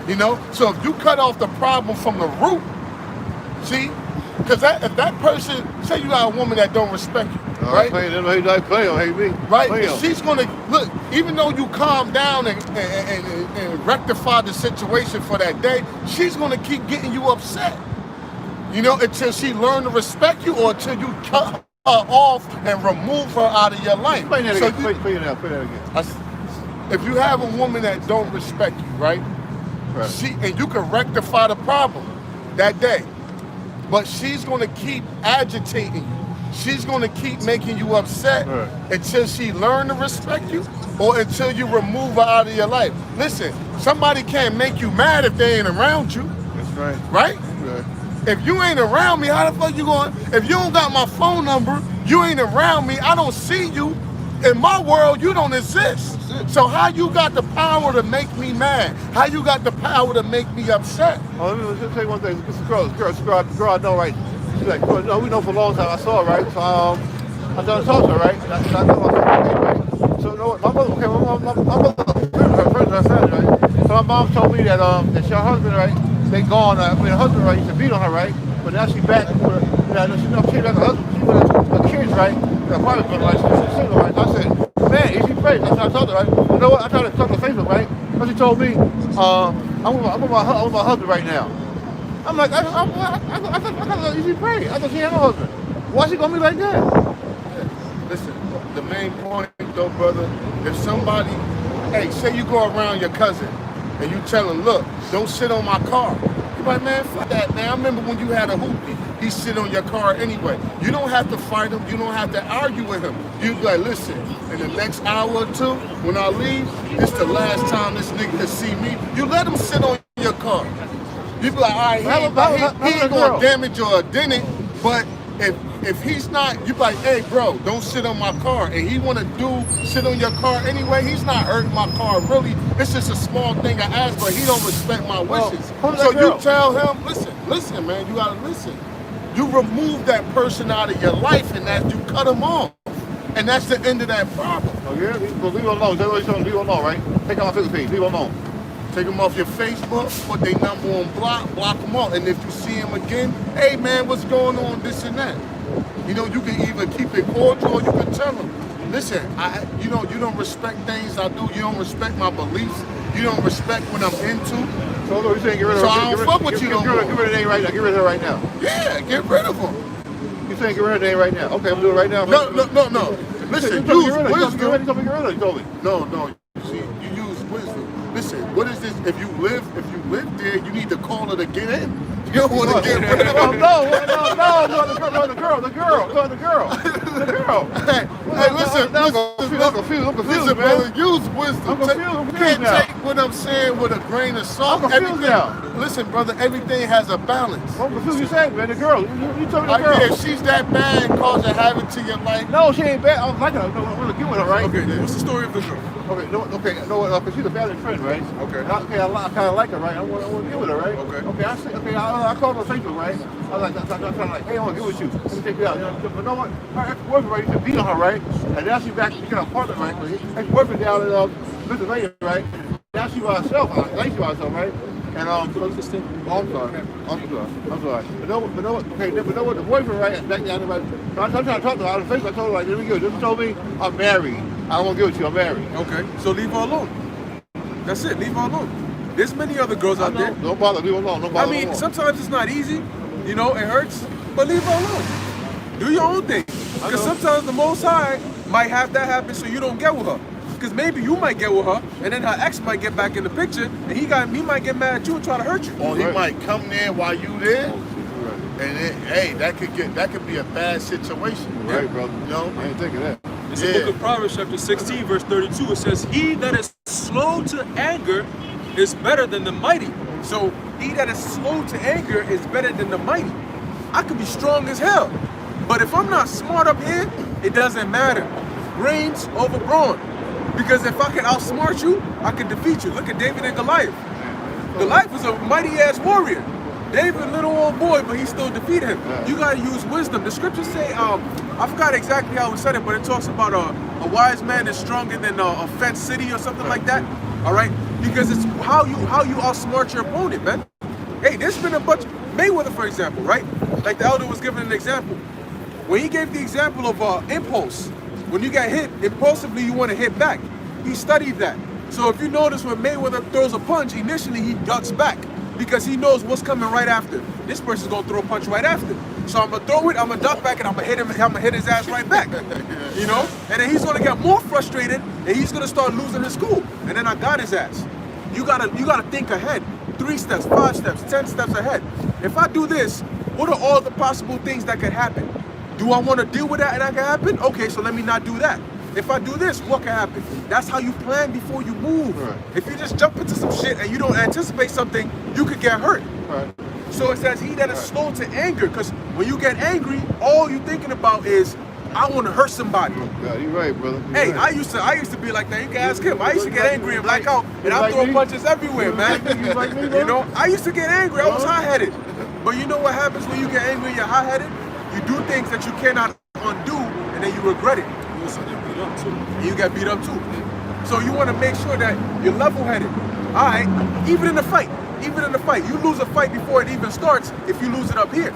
You know, so if you cut off the problem from the root, see. Because if that person, say you got a woman that don't respect you, right? Play him, hate me. Right? She's gonna look, even though you calm down and rectify the situation for that day, she's gonna keep getting you upset. You know, until she learn to respect you, or until you cut her off and remove her out of your life. Play that So again. Play that again. if you have a woman that don't respect you, right? And you can rectify the problem that day. But she's going to keep agitating you. She's going to keep making you upset until she learn to respect you, or until you remove her out of your life. Listen, somebody can't make you mad if they ain't around you. That's right. Right? Right. If you ain't around me, how the fuck you going? If you don't got my phone number, you ain't around me, I don't see you. In my world, you don't exist. So how you got the power to make me mad? How you got the power to make me upset? Oh, let me just tell you one thing. This girl I know, right? She's like, no, we know for a long time. I saw her, right? So I started talking to her, right? I know her, right? So you know what? My mother, her friends, her family, right? So my mom told me that that her husband, right? They gone. Her husband, right? Used to beat on her, right? But now she back. She back her husband. She with her kids, right? The apartment, right? She's single, right? I said, man, is she crazy? That's what I told her, right? You know what? I tried to talk to Facebook, right? But she told me, I'm with my husband right now. I'm like, I thought is she crazy? I thought she had no husband. Why she gonna be like that? Listen, the main point, though, brother, if somebody, hey, say you go around your cousin and you tell him, look, don't sit on my car. You're like, man, fuck that, man. I remember when you had a hoopty. He sit on your car anyway. You don't have to fight him. You don't have to argue with him. You be like, listen, in the next hour or two, when I leave, it's the last time this nigga can see me. You let him sit on your car. You be like, all right, he ain't gonna damage or dent it, but if he's not, you be like, hey, bro, don't sit on my car. And he wanna sit on your car anyway, he's not hurting my car, really. It's just a small thing I asked, but he don't respect my wishes. So you tell him, listen, man, you gotta listen. You remove that person out of your life, and that you cut him off. And that's the end of that problem. Oh yeah? Leave him alone. That's what you're telling me. Leave him alone, right? Take him off Facebook page. Leave him alone. Take them off your Facebook, put their number on block them off. And if you see him again, hey man, what's going on, this and that. You know, you can either keep it cordial or you can tell them, listen, you don't respect things I do, you don't respect my beliefs, you don't respect what I'm into. So you're saying get rid of her? So I don't fuck with you no more. Get rid of the name right now. Get rid of her right now. Yeah, get rid of them. You're saying get rid of the name right now. Okay, I'm doing it right now. No. Listen, use wisdom. You told me get rid of it. You told me. No. See, you use wisdom. Listen, what is this? If you live there, you need to call her to get in. You don't want to get rid of her. No, the girl. Hey, listen, I'm confused, brother, man. use wisdom. I'm confused You can't now. take what I'm saying with a grain of salt. I'm confused now. Listen, brother, everything has a balance. I'm confused. You said, man, the girl. You told me the girl. If she's that bad and causing havoc to your life. No, she ain't bad. I was like her. I'm gonna get with her, right? Okay, what's the story of the girl? Okay, she's a family friend, right? Okay. I kind of like her, right? I want to get with her, right? Okay. I called her on Facebook, right? I was like, hey, I want to get with you. Let me take you out. But you know what? Her ex-boyfriend, right? Used to beat on her, right? And now she's back. She got an apartment, right? Her ex-boyfriend down in Pennsylvania, right? Now she by herself. I think she by herself, right? And I'm sorry. But know what? The boyfriend, right? Is back down there, right? So I'm trying to talk to her on Facebook. I told her, like, let me go. Just told me I'm married. I don't want to get with you. I'm married. Okay, so leave her alone. That's it, leave her alone. There's many other girls out there. Don't bother, leave her alone. Don't bother. I mean, sometimes it's not easy, you know, it hurts, but leave her alone. Do your own thing. Because sometimes the Most High might have that happen so you don't get with her. Because maybe you might get with her, and then her ex might get back in the picture, and he might get mad at you and try to hurt you. Or he might come there while you there. And that could be a bad situation. Right, brother. You know? I ain't thinking that. It's the book of Proverbs chapter 16 verse 32. It says, he that is slow to anger is better than the mighty. So he that is slow to anger is better than the mighty. I could be strong as hell, but if I'm not smart up here, it doesn't matter. Brains over brawn. Because if I can outsmart you, I can defeat you. Look at David and Goliath. Goliath was a mighty ass warrior. David, a little old boy, but he still defeated him. You gotta use wisdom. The scriptures say, I forgot exactly how it said it, but it talks about a wise man is stronger than a fenced city or something like that. All right, because it's how you outsmart your opponent, man. Hey, there's been a bunch. Mayweather, for example, right? Like the elder was giving an example. When he gave the example of impulse, when you get hit impulsively, you want to hit back. He studied that. So if you notice when Mayweather throws a punch, initially he ducks back because he knows what's coming right after. This person's gonna throw a punch right after. So I'm gonna throw it, I'm gonna duck back, and I'm gonna hit him. I'm gonna hit his ass right back. You know, and then he's gonna get more frustrated, and he's gonna start losing his cool. And then I got his ass. You gotta think ahead. 3 steps, 5 steps, 10 steps ahead. If I do this, what are all the possible things that could happen? Do I want to deal with that and that can happen? Okay, so let me not do that. If I do this, what can happen? That's how you plan before you move. Right. If you just jump into some shit and you don't anticipate something, you could get hurt. Right. So it says he that is slow to anger, because when you get angry, all you're thinking about is, I want to hurt somebody. Yeah, you're right, brother. Hey, I used to be like that. You can ask him. I used to get angry and black out, and I throw punches everywhere, man. You know, I used to get angry. I was hot-headed. But you know what happens when you get angry and you're hot-headed? You do things that you cannot undo, and then you regret it. You also get beat up too. And you get beat up too. So you want to make sure that you're level-headed. All right, even in the fight, you lose a fight before it even starts if you lose it up here.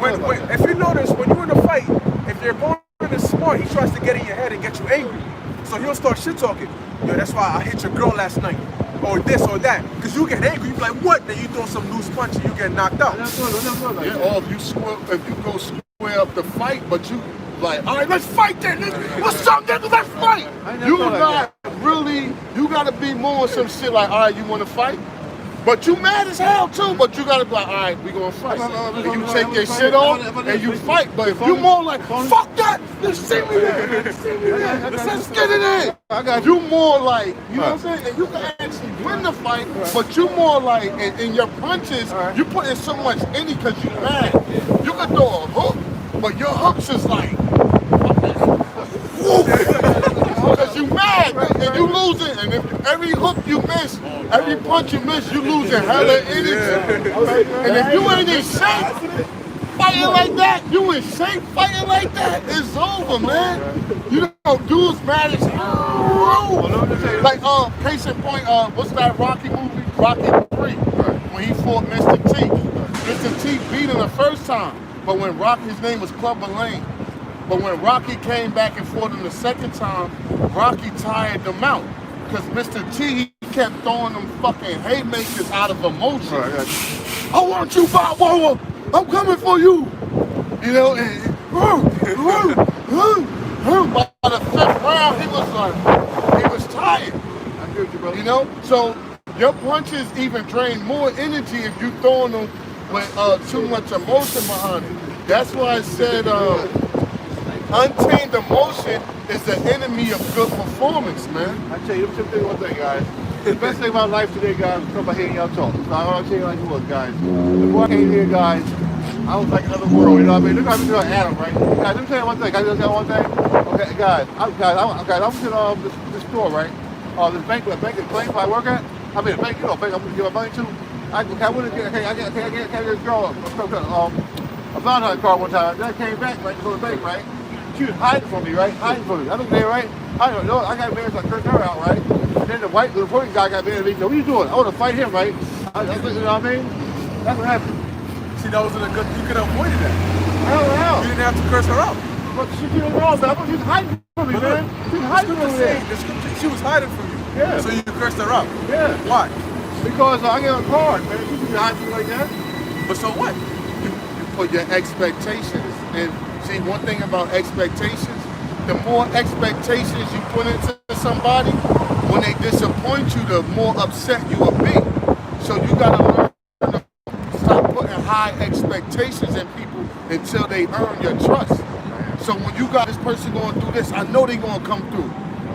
If you notice, when you're in a fight, if your opponent is smart, he tries to get in your head and get you angry. So he'll start shit-talking. Yo, that's why I hit your girl last night. Or this or that. Because you get angry, you be like, what? Then you throw some loose punch and you get knocked out. Yeah, or if you go square up the fight, but you like, all right, let's fight then. What's up, nigga? Let's fight. You not really, you gotta be more some shit like, all right, you wanna fight? But you mad as hell too, but you gotta be like, all right, we gonna fight. And you take your shit off and you fight. But if you more like, fuck that, let's see me there, let's get it in. You more like, you know what I'm saying? And you can actually win the fight, but you more like, in your punches, you put in so much in it because you mad. You can throw a hook, but your hooks is like, because you mad and you losing, and if every hook you miss, every punch you miss, you losing hella energy. And if you ain't in shape fighting like that, you in shape fighting like that, it's over, man. You don't do as mad as you. Like case in point, what's that Rocky movie? Rocky 3, when he fought Mr. T. Mr. T beat him the first time, but when his name was Clubber Lane. But when Rocky came back and fought him the second time, Rocky tired them out. Because Mr. T, he kept throwing them fucking haymakers out of emotion. I want you, Bob Wawa. I'm coming for you. You know, and by the 5th round, he was tired. I get you, brother. You know, so your punches even drain more energy if you throwing them with too much emotion behind it. That's why I said, untamed emotion is the enemy of good performance, man. I tell you, let me tell you one thing, guys. The best thing about life today, guys, is come by hearing y'all talk. So I'll tell you like it was, guys. Before I came here, guys, I was like another world, you know what I mean? Look how I'm doing Adam, right? Guys, let me tell you one thing. Can I tell you one thing? Okay, guys, I was in this store, right? This bank I work at. I mean, the bank, you know, bank I'm gonna give my money to. I went and get this girl a Valentine card one time. Then I came back, right, to go to the bank, right? She was hiding from me, right? Hiding from me. I looked there, right? I don't know. I got embarrassed. I cursed her out, right? And then the Puerto guy got embarrassed. He said, "What are you doing? I want to fight him, right?" You know what I mean? That's what happened. See, that wasn't a good. You could have avoided that. I don't know. You didn't have to curse her out. But she did wrong, man. She was hiding from me, man. She was hiding from me. She was hiding from you. Yeah. So you cursed her out. Yeah. Why? Because I get a card, man. She be hiding like that. But so what? You put your expectations. And see, one thing about expectations, the more expectations you put into somebody, when they disappoint you, the more upset you will be. So you gotta learn to stop putting high expectations in people until they earn your trust. So when you got this person going through this, I know they gonna come through,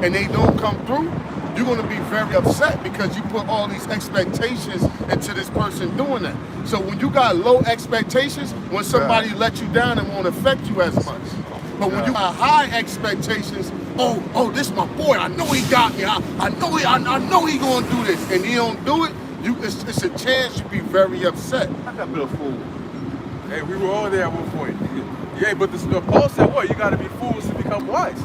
and they don't come through, you're gonna be very upset because you put all these expectations into this person doing that. So when you got low expectations, when somebody lets you down, it won't affect you as much. But when you got high expectations, oh, this my boy, I know he got me, I know he gonna do this, and he don't do it, it's a chance you be very upset. I got been a fool. Hey, we were all there at one point. Yeah, but Paul said, what? You got to be fools to become wise.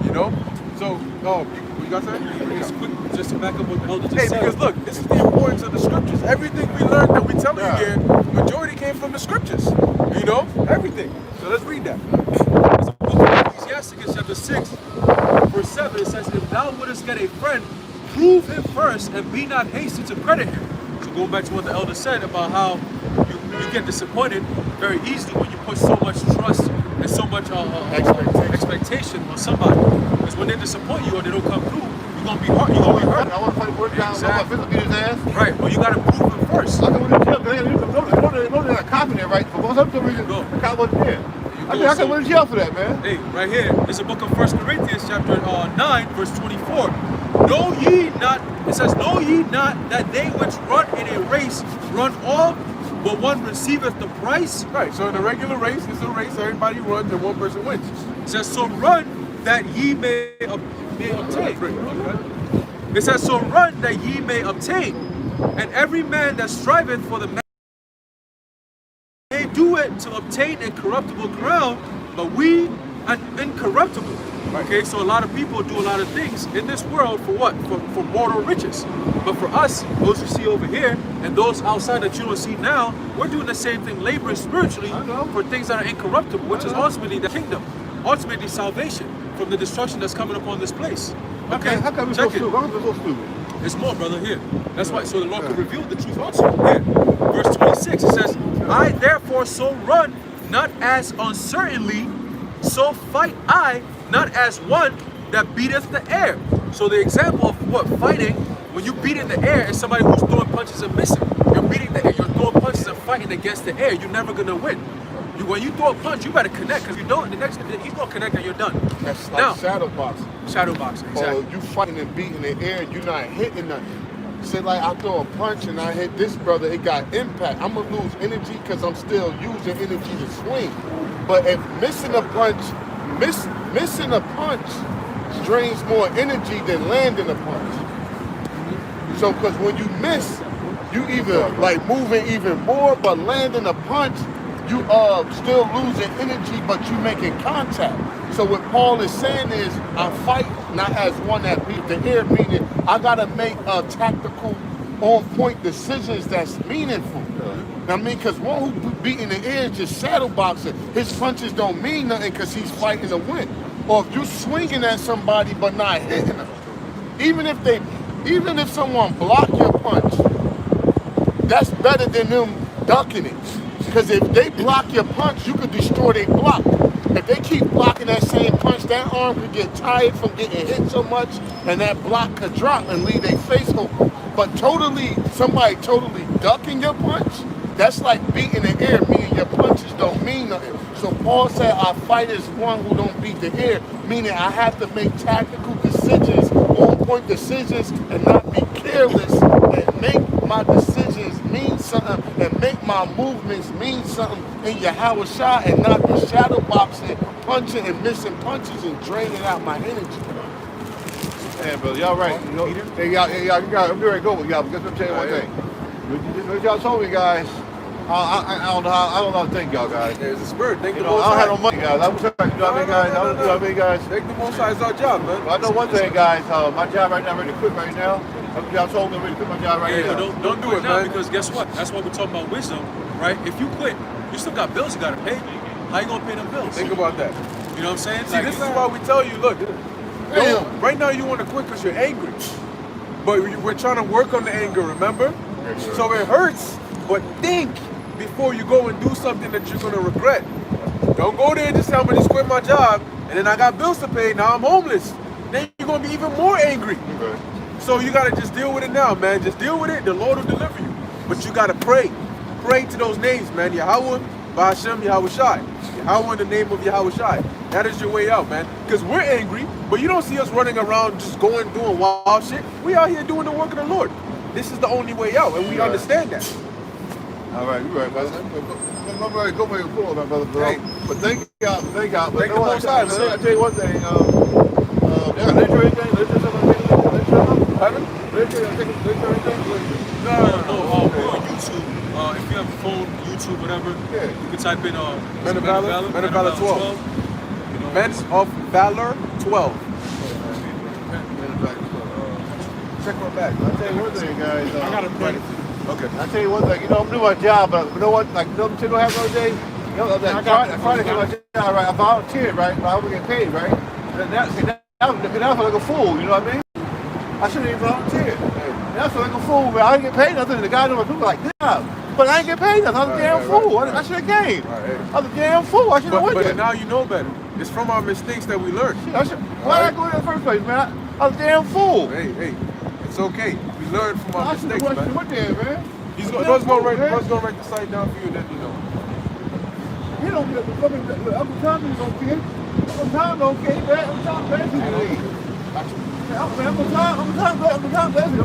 You know? So, you got something? Just quick, just to back up what the elder just said. Because look, this is the importance of the scriptures. Everything we learned that we telling you here, majority came from the scriptures. You know? Everything. So let's read that. It's a book of Ecclesiastes, chapter 6, verse 7. It says, if thou wouldest get a friend, prove him first, and be not hasty to credit him. So going back to what the elder said about how you get disappointed very easily when you put so much trust and so much expectation on somebody. Because when they disappoint you or they don't come through, you're gonna be hurt. You're gonna be hurt. I want to fight word down. Exactly. I want to beat his ass. Right, but you gotta prove him first. I can win the jail because they know they're not copying it, right? For some reason, the cop wasn't there. I can win the jail for that, man. Hey, right here, it's a book of 1 Corinthians chapter 9, verse 24. Know ye not, it says, know ye not that they which run in a race run all, but one receiveth the prize? Right, so in a regular race, it's a race, everybody runs and one person wins. It says, so run that ye may obtain. It says, so run that ye may obtain. And every man that striveth for the may do it to obtain a corruptible crown, but we an incorruptible. Okay, so a lot of people do a lot of things in this world for what? For mortal riches. But for us, those you see over here, and those outside that you don't see now, we're doing the same thing, laboring spiritually for things that are incorruptible, which is ultimately the kingdom, ultimately salvation from the destruction that's coming upon this place. Okay, how come we're so stupid? How come we're so stupid? It's more, brother, here. That's why, so the Lord can reveal the truth also. Here, verse 26, it says, I therefore so run, not as uncertainly, so fight I, not as one that beateth the air. So the example of what fighting, when you beat in the air, is somebody who's throwing punches and missing. You're beating the air, you're throwing punches and fighting against the air. You're never gonna win. When you throw a punch, you better connect, because if you don't, the next he's gonna connect and you're done. That's like shadow boxing. Shadow boxing, exactly. Or you fighting and beating the air, you're not hitting nothing. Say like I throw a punch and I hit this brother, it got impact. I'm gonna lose energy because I'm still using energy to swing. But if missing a punch drains more energy than landing a punch. So because when you miss, you either like moving even more, but landing a punch, you still losing energy, but you making contact. So what Paul is saying is, I fight not as one that beat the air, meaning I gotta make tactical, on-point decisions that's meaningful. I mean, because one who beating the air is just shadow boxing. His punches don't mean nothing because he's fighting to win. Or if you're swinging at somebody but not hitting them, even if someone block your punch, that's better than them ducking it. Because if they block your punch, you could destroy their block. If they keep blocking that same punch, that arm could get tired from getting hit so much, and that block could drop and leave their face open. But somebody totally ducking your punch, that's like beating the air, meaning your punches don't mean nothing. So Paul said, I fight as one who don't beat the air, meaning I have to make tactical decisions, on-point decisions, and not be careless, and make my decisions mean something, and make my movements mean something in YAHAWASHI, and not be shadow boxing, punching and missing punches and draining out my energy. Yeah, brother, y'all right. You know, hey, y'all, I'm ready to go with y'all, but I'm tell you one thing. What y'all told me, guys, I don't know how to thank y'all, guys. There's a spirit. Thank the I Most don't High. have no money, guys. I was trying, you know what I mean, guys? You know what I mean, guys? Thank the Most High. It's our job, man. But I know one thing, guys. My job right now, I'm ready to quit right now. Y'all told me I'm ready to quit my job right now. Don't do it now, because guess what? That's why we're talking about wisdom, right? If you quit, you still got bills you gotta pay. How you gonna pay them bills? Think about that. You know what I'm saying? See, this is why we tell you, look, right now you want to quit because you're angry. But we're trying to work on the anger, remember? So it hurts, but think before you go and do something that you're going to regret. Don't go there and just tell me just quit my job, and then I got bills to pay, now I'm homeless. Then you're going to be even more angry. So you got to just deal with it now, man. Just deal with it, the Lord will deliver you. But you got to pray. Pray to those names, man. Yahawah, Bahashem, Yahawashi. Yahawah in the name of Yahawashi. that is your way out, man. Because we're angry, but you don't see us running around just doing wild shit. We out here doing the work of the Lord. This is the only way out, and we understand that. All right, you're right, brother. I'm very good way forward, my brother, bro. Hey. But thank God. But Thank you know the what? Most High, I man. tell you one thing. Yeah, literature anything? Literature something? Pardon? Literature anything? No. We're on YouTube. If you have a phone, YouTube, whatever, you can type in Men of Valor, Men of Valor 12. You know, Men of Valor 12. Check my back. I'll tell you one thing, guys. I got a credit. Okay. I'll tell you one thing. You know, I'm doing my job, but you know what? Like, you know what I'm having those days? You know, that Friday came my job, right? I volunteered, right? But I was getting paid, right? And now I feel like a fool, you know what I mean? I shouldn't even volunteer. Now I feel like a fool, but I didn't get paid nothing. The guy knew my people like, damn. But I ain't get paid nothing. I was a damn fool. I should have came. I was a damn fool. I should have went But there. now you know better. It's from our mistakes that we learn. Why did I go there in the first place, man? I was a damn fool. Hey, it's okay. We learn from our I should mistakes, have man. went there, man. Bro's gonna write the site down for you, then you know. He don't get the fucking Uncle Tom don't care. Uncle Tom don't care, man. Uncle Tom bless you to leave. Uncle Tom bless you. Uncle Tom bless you.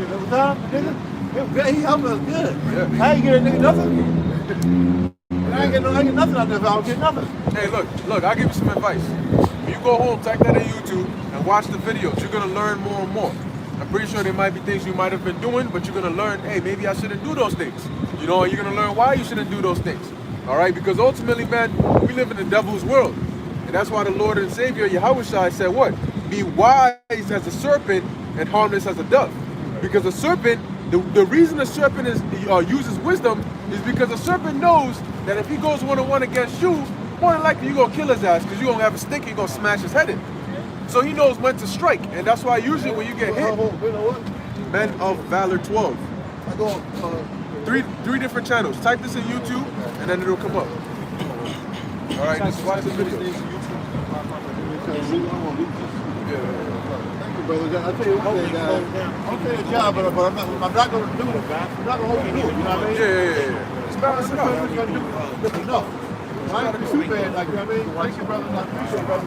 Uncle Tom, nigga, he helped us good. Yeah. I ain't get a nigga nothing. I ain't get nothing out there. I don't get nothing. Hey, look, I'll give you some advice. When you go home, type that in YouTube and watch the videos. You're gonna learn more and more. I'm pretty sure there might be things you might have been doing, but you're gonna learn, hey, maybe I shouldn't do those things. You know, and you're gonna learn why you shouldn't do those things. All right, because ultimately, man, we live in the devil's world. And that's why the Lord and Savior, YAHAWASHI, said what? Be wise as a serpent and harmless as a dove. Because a serpent, the reason a serpent uses wisdom is because a serpent knows that if he goes one-on-one against you, more than likely you're gonna kill his ass because you're gonna have a stick and you're gonna smash his head in. So he knows when to strike, and that's why usually when you get hit, You know what? Men of Valor 12. I go, Three different channels. Type this in YouTube, and then it'll come up. All right, just watch the video. Thank you, brother. I'll tell you one thing, guys. I'll tell you a job, but I'm not going to do it. I'm not going to hold you to it, you know what I mean? Yeah. Just balance it out. That's enough. I ain't a super fan, like, you know what I mean? Thank you, brother. I appreciate it, brother.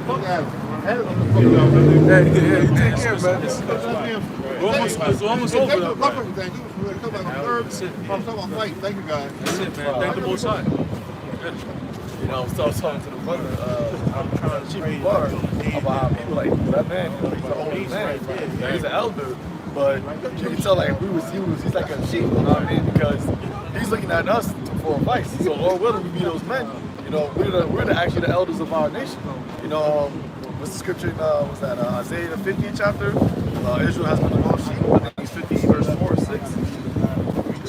Fuck out. Hey, you take care, man. It's almost over, though. Thank you. We're talking about third. I'm talking about fight. Thank you, guys. That's it, man. Thank the Most High. You know, I was talking to the brother, I'm trying to cheat the bar about how people like, that man, you know, he's an older man, he's an elder, but you can tell like he's like a sheep, you know what I mean? Because he's looking at us for advice. So Lord willing, we be those men. You know, we're actually the elders of our nation. You know, what's the scripture? Was that Isaiah 50th chapter? Israel has been the lost sheep. I think it's 50 verse 4 or 6.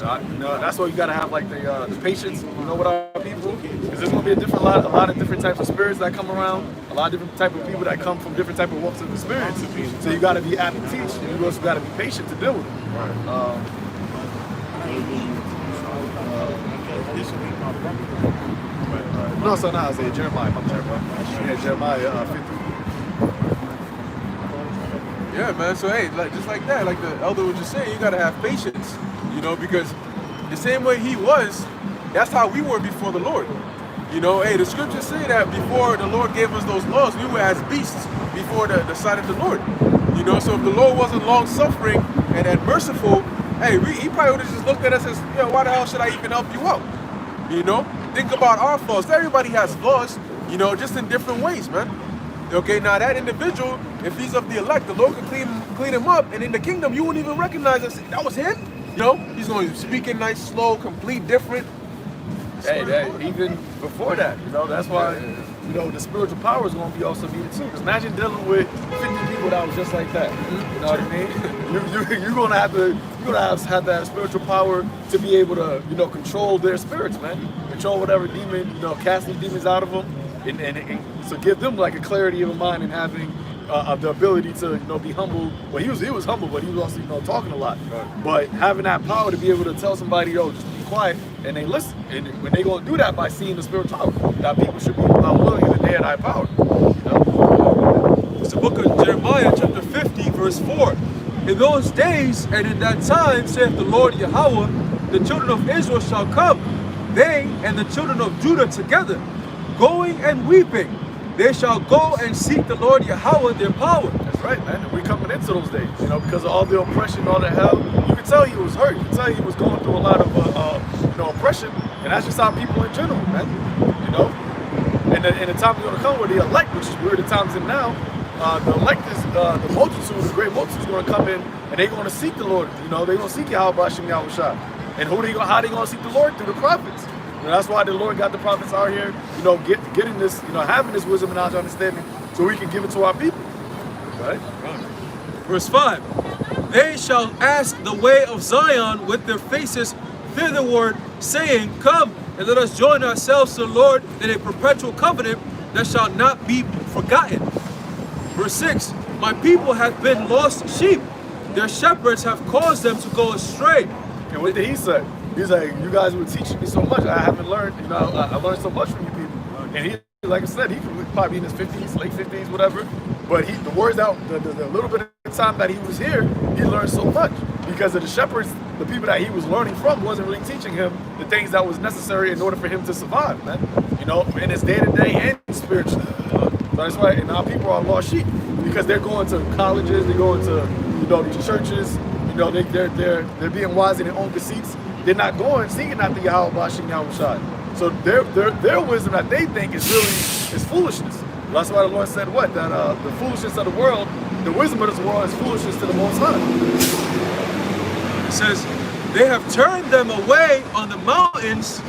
You know, that's why you gotta have like the patience, you know, with our people, because there's gonna be a lot of different types of spirits that come around, a lot of different type of people that come from different type of walks of experience. So you gotta be apt to teach, and you also gotta be patient to deal with them. No, so now Isaiah, Jeremiah, yeah, Jeremiah 50. Yeah, man. So hey, just like that, like the elder was just saying, you gotta have patience. You know, because the same way he was, that's how we were before the Lord. You know, hey, the scriptures say that before the Lord gave us those laws, we were as beasts before the sight of the Lord. You know, so if the Lord wasn't long-suffering and merciful, hey, he probably would have just looked at us as, why the hell should I even help you out? You know, think about our flaws. Everybody has flaws, you know, just in different ways, man. Okay, now that individual, if he's of the elect, the Lord can clean him up, and in the kingdom, you wouldn't even recognize us. That was him. You know, he's going to speak in nice, slow, complete, different. Hey, even before that, you know, that's why, you know, the spiritual power is going to be also needed too. Because imagine dealing with 50 people that was just like that. You know what I mean? You're going to have that spiritual power to be able to, you know, control their spirits, man. Control whatever demon, you know, cast these demons out of them, and so give them like a clarity of mind and having the ability to, you know, be humble. Well, he was humble, but he was also, you know, talking a lot. But having that power to be able to tell somebody, yo, just be quiet, and they listen. And when they gonna do that by seeing the spiritual power, that people should be willing that they had that power. You know? It's the book of Jeremiah, chapter 50, verse 4. In those days and in that time, saith the Lord Yahweh, the children of Israel shall come, they and the children of Judah together, going and weeping. They shall go and seek the Lord Yahweh their power. That's right, man. And we're coming into those days, you know, because of all the oppression, all the hell. You can tell he was hurt. You can tell he was going through a lot of, you know, oppression. And that's just how people in general, man. You know, and the time is going to come where the elect, which is where the time's in now. The elect is the multitude, the great multitude is going to come in, and they're going to seek the Lord. You know, they're going to seek YAHAWASHI, YAHAWASHI. And how they going to seek the Lord? Through the prophets. You know, that's why the Lord got the prophets out here, you know, getting this, you know, having this wisdom and knowledge, understanding, so we can give it to our people. Right? Verse 5. They shall ask the way of Zion with their faces thitherward, saying, Come, and let us join ourselves to the Lord in a perpetual covenant that shall not be forgotten. Verse 6. My people have been lost sheep. Their shepherds have caused them to go astray. And what did he say? He's like, you guys were teaching me so much. I haven't learned, you know, I learned so much from you people. And he, like I said, he was probably in his 50s, late 50s, whatever. But the words out, the little bit of time that he was here, he learned so much. Because of the shepherds, the people that he was learning from wasn't really teaching him the things that was necessary in order for him to survive, man. You know, in his day-to-day and spiritually. So that's why, and our people are lost sheep. Because they're going to colleges, they're going to, you know, these churches, you know, they're being wise in their own conceits. They're not going seeking after YAHAWASHI, YAHAWASHI. So their wisdom that they think is foolishness. That's why the Lord said what? That the foolishness of the world, the wisdom of this world is foolishness to the Most High. It says, they have turned them away on the mountains.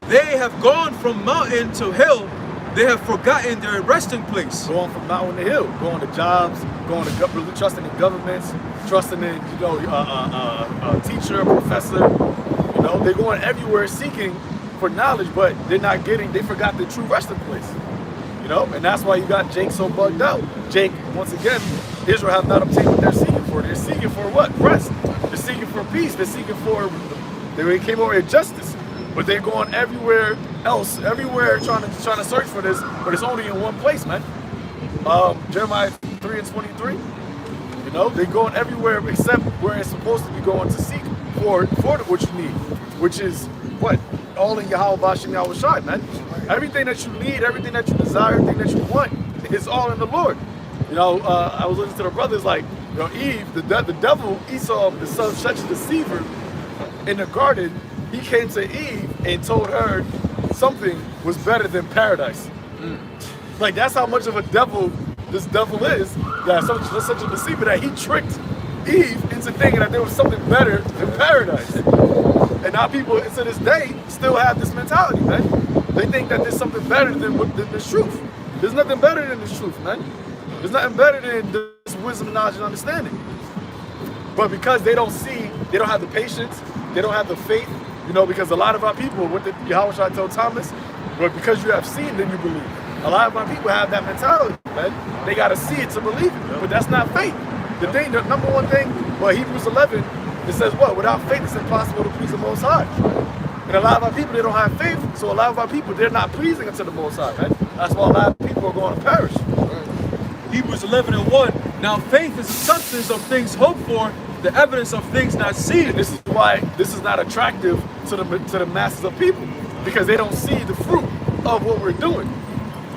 They have gone from mountain to hill. They have forgotten their resting place. Going from mountain to hill, going to jobs, going to trusting in governments, trusting in, you know, a teacher, a professor. You know, they're going everywhere seeking for knowledge, but they forgot the true resting place. You know, and that's why you got Jake so bugged out. Jake, once again, Israel have not obtained what they're seeking for. They're seeking for what? Rest. They're seeking for peace. They're seeking for, they came over here justice. But they're going everywhere else, everywhere trying to search for this, but it's only in one place, man. Jeremiah 3:23. You know, they're going everywhere except where it's supposed to be going to seek for what you need, which is what? All in YAHAWASHI, YAHAWASHI, man. Everything that you need, everything that you desire, everything that you want, is all in the Lord. You know, I was listening to the brothers like, you know, Eve, the devil, Esau, the son of such a deceiver, in the garden. He came to Eve and told her something was better than paradise. Like, that's how much of a devil this devil is. That such a deceiver that he tricked Eve into thinking that there was something better than paradise. And now people, to this day, still have this mentality, man. They think that there's something better than the truth. There's nothing better than this truth, man. There's nothing better than this wisdom, knowledge, and understanding. But because they don't see, they don't have the patience, they don't have the faith, you know, because a lot of our people, what did YAHAWASHI told Thomas? Well, because you have seen, then you believe. A lot of our people have that mentality, man. They got to see it to believe it, but that's not faith. The thing, the number one thing, well, Hebrews 11, it says what? Without faith, it's impossible to please the Most High. And a lot of our people, they don't have faith, so a lot of our people, they're not pleasing unto the Most High, man. That's why a lot of people are going to perish. Hebrews 11:1. Now faith is the substance of things hoped for, the evidence of things not seen. And this is why this is not attractive to the masses of people, because they don't see the fruit of what we're doing.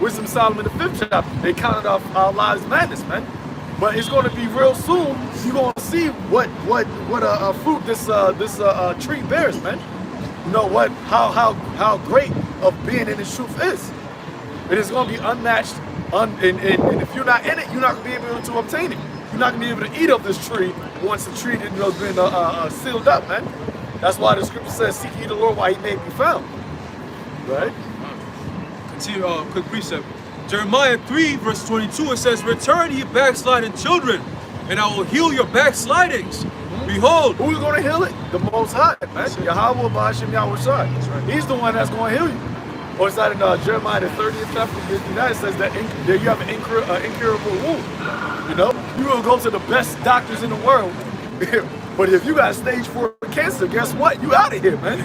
Wisdom Solomon, the 5th chapter, they counted off our lives madness, man. But it's going to be real soon. You're going to see what fruit this tree bears, man. You know what? How great of being in this truth is. It is going to be unmatched. And if you're not in it, you're not going to be able to obtain it. You're not going to be able to eat of this tree once the tree has been sealed up, man. That's why the scripture says, "Seek ye the Lord while he may be found." Right? Continue, quick precept. Jeremiah 3:22, it says, "Return ye backsliding children, and I will heal your backslidings. Behold." Who's going to heal it? The Most High, man. Yahawah, Ba'ashem, YAHAWASHI. That's right. He's the one that's going to heal you. Or it's not in Jeremiah the 30th chapter, it says that you have an incurable wound. You know, you will go to the best doctors in the world, but if you got stage 4 cancer, guess what? You out of here, man.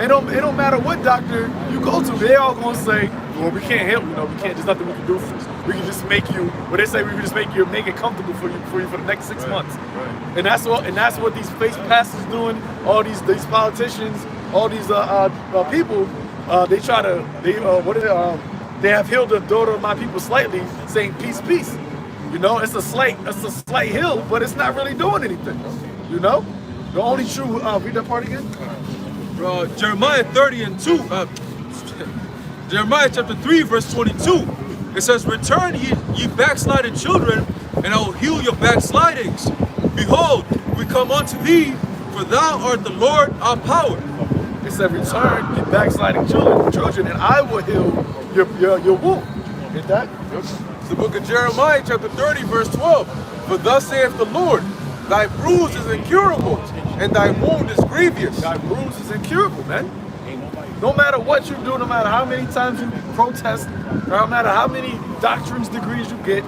It don't matter what doctor you go to, they all gonna say, well, we can't help you. Know, we can't. There's nothing we can do for you. We can just make you. What they say, we can just make it comfortable for you for the next 6 months. Right. And that's what these face pastors doing. All these politicians, all these people. They try to they have healed the daughter of my people slightly, saying peace, peace. You know, it's a slight hill, but it's not really doing anything. You know, the only true read that part again. Jeremiah 30 and 2. Jeremiah chapter 3 verse 22. It says, "Return ye backsliding children, and I will heal your backslidings. Behold, we come unto thee, for thou art the Lord our power." It said, "Return ye backsliding children, and I will heal your wound." Get that? It's the book of Jeremiah chapter 30 verse 12. "For thus saith the Lord, thy bruise is incurable, and thy wound is grievous." Thy bruise is incurable, man. No matter what you do, no matter how many times you protest, no matter how many doctrines degrees you get,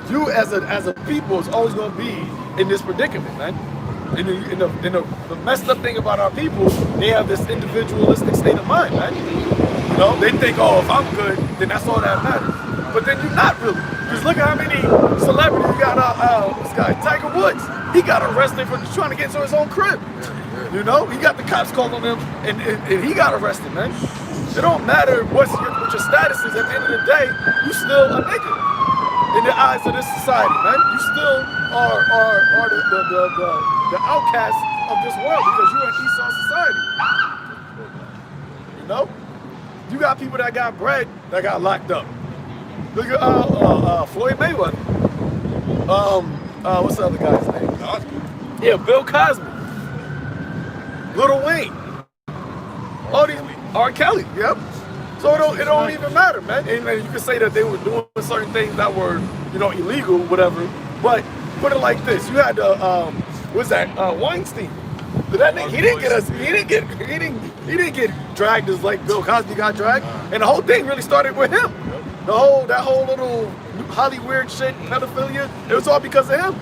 you as a people is always going to be in this predicament, man. And the messed up thing about our people, they have this individualistic state of mind, man. You know, they think, oh, if I'm good, then that's all that matters. But then you're not really. Because look at how many celebrities you got. This guy, Tiger Woods, he got arrested for trying to get into his own crib. You know, he got the cops called on him, and he got arrested, man. It don't matter what your status is. At the end of the day, you still a nigga in the eyes of this society, man. You still are the outcast of this world because you're in Esau society. You know, you got people that got bread that got locked up. Look at Floyd Mayweather. What's the other guy's name? Cosby. Yeah, Bill Cosby. Lil Wayne. All these R. Kelly. Yep. So it don't even matter, man. And you can say that they were doing certain things that were, you know, illegal, whatever. But put it like this: you had what's that? Weinstein. That nigga, he didn't get dragged as like Bill Cosby got dragged, and the whole thing really started with him. That whole little Hollywood shit, pedophilia, it was all because of him.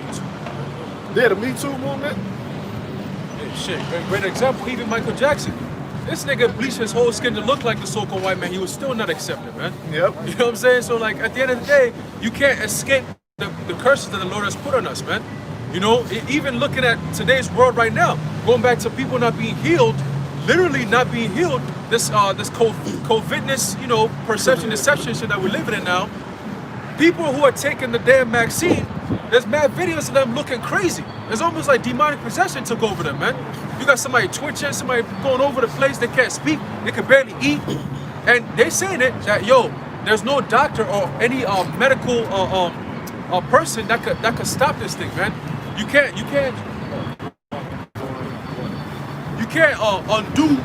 Yeah, the Me Too movement. Yeah, shit, great example. Even Michael Jackson. This nigga bleached his whole skin to look like the so-called white man. He was still not accepted, man. Yep. You know what I'm saying? So like at the end of the day, you can't escape the curses that the Lord has put on us, man. You know, even looking at today's world right now, going back to people not being healed, literally not being healed, this COVIDness, you know, perception, deception shit that we're living in now, people who are taking the damn vaccine, there's mad videos of them looking crazy. It's almost like demonic possession took over them, man. You got somebody twitching, somebody going over the place, they can't speak, they can barely eat. And they saying it that, yo, there's no doctor or any medical person that could stop this thing, man. You can't undo,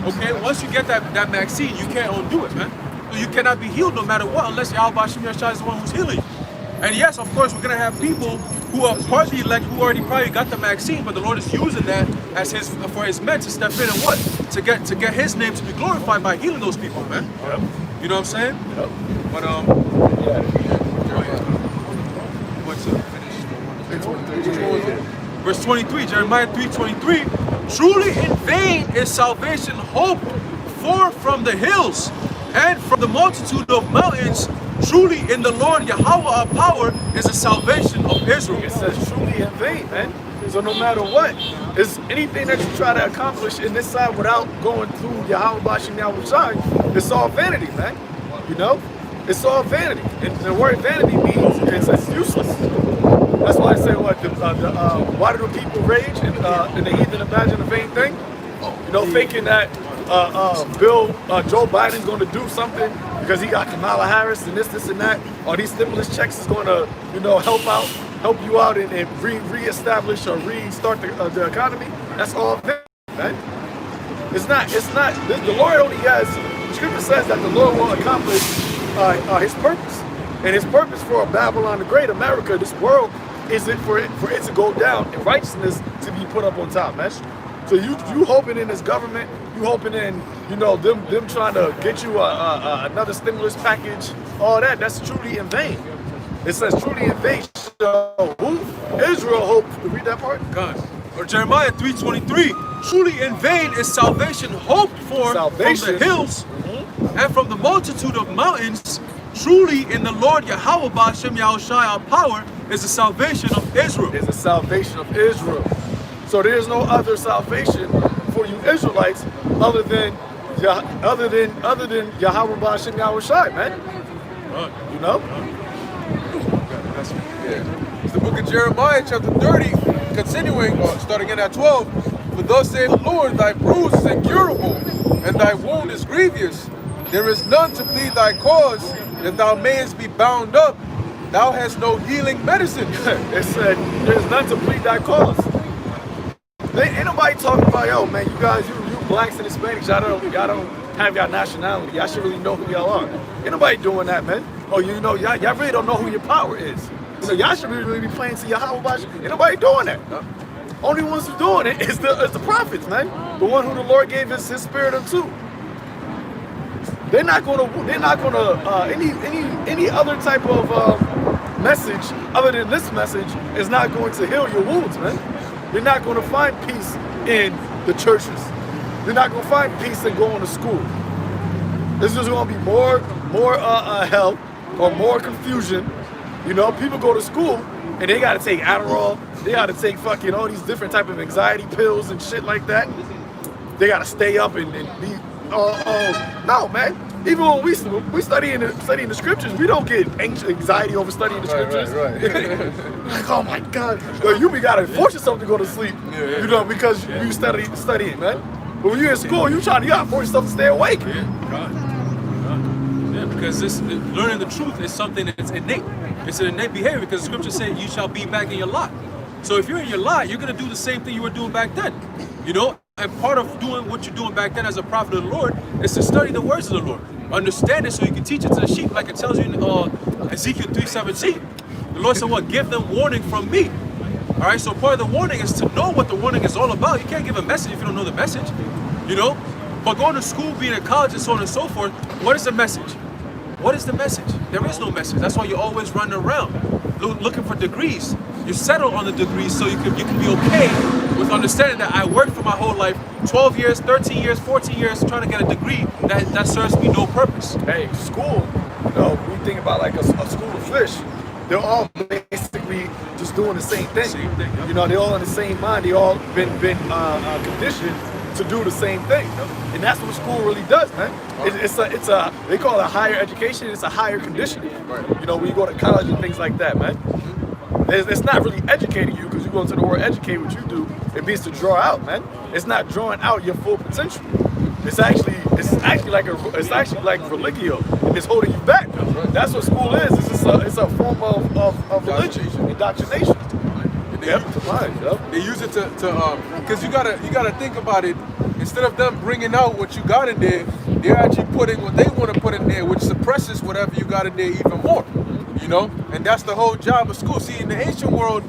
okay? Once you get that vaccine, you can't undo it, man. So you cannot be healed no matter what, unless YAHAWASHI is the one who's healing you. And yes, of course, we're gonna have people who are partly elect, who already probably got the vaccine, but the Lord is using that as for his men to step in and what? To get his name to be glorified by healing those people, man. Yep. You know what I'm saying? Yep. But what's up? Verse 23, Jeremiah 3:23. Truly in vain is salvation hoped for from the hills and from the multitude of mountains. Truly in the Lord Yahawah our power is the salvation of Israel. It says truly in vain, man. So no matter what, it's anything that you try to accomplish in this side without going through YAHAWASHI, it's all vanity, man. You know? It's all vanity. And the word vanity means it's useless. That's why I say what why do the people rage and the heathen imagine a vain thing? You know, thinking that Joe Biden's going to do something because he got Kamala Harris and this and that, or these stimulus checks is going to, you know, help you out and re-establish or restart the economy. That's all vanity, man. It's not. The Lord only has. The scripture says that the Lord will accomplish His purpose, and His purpose for Babylon the Great, America, this world, is it for it to go down and righteousness to be put up on top, man. So you hoping in this government, you hoping in, you know, them trying to get you another stimulus package, all that. That's truly in vain. It says truly in vain. So who? Israel hoped. Read that part. God. Or Jeremiah 3:23. Truly in vain is salvation hoped for from the hills and from the multitude of mountains. Truly in the Lord Yahawah Ba'ashem Yahushai our power is the salvation of Israel. Is the salvation of Israel. So there is no other salvation for you Israelites other than other than YAHAWASHI, YAHAWASHI, man. You know? Yeah. It's the book of Jeremiah, chapter 30, continuing, starting in at 12. For thus saith the Lord, thy bruise is incurable, and thy wound is grievous. There is none to plead thy cause, that thou mayest be bound up. Thou hast no healing medicine. It said, there's none to plead thy cause. Ain't nobody talking about, yo, man, you guys, you blacks and Hispanics, y'all don't have y'all nationality. Y'all should really know who y'all are. Ain't nobody doing that, man. Oh, you know, y'all really don't know who your power is. You know, y'all should really be playing to YAHAWASHI. Ain't nobody doing that. Only ones who's doing it is the prophets, man. The one who the Lord gave his spirit unto. They're not gonna any other type of message other than this message is not going to heal your wounds, man. You're not gonna find peace in the churches. You're not gonna find peace in going to school. This is gonna be more hell or more confusion. You know, people go to school and they gotta take Adderall, they gotta take fucking all these different type of anxiety pills and shit like that. They gotta stay up and be no, man. Even when we studying the scriptures, we don't get anxiety over studying the scriptures. Right. Like, oh my God, yo, you gotta force yourself to go to sleep. You know, because you studying, man. But when you're in school, you gotta force yourself to stay awake. Yeah, because learning the truth is something that's innate. It's an innate behavior because the scripture says you shall be back in your lot. So if you're in your lot, you're gonna do the same thing you were doing back then. You know? And part of doing what you're doing back then as a prophet of the Lord is to study the words of the Lord. Understand it so you can teach it to the sheep, like it tells you in Ezekiel 3:17. The Lord said, what? Give them warning from me. All right, so part of the warning is to know what the warning is all about. You can't give a message if you don't know the message, you know? But going to school, being in college, and so on and so forth, what is the message? What is the message? There is no message. That's why you're always running around looking for degrees. You settle on the degrees so you can be okay with understanding that I worked for my whole life, 12 years, 13 years, 14 years, trying to get a degree that serves me no purpose. Hey, school, you know, we think about like a school of fish. They're all basically just doing the same thing. You know, they're all in the same mind. They all been conditioned to do the same thing, and that's what school really does, man. It's a they call it a higher education. It's a higher conditioning. You know, when you go to college and things like that, man. It's not really educating you because you go into the word educate. What you do, it means to draw out, man. It's not drawing out your full potential. It's actually like religio. It's holding you back. That's what school is. It's a form of religion, indoctrination. They use it to because you gotta think about it. Instead of them bringing out what you got in there, they're actually putting what they want to put in there, which suppresses whatever you got in there even more. You know, and that's the whole job of school. See, in the ancient world,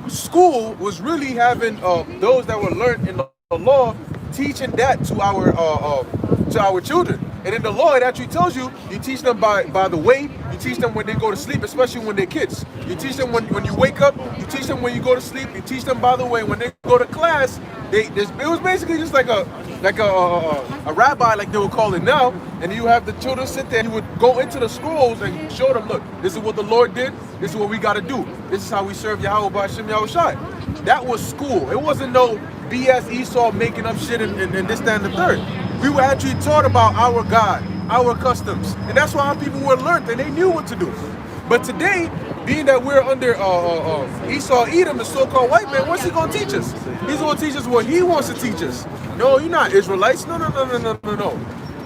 school was really having those that were learned in the law teaching that to our children. And in the law, it actually tells you teach them by the way, you teach them when they go to sleep, especially when they're kids. You teach them when you wake up, you teach them when you go to sleep, you teach them by the way. When they go to class, it was basically just like a rabbi, like they would call it now, and you have the children sit there and you would go into the scrolls and show them, look, this is what the Lord did, this is what we got to do, this is how we serve Yahweh B'Hashem Yahawashi. That was school. It wasn't no BS Esau making up shit and this, that, and the third. We were actually taught about our God, our customs, and that's why our people were learned and they knew what to do. But today, being that we're under Esau Edom, the so-called white man, what's he going to teach us? He's going to teach us what he wants to teach us. No, you're not Israelites. No.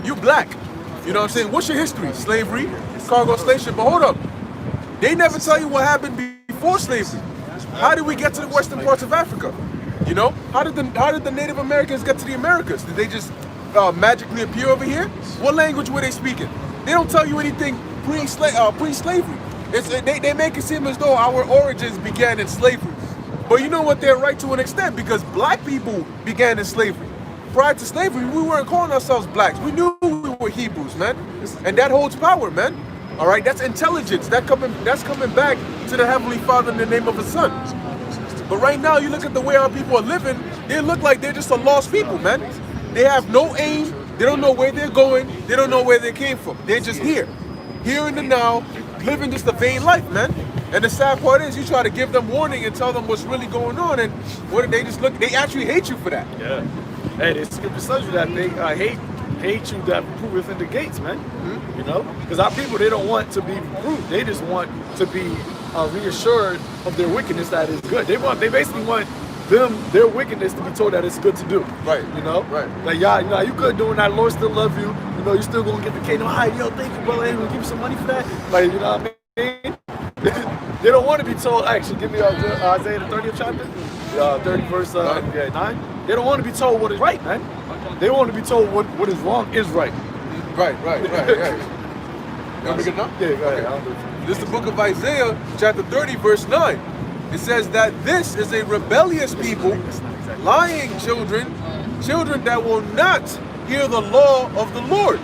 You black. You know what I'm saying? What's your history? Slavery, cargo slave ship. But hold up. They never tell you what happened before slavery. How did we get to the western parts of Africa? You know? How did the Native Americans get to the Americas? Did they just magically appear over here? What language were they speaking? They don't tell you anything pre-slavery. They make it seem as though our origins began in slavery. But you know what, they're right to an extent, because black people began in slavery. Prior to slavery, we weren't calling ourselves blacks. We knew we were Hebrews, man. And that holds power, man. All right, that's intelligence. That's coming back to the Heavenly Father in the name of His Son. But right now, you look at the way our people are living, they look like they're just a lost people, man. They have no aim. They don't know where they're going. They don't know where they came from. They're just here in the now, living just a vain life, man. And the sad part is, you try to give them warning and tell them what's really going on, and they actually hate you for that. Yeah. Hey, the scripture tells you that they hate hate you that proveth in the gates, man. You know, because our people, they don't want to be reproved. They just want to be reassured of their wickedness that is good. They basically want their wickedness to be told that it's good to do. Right. You know? Right. Like, y'all, you know, you good doing that. Lord still love you. You know, you still gonna get the kingdom. Hi, yo, thank you, brother. Hey, we'll give you some money for that. Like, you know what I mean? They don't want to be told, actually, give me Isaiah the 30th chapter, 30 verse 9. They don't want to be told what is right, man. They want to be told what is wrong is right. Right. You want me to get enough? Yeah, go ahead. This is the book of Isaiah, chapter 30, verse 9. It says that this is a rebellious people, lying children that will not hear the law of the Lord.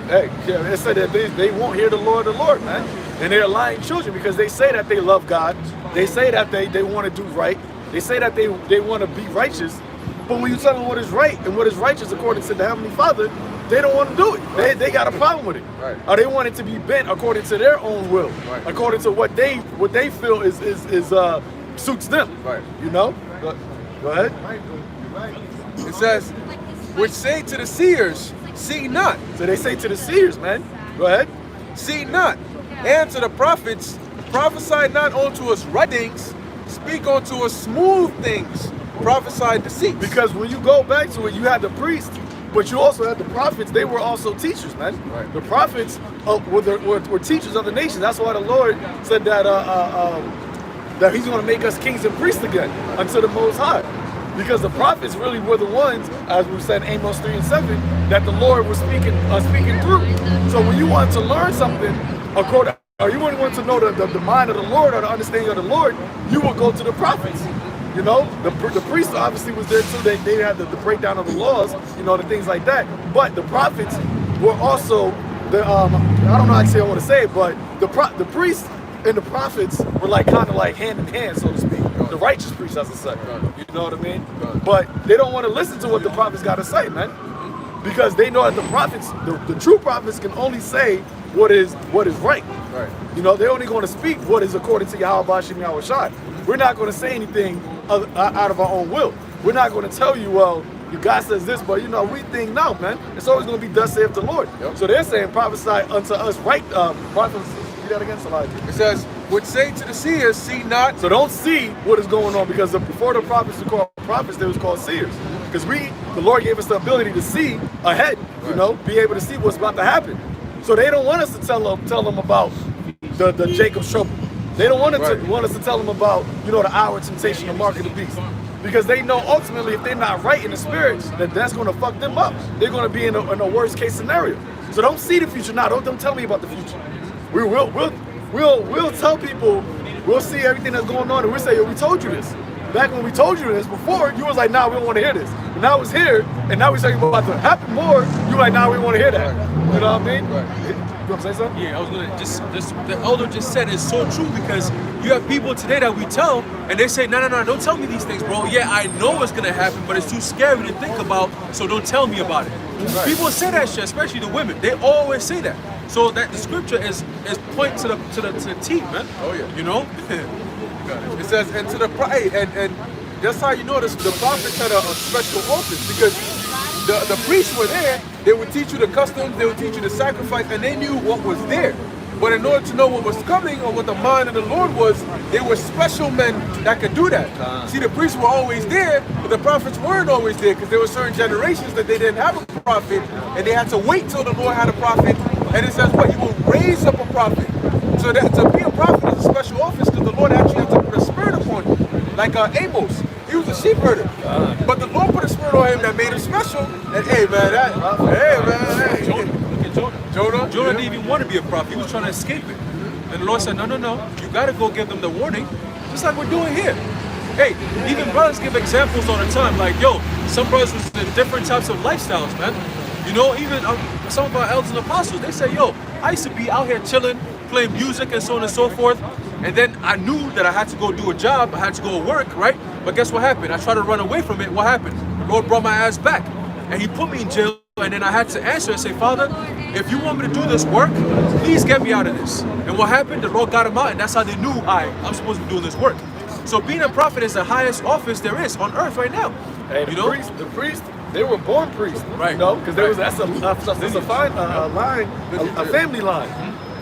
Hey, yeah, they said that they won't hear the Lord, man. And they're lying children because they say that they love God. They say that they want to do right. They say that they want to be righteous. But when you tell them what is right and what is righteous according to the Heavenly Father, they don't want to do it. They got a problem with it. Right. Or they want it to be bent according to their own will, Right. according to what they feel is suits them. Right. You know? Go ahead. It says, which say to the seers, see not. So they say to the seers, man. Go ahead. See not. And to the prophets, prophesy not unto us right things, speak unto us smooth things, prophesy deceit. Because when you go back to it, you had the priests, but you also had the prophets. They were also teachers, man. Right. The prophets were teachers of the nations. That's why the Lord said that that He's going to make us kings and priests again unto the Most High. Because the prophets really were the ones, as we said in Amos 3 and 7, that the Lord was speaking through. So when you want to learn something, or you want to know the mind of the Lord or the understanding of the Lord, you will go to the prophets. You know, the priests obviously was there too. They had the breakdown of the laws, you know, the things like that. But the prophets were also the I don't know how I want to say it, but the priests and the prophets were like kind of like hand in hand, so to speak. The righteous priests, as I say. You know what I mean? But they don't want to listen to what the prophets got to say, man, because they know that the prophets, the true prophets, can only say what is right. Right. You know, they're only going to speak what is according to YAHAWASHI and YAHAWASHI. We're not going to say anything out of our own will. We're not going to tell you, well, God says this, but you know, we think no, man. It's always going to be thus saith the Lord. Yep. So they're saying prophesy unto us right. Prophets, read that again, somebody. It says, which say to the seers, see not. So don't see what is going on, because before the prophets were called prophets, they was called seers. Because the Lord gave us the ability to see ahead, you know, be able to see what's about to happen. So they don't want us to tell them about the Jacob's trouble. They don't want us to tell them about, you know, the hour of temptation, the mark of the beast. Because they know ultimately if they're not right in the spirit, that's going to fuck them up. They're going to be in a worst case scenario. So don't see the future now. Don't tell me about the future. We'll tell people, we'll see everything that's going on, and we'll say, yo, we told you this. Back when we told you this before, you was like, nah, we don't want to hear this. But now it's here, and now we're talking about to happen more, you like, nah, we want to hear that. You know what I mean? Right. You want to say something? Yeah, I was gonna just the elder just said is so true, because you have people today that we tell and they say, no, don't tell me these things, bro. Yeah, I know it's gonna happen, but it's too scary to think about, so don't tell me about it. Right. People say that shit, especially the women. They always say that. So that the scripture is point to the T, man. Oh yeah. You know? It says, and to the and that's how you know this, the prophets had a special office, because the priests were there. They would teach you the customs, they would teach you the sacrifice, and they knew what was there. But in order to know what was coming or what the mind of the Lord was, they were special men that could do that. See, the priests were always there, but the prophets weren't always there, because there were certain generations that they didn't have a prophet, and they had to wait till the Lord had a prophet. And it says what? He will raise up a prophet. So that to be a prophet is a special office, because the Lord actually had to put a spirit upon you. Like Amos, he was a sheep herder, but the Lord put a spirit on him that made him special. And hey man, Look at Jonah. Jonah didn't even want to be a prophet. He was trying to escape it. And the Lord said, no. You got to go give them the warning, just like we're doing here. Hey, even brothers give examples all the time. Like, yo, some brothers was in different types of lifestyles, man. You know, even some of our elders and apostles, they say, yo, I used to be out here chilling, playing music and so on and so forth. And then I knew that I had to go do a job, I had to go to work, right? But guess what happened? I tried to run away from it. What happened? The Lord brought my ass back. And he put me in jail, and then I had to answer and say, Father, if you want me to do this work, please get me out of this. And what happened? The Lord got him out, and that's how they knew I'm supposed to be doing this work. So being a prophet is the highest office there is on earth right now. Hey, you know? the priest, They were born priests, Right. you know, because that's a fine line, a family line.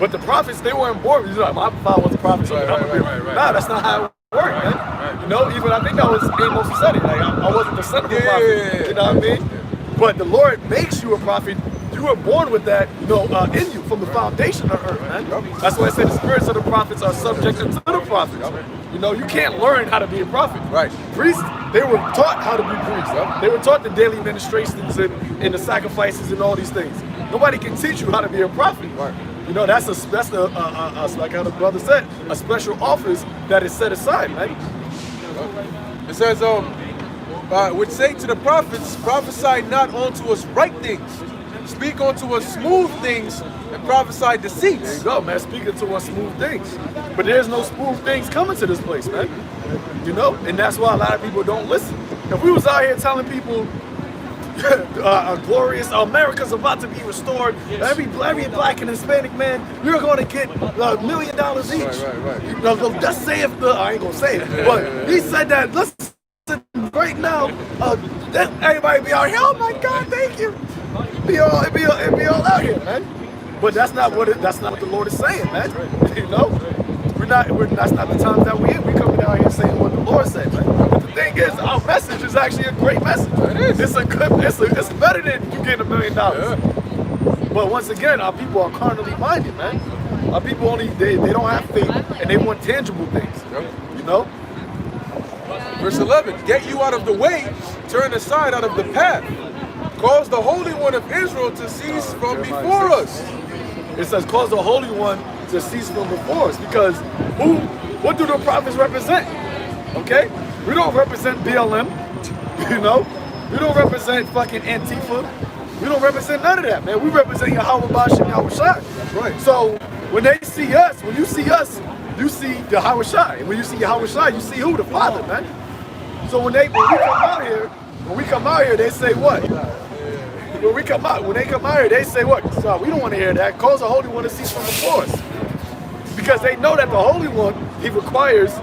But the prophets, they weren't born. You know, my father was a prophet, so Right, I'm gonna be. right. Nah, that's not how it worked, man. You know, even I think that was Amos who said it. Like I wasn't the son of a prophet. You know what I mean? But the Lord makes you a prophet. You were born with that, you know, in you from the foundation of earth, man. That's why I said the spirits of the prophets are subject to the prophets. You know, you can't learn how to be a prophet. Right. Priests, they were taught how to be priests. They were taught the daily ministrations and the sacrifices and all these things. Nobody can teach you how to be a prophet. Right. You know, that's like how the brother said, a special office that is set aside, man. It says, which say to the prophets, prophesy not unto us right things, speak unto us smooth things, and prophesy deceits. There you go, man, speaking to us smooth things. But there's no smooth things coming to this place, man. You know, and that's why a lot of people don't listen. If we was out here telling people, glorious America's about to be restored. Yes. Every black and Hispanic man, you're going to get $1 million each. Right. You know, just say if I ain't gonna say it, but he said that. Listen, right now, everybody be out here. Oh my God, thank you. It be all out here, man. But that's not what the Lord is saying, man. You know, that's not the times that we in. We coming out here saying what the Lord said, man. The thing is, our message is actually a great message. It is. It's better than you getting $1 million. But once again, our people are carnally minded, man. Our people they don't have faith and they want tangible things. You know? Verse 11, get you out of the way, turn aside out of the path. Cause the Holy One of Israel to cease from before us. It says, cause the Holy One to cease from before us. Because what do the prophets represent? Okay? We don't represent BLM, you know? We don't represent fucking Antifa. We don't represent none of that, man. We represent YAHAWASHI and YAHAWASHI. Right. So when they see us, when you see us, you see the YAHAWASHI. And when you see YAHAWASHI, you see who? The Father, man. So when we come out here, they say what? When they come out here, they say what? So we don't want to hear that. Cause the Holy One to cease from before us. Because they know that the Holy One, he requires,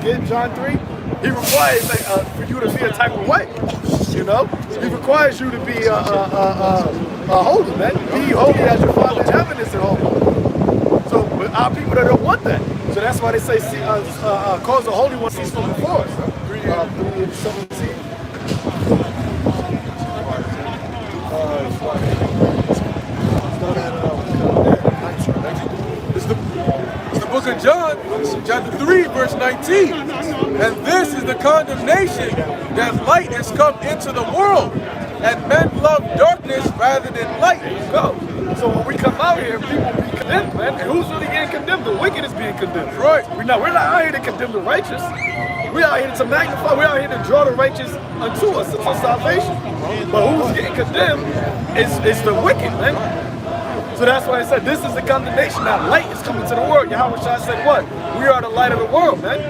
get John 3, he requires for you to be a type of way. You know? He requires you to be holy, man. Be holy as your Father in heaven is holy. So but our people that don't want that. So that's why they say, cause the Holy One to cease from before us. 3:17. It's the book of John, chapter 3, verse 19. And this is the condemnation, that light has come into the world, and men love darkness rather than light. Go. So when we come out here, people be condemned, man. And who's really getting condemned? The wicked is being condemned. Right. We're not out here to condemn the righteous. We're out here to magnify. We're out here to draw the righteous unto us, to salvation. But who's getting condemned is the wicked, man. So that's why I said this is the condemnation. That light is coming to the world. YAHAWASHI said what? We are the light of the world, man.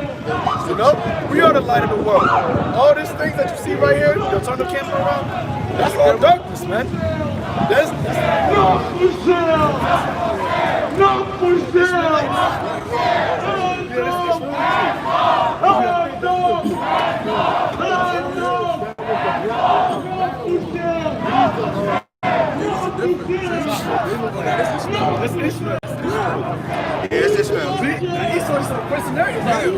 You know? We are the light of the world. All these things that you see right here, you'll turn the camera around, that's all darkness, man. That's not for sale! Not for sale! Yes, this smell. He's sort of some mercenary about it.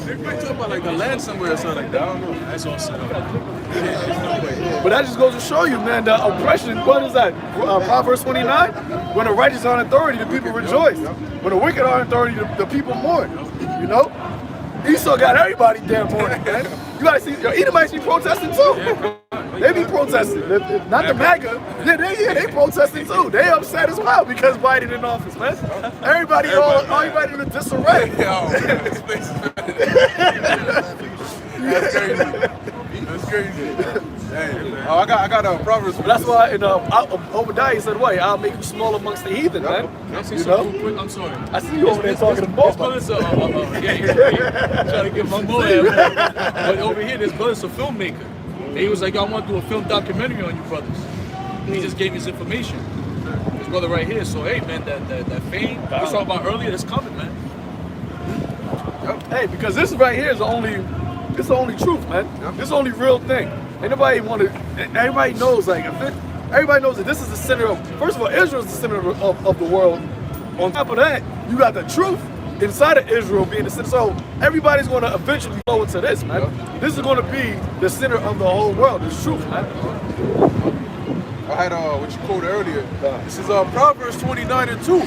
They might talk about like the land somewhere or something like that. I don't know. That's all set up. But that just goes to show you, man, the oppression. What is that? Proverbs 29? When the righteous are in authority, the people rejoice. When the wicked are in authority, the people mourn. You know? Esau got everybody damn mourning, man. You gotta see, Edomites be protesting too. They be protesting. Not the MAGA. Yeah, they protesting too. They upset as well because Biden in office, man. Everybody in a disarray. This place is That's crazy. That's crazy. Hey, oh, I got a Proverbs. That's why in Obadiah he said, "What? I'll make you small amongst the heathen, man." You know? I'm sorry. I see you over there talking to both. Brothers are, trying to get my boy. But over here, this brother's a filmmaker. And he was like, I want to do a film documentary on you brothers. And he just gave me his information. This brother right here. So hey man, that fame I was talking about earlier, that's coming, man. Hey, because this right here is the only truth, man. This is the only real thing. Ain't nobody want to. Everybody knows, like, everybody knows that this is the center of. First of all, Israel is the center of the world. On top of that, you got the truth inside of Israel being the center. So everybody's going to eventually flow into this, man. This is going to be the center of the whole world. It's truth, man. I had what you quoted earlier. This is Proverbs 29:2.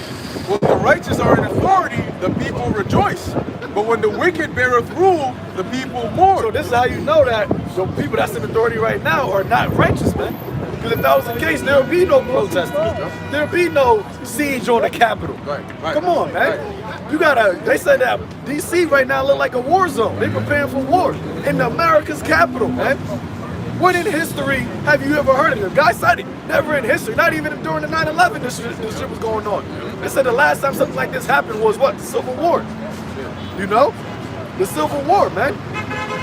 When the righteous are in authority, the people rejoice. But when the wicked beareth rule, the people mourn. So this is how you know that the people that's in authority right now are not righteous, man. Because if that was the case, there would be no protesting. There would be no siege on the Capitol. Right. Come on, man. Right. You gotta, they said that DC right now look like a war zone. They preparing for war in America's capital, man. When in history have you ever heard of this? Guys said it. Never in history. Not even during the 9/11 this shit was going on. They said the last time something like this happened was what? The Civil War. You know? The Civil War, man.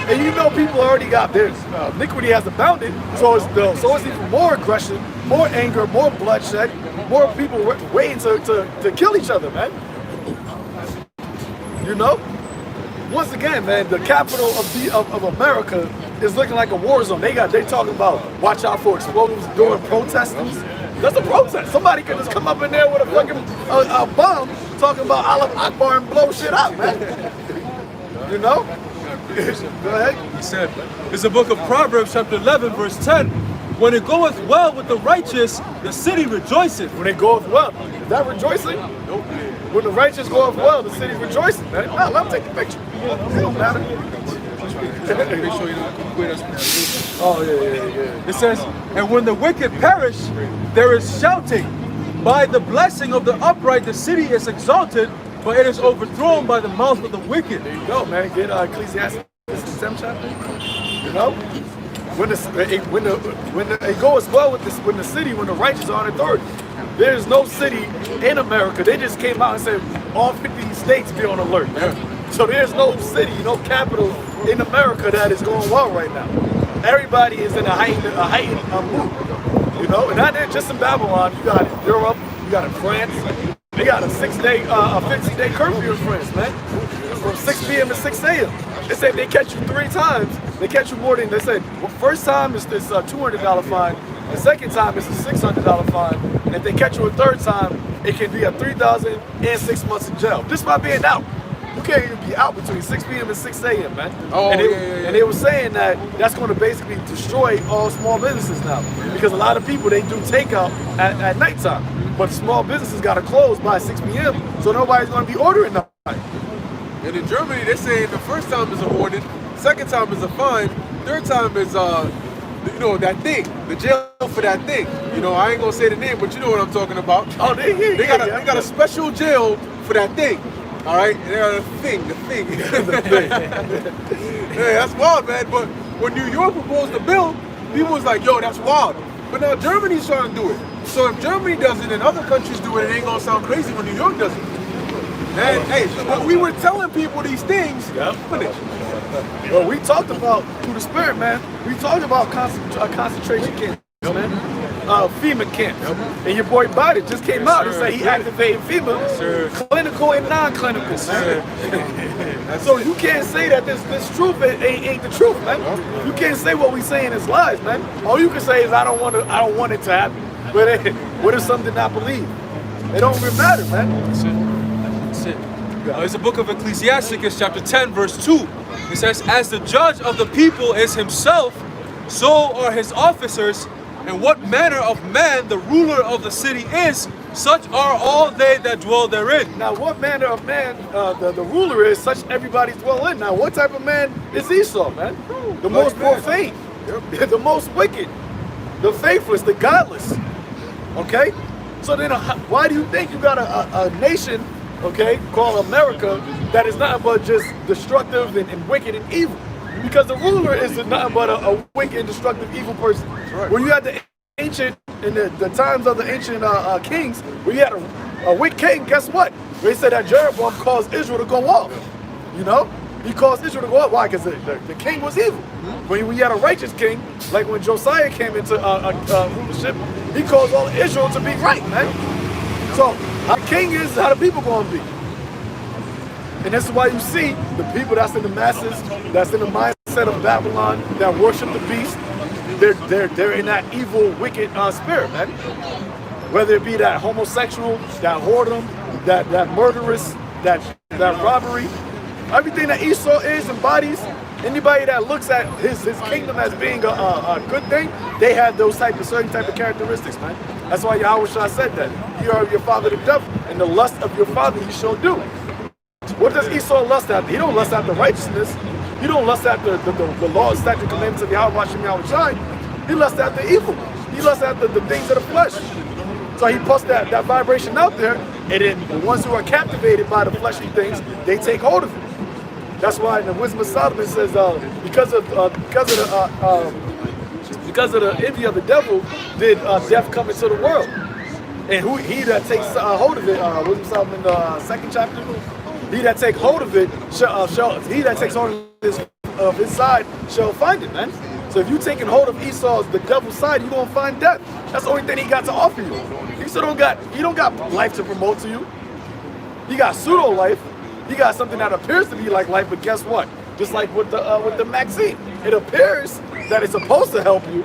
And you know people already got theirs. Iniquity has abounded, so it's even more aggression, more anger, more bloodshed, more people waiting to kill each other, man. You know? Once again, man, the capital of America is looking like a war zone. They talking about watch out for explosives during protesters. That's a protest. Somebody could just come up in there with a fucking a bomb talking about Allah Akbar and blow shit up, man. You know? Go ahead. He said, it's the book of Proverbs chapter 11 verse 10. When it goeth well with the righteous, the city rejoiceth. When it goeth well. Is that rejoicing? Nope. When the righteous goeth well, the city's rejoicing, man. Nah, let me take the picture. It don't matter. Make sure you don't come with us. Oh, yeah. It says, and when the wicked perish, there is shouting. By the blessing of the upright, the city is exalted, but it is overthrown by the mouth of the wicked. There you go, man. Get Ecclesiastes, the 7th chapter. You know? When it goes well with this, when the city, when the righteous are on authority, there's no city in America. They just came out and said all 50 states be on alert. Yeah. So there's no city, no capital in America that is going well right now. Everybody is in a heightened mood. You know, and not just in Babylon. You got in Europe, you got in France. They got a 15-day curfew in France, man. From 6 p.m. to 6 a.m. They said they catch you 3 times. They catch you more than, they said, well, first time it's this $200 fine. The second time it's a $600 fine. And if they catch you a third time, it can be a $3,000 and 6 months in jail. Just by being out. You can't even be out between 6 p.m. and 6 a.m., man. Oh, and they were saying that that's going to basically destroy all small businesses now. Because a lot of people, they do takeout at nighttime. But small businesses got to close by 6 p.m. So nobody's going to be ordering nothing. And in Germany, they're saying the first time is a warning, second time is a fine, third time is, you know, that thing, the jail for that thing. You know, I ain't gonna say the name, but you know what I'm talking about. Oh, they got a special jail for that thing. All right, they got the thing. Yeah, that's wild, man. But when New York proposed the bill, people was like, yo, that's wild. But now Germany's trying to do it. So if Germany does it and other countries do it, it ain't gonna sound crazy when New York does it. And hey, but we were telling people these things. Yep. Well, we talked about, through the spirit, man, we talked about concentration camps, man. FEMA camps. And your boy Biden just came out and said he activated FEMA, clinical and non-clinical, man. So you can't say that this truth ain't the truth, man. You can't say what we saying is lies, man. All you can say is I don't want it to happen. But hey, what is something I believe? It don't really matter, man. That's it. It's the book of Ecclesiastes, chapter 10, verse 2. It says, as the judge of the people is himself, so are his officers, and what manner of man the ruler of the city is, such are all they that dwell therein. Now, what manner of man the ruler is, such everybody dwell in. Now, what type of man is Esau, man? The most profane, the most wicked, the faithless, the godless. Okay? So then, why do you think you got a nation, okay, called America, that is nothing but just destructive and wicked and evil? Because the ruler is nothing but a wicked and destructive evil person. Right. When you had the ancient, in the times of the ancient kings, where you had a wicked king, guess what? They said that Jeroboam caused Israel to go off. You know? He caused Israel to go off. Why? Because the king was evil. When you had a righteous king, like when Josiah came into rulership, he caused all Israel to be right, man. So, how the king is, how the people going to be. And this is why you see the people that's in the masses, that's in the mindset of Babylon, that worship the beast, they're in that evil, wicked spirit, man. Whether it be that homosexual, that whoredom, that murderous, that robbery, everything that Esau is embodies. Anybody that looks at his kingdom as being a good thing, they have those certain type of characteristics, man. That's why Yahawashi said that. You are your father the devil, and the lust of your father you shall do. What does Esau lust after? He don't lust after righteousness. He don't lust after the laws, statute, commandments of Yahawashi. He lusts after evil. He lusts after the things of the flesh. So he puts that vibration out there, and then the ones who are captivated by the fleshly things, they take hold of it. That's why in the Wisdom of Solomon says, because of the envy of the devil, did death come into the world. And he that takes hold of it, Wisdom of Solomon, the 2nd chapter, he that takes hold of it, he that takes hold of his side shall find it, man. So if you taking hold of Esau's, the devil's side, you're gonna find death. That's the only thing he got to offer you. He don't got life to promote to you. He got pseudo life. He got something that appears to be like life, but guess what? Just like with the Maxine, it appears that it's supposed to help you,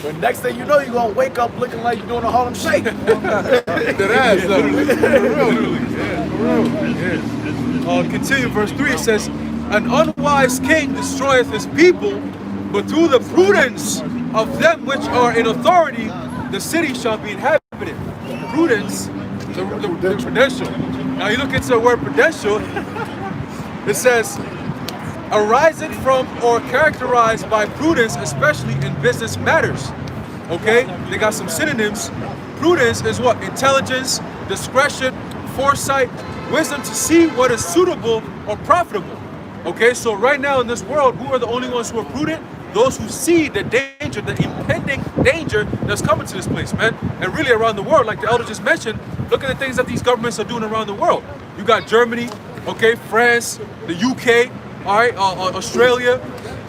but next thing you know, you're gonna wake up looking like you're doing a Harlem Shake. Continue verse 3, it says, an unwise king destroyeth his people, but through the prudence of them which are in authority, the city shall be inhabited. Prudence, the prudential. Now you look into the word prudential, it says, arising from or characterized by prudence, especially in business matters. Okay, they got some synonyms. Prudence is what? Intelligence, discretion, foresight, wisdom to see what is suitable or profitable. Okay, so right now in this world, who are the only ones who are prudent? Those who see the danger, the impending danger that's coming to this place, man. And really around the world, like the elder just mentioned, look at the things that these governments are doing around the world. You got Germany, okay, France, the UK, all right, Australia,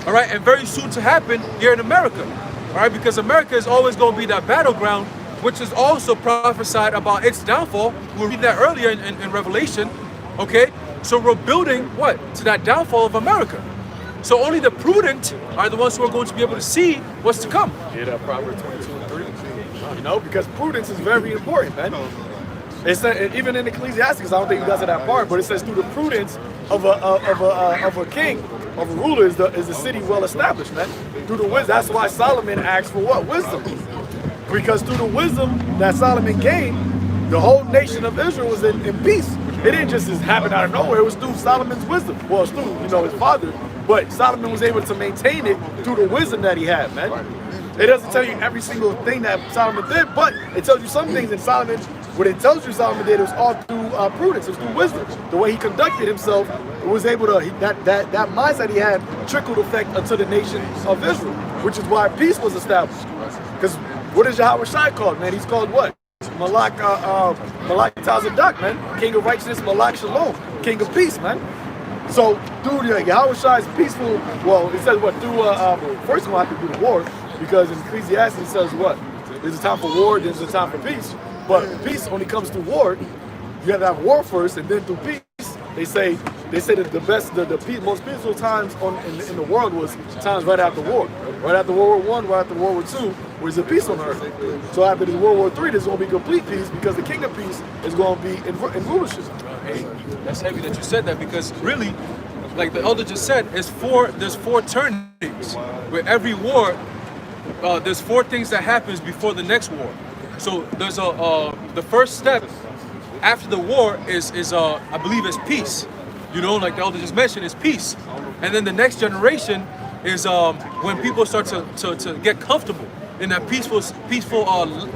all right, and very soon to happen here in America, all right, because America is always going to be that battleground, which is also prophesied about its downfall. We'll read that earlier in Revelation, okay? So we're building what? To that downfall of America. So only the prudent are the ones who are going to be able to see what's to come. Yeah, that Proverbs 22:3. You know, because prudence is very important, man. It's even in Ecclesiastes, I don't think it does it that part, but it says through the prudence of a king, of a ruler, is the city well established, man. Through the wisdom, that's why Solomon asked for what? Wisdom. Because through the wisdom that Solomon gained, the whole nation of Israel was in peace. It didn't just happen out of nowhere. It was through Solomon's wisdom. Well, it's through, his father. But Solomon was able to maintain it through the wisdom that he had, man. It doesn't tell you every single thing that Solomon did, but it tells you some things in Solomon. What it tells you Solomon did, it was all through prudence. It was through wisdom. The way he conducted himself, it was able to, that mindset he had trickled effect unto the nation of Israel, which is why peace was established. Because what is Yahawashi called, man? He's called what? Malak Tazadak, man. King of righteousness, Malak Shalom. King of peace, man. So, through Yahawashi is peaceful. Well, it says what? Through, first we'll have to do the war, because in Ecclesiastes it says what? There's a time for war, there's a time for peace. But peace only comes through war. You have to have war first, and then through peace. They say that the most peaceful times in the world was times right after war. Right after World War I, right after World War II, was the peace on earth. So after this World War III, there's going to be complete peace, because the King of Peace is going to be in rulership. Hey, that's heavy that you said that, because really, like the elder just said, there's four turnings. Where every war, there's four things that happens before the next war. So there's the first step after the war is I believe is peace. Like the elder just mentioned, is peace. And then the next generation is when people start to get comfortable in that peaceful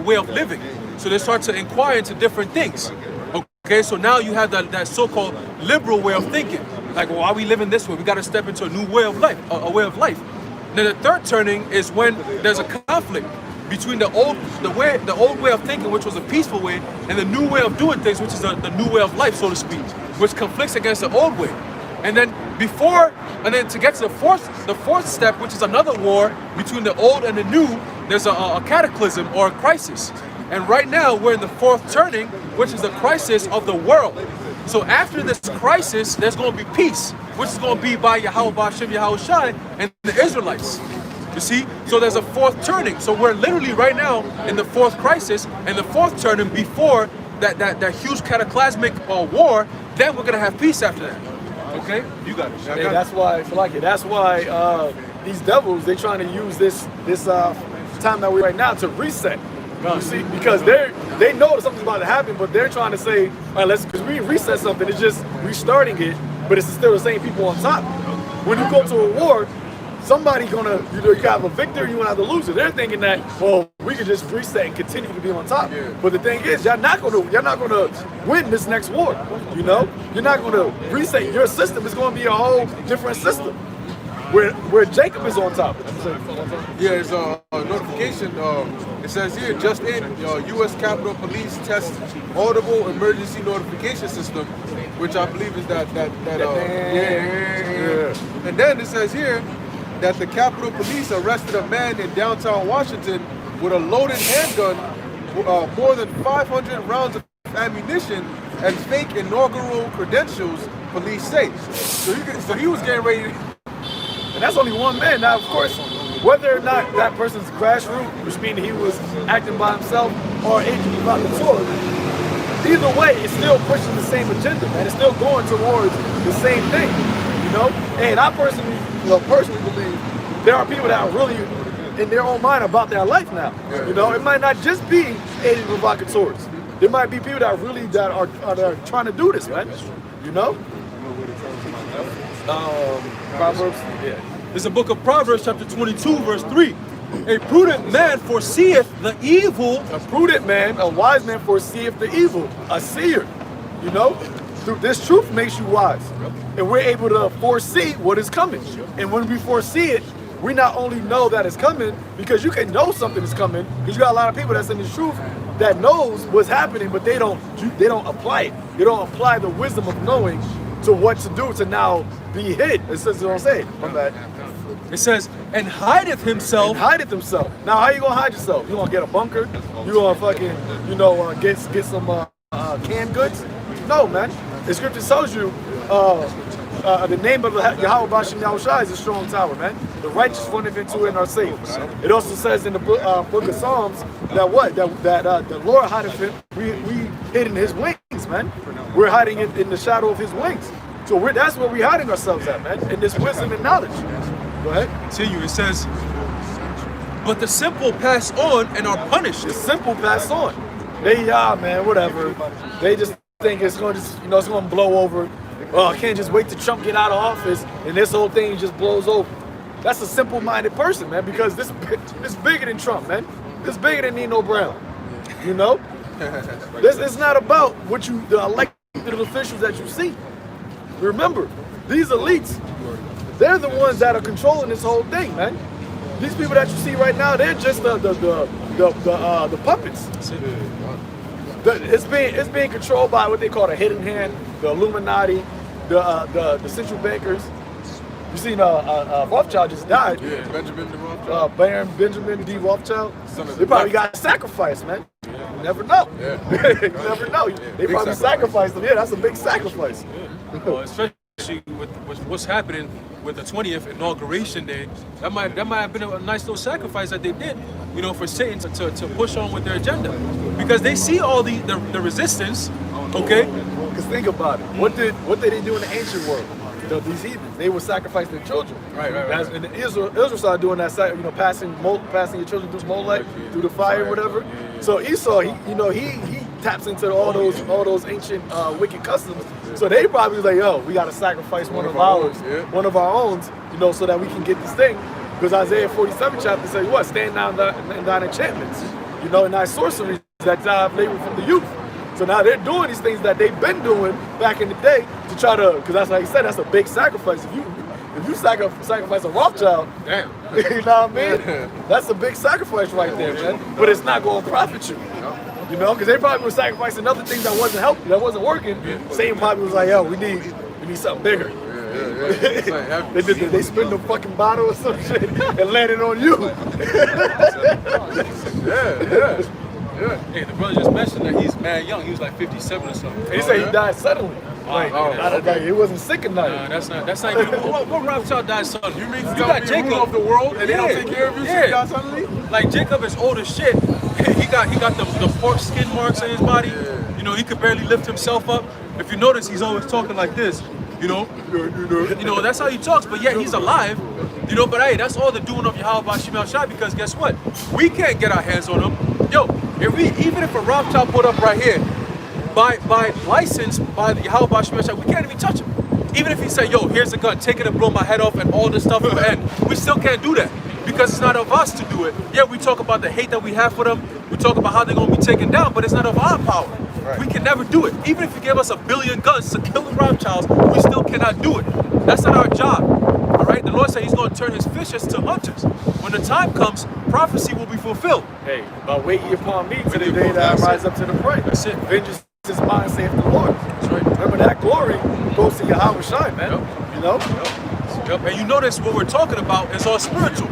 way of living. So they start to inquire into different things. Okay, so now you have that so-called liberal way of thinking. Like, well, why are we living this way? We got to step into a new way of life, a way of life. Then the third turning is when there's a conflict between the old way of thinking, which was a peaceful way, and the new way of doing things, which is the new way of life, so to speak, which conflicts against the old way. And then to get to the fourth step, which is another war between the old and the new, there's a cataclysm or a crisis. And right now we're in the fourth turning, which is the crisis of the world. So after this crisis, there's going to be peace, which is going to be by YAHAWASHI and the Israelites. You see? So there's a fourth turning. So we're literally right now in the fourth crisis and the fourth turning before that huge cataclysmic war. Then we're going to have peace after that. Okay? You got it. Hey, that's why, that's why these devils, they're trying to use this time that we're right now to reset. You see, because they know that something's about to happen, but they're trying to say, all right, because we reset something, it's just restarting it, but it's still the same people on top. When you go to a war, somebody gonna, you have a victor, you gonna have the loser. They're thinking that, well, we can just reset and continue to be on top. Yeah. But the thing is, y'all not gonna win this next war. You know, you're not gonna reset your system. It's gonna be a whole different system. Where Jacob is on top. Yeah, it's a notification. It says here, just in, U.S. Capitol Police test audible emergency notification system, which I believe is that. And then it says here that the Capitol Police arrested a man in downtown Washington with a loaded handgun, more than 500 rounds of ammunition, and fake inaugural credentials, police say. So he was getting ready to... And that's only one man. Now, of course, whether or not that person's grassroots, which means he was acting by himself, or agent about the tour, either way, it's still pushing the same agenda, man. It's still going towards the same thing, you know? And I personally believe there are people that are really in their own mind about their life now. You know, it might not just be agent provocateurs. There might be people that really are trying to do this, man. You know? Proverbs, yeah. It's the book of Proverbs, chapter 22, verse 3. A prudent man foreseeth the evil. A prudent man, a wise man foreseeth the evil. A seer, you know? This truth makes you wise. And we're able to foresee what is coming. And when we foresee it, we not only know that it's coming, because you can know something is coming, because you got a lot of people that's in the truth that knows what's happening, but they don't apply it. They don't apply the wisdom of knowing to what to do to now be hid. It says, don't say it. My bad. It says, and hideth himself. And hideth himself. Now, how you gonna hide yourself? You gonna get a bunker? You gonna fucking, get some canned goods? No, man. The scripture tells you the name of YAHAWASHI is a strong tower, man. The righteous runneth into it and are safe. It also says in the book of Psalms that the Lord hideth him. We hid in his wings, man. We're hiding in the shadow of his wings. So that's where we're hiding ourselves at, man, in this wisdom and knowledge. Go ahead. Continue. It says, but the simple pass on and are punished. The simple pass on. Man, whatever. They just think it's going to it's going to blow over. Oh, I can't just wait till Trump get out of office and this whole thing just blows over. That's a simple-minded person, man, because this bigger than Trump, man. It's bigger than Nino Brown. You know? It's not about the elected officials that you see. Remember, these elites, they're the ones that are controlling this whole thing, man. These people that you see right now, they're just the puppets. It's being controlled by what they call the hidden hand, the Illuminati, the central bankers. You seen Rothschild just died. Yeah, Benjamin D. Rothschild. Baron Benjamin D. Rothschild. They probably got sacrificed, man. Yeah. You never know. Yeah. You never know. They probably sacrificed them. Yeah, that's a big sacrifice. Yeah. Well, especially with what's happening with the 20th inauguration day, that might have been a nice little sacrifice that they did, for Satan to push on with their agenda, because they see all the resistance. Okay. Because think about it. What did they do in the ancient world? These heathens, they would sacrifice their children. Right. And Israel started doing that, passing your children through Molech, through the fire, whatever. So Esau, he taps into all those ancient wicked customs. So they probably was like, yo, we got to sacrifice one of ours, one of our own, so that we can get this thing. Because Isaiah 47 chapter says, what? Stand down thine enchantments, and thy sorceries that drive labor from the youth. So now they're doing these things that they've been doing back in the day to try to, because that's like you said, that's a big sacrifice. If you sacrifice a Rothschild, damn, you know what I mean? That's a big sacrifice right there, man. But it's not going to profit you, because they probably were sacrificing other things that wasn't helping, that wasn't working. Satan probably was like, yo, we need something bigger. They spin the fucking bottle or some shit and land it on you. Yeah. Hey, the brother just mentioned that he's mad young. He was like 57 or something. He said he died suddenly. Like, he wasn't sick at night. That's not even what Rothschild died suddenly. You mean You got Jacob of the world and they don't take care of you? So you die suddenly? Like Jacob is old as shit. He got the pork skin marks in his body. You know, he could barely lift himself up. If you notice, he's always talking like this. You know, that's how he talks, but yet he's alive. You know, but hey, that's all the doing of YAHAWASHI, because guess what? We can't get our hands on him. Yo, even if a Rothschild put up right here, by license, by the YAHAWASHI, we can't even touch him. Even if he said, yo, here's a gun, take it and blow my head off and all this stuff will end, we still can't do that. Because it's not of us to do it. Yeah, we talk about the hate that we have for them. We talk about how they're going to be taken down, but it's not of our power. Right. We can never do it. Even if you give us 1 billion guns to kill the Rothschilds, we still cannot do it. That's not our job. All right? The Lord said he's going to turn his fishers to hunters. When the time comes, prophecy will be fulfilled. Hey, but wait ye upon me to the day that I rise up to the prey. That's it. Vengeance is mine, saith the Lord. That's right. Remember that glory goes to YAHAWASHI, man. Yep. You know? Yep. And you notice what we're talking about is all spiritual.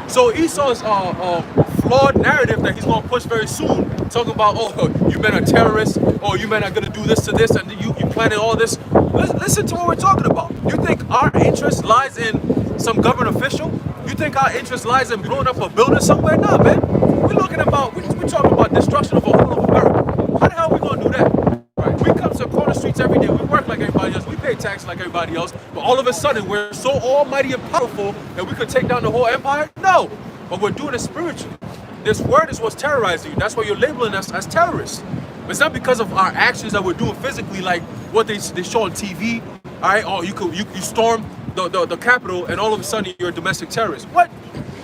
So Esau's flawed narrative that he's going to push very soon, talking about, oh, you men are terrorists, or you men are going to do this to this, and you planted all this. Listen to what we're talking about. You think our interest lies in some government official? You think our interest lies in blowing up a building somewhere? Nah, man. We're talking about destruction of a whole of America. How the hell are we going to do that? Right. We come to corner streets every day. We work like everybody else. We pay taxes like everybody else. But all of a sudden, we're so almighty and powerful that we could take down the whole empire? No. But we're doing it spiritually. This word is what's terrorizing you. That's why you're labeling us as terrorists. It's not because of our actions that we're doing physically, like what they show on TV. All right, or you storm the Capitol and all of a sudden you're a domestic terrorist. What?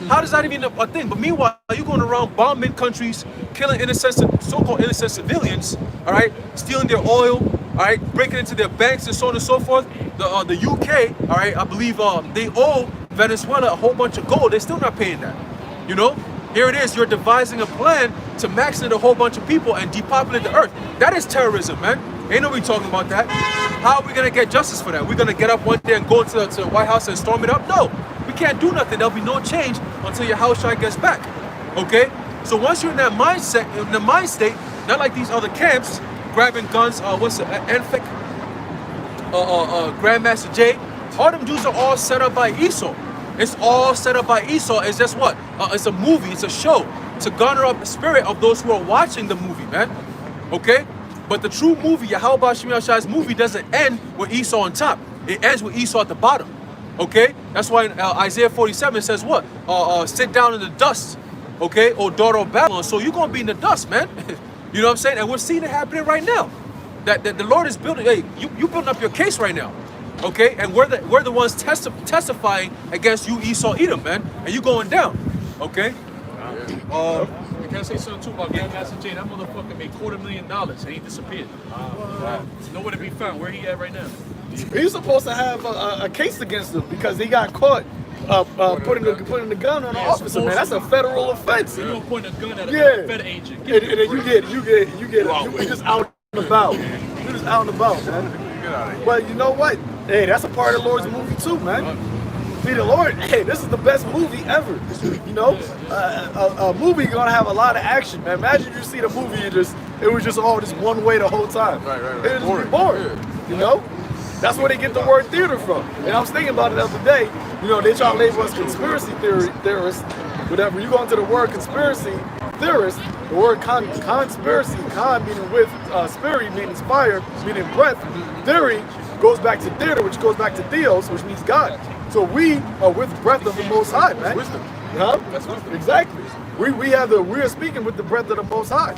How does that even a thing? But meanwhile, you're going around bombing countries, killing innocent, so-called innocent civilians. All right, stealing their oil. All right, breaking into their banks and so on and so forth. The UK, all right, I believe they owe Venezuela a whole bunch of gold. They're still not paying that. You know, here it is. You're devising a plan to vaccinate a whole bunch of people and depopulate the earth. That is terrorism, man. Ain't nobody talking about that. How are we gonna get justice for that? We're gonna get up one day and go to the White House and storm it up? No, we can't do nothing. There'll be no change until YAHAWASHI gets back. Okay? So once you're in that mindset, in the mind state, not like these other camps, grabbing guns, Enfik, Grandmaster J, all them dudes are all set up by Esau. It's all set up by Esau. It's just what? It's a movie, it's a show to garner up the spirit of those who are watching the movie, man. Okay? But the true movie, YAHAWASHI's movie, doesn't end with Esau on top. It ends with Esau at the bottom. Okay? That's why in Isaiah 47 says what? Sit down in the dust. Okay? O daughter of Babylon. So you're going to be in the dust, man. You know what I'm saying? And we're seeing it happening right now. That the Lord is building. Hey, you building up your case right now. Okay? And we're the ones testifying against you, Esau Edom, man. And you going down. Okay? Can I say something too about Grandmaster Jay? That motherfucker made $250,000 and he disappeared. Nowhere to be found. Where he at right now? He's supposed to have a case against him because he got caught putting the gun on an officer, man. That's a federal offense. You don't point a gun at a fed agent. And then you get it. You're just out and about. You're just out and about, man. But you know what? Hey, that's a part of the Lord's movie too, man. See, the Lord, hey, this is the best movie ever. You know, a movie gonna have a lot of action, man. Imagine you see the movie, it was just all just one way the whole time. Right. It would be boring. Yeah. You know, that's where they get the word theater from. And I was thinking about it the other day. You know, they try to label us conspiracy theorists. Whatever you go into the word conspiracy theorist, the word conspiracy, meaning with, spirit meaning fire, meaning breath, theory goes back to theater, which goes back to theos, which means God. So we are with the breath of the Most High, man. Wisdom. Huh? That's wisdom. Exactly. We are speaking with the breath of the Most High.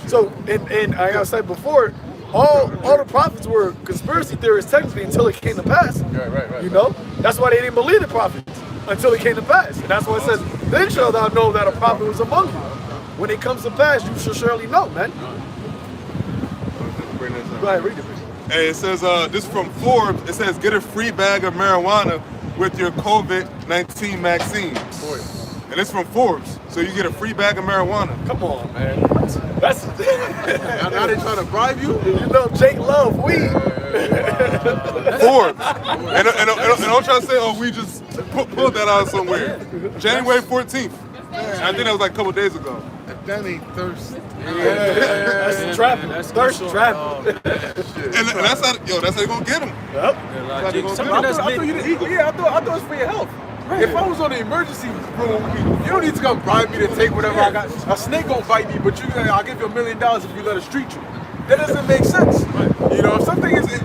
So, and like I said before, all the prophets were conspiracy theorists technically until it came to pass. Right. You know, that's why they didn't believe the prophets until it came to pass. And that's why it says, "Then shalt thou know that a prophet was among you." When it comes to pass, you shall surely know, man. Go ahead, read it. Hey, it says, this is from Forbes. It says, get a free bag of marijuana with your COVID-19 vaccine. And it's from Forbes. So you get a free bag of marijuana. Come on, man. That's now they trying to bribe you? You know, Jake love weed. Forbes. And I'm trying to say, oh, we just pulled that out somewhere. January 14th. I think that was like a couple days ago. that ain't thirst. That's trapping. That's thirst trapping. And that's how, that's how they gonna get them. Yep. I thought it was for your health. Right. If I was on the emergency room, you don't need to come bribe me to take whatever I got. A snake gonna bite me, but I'll give you $1 million if you let us treat you. That doesn't make sense. Right. You know, if something is, if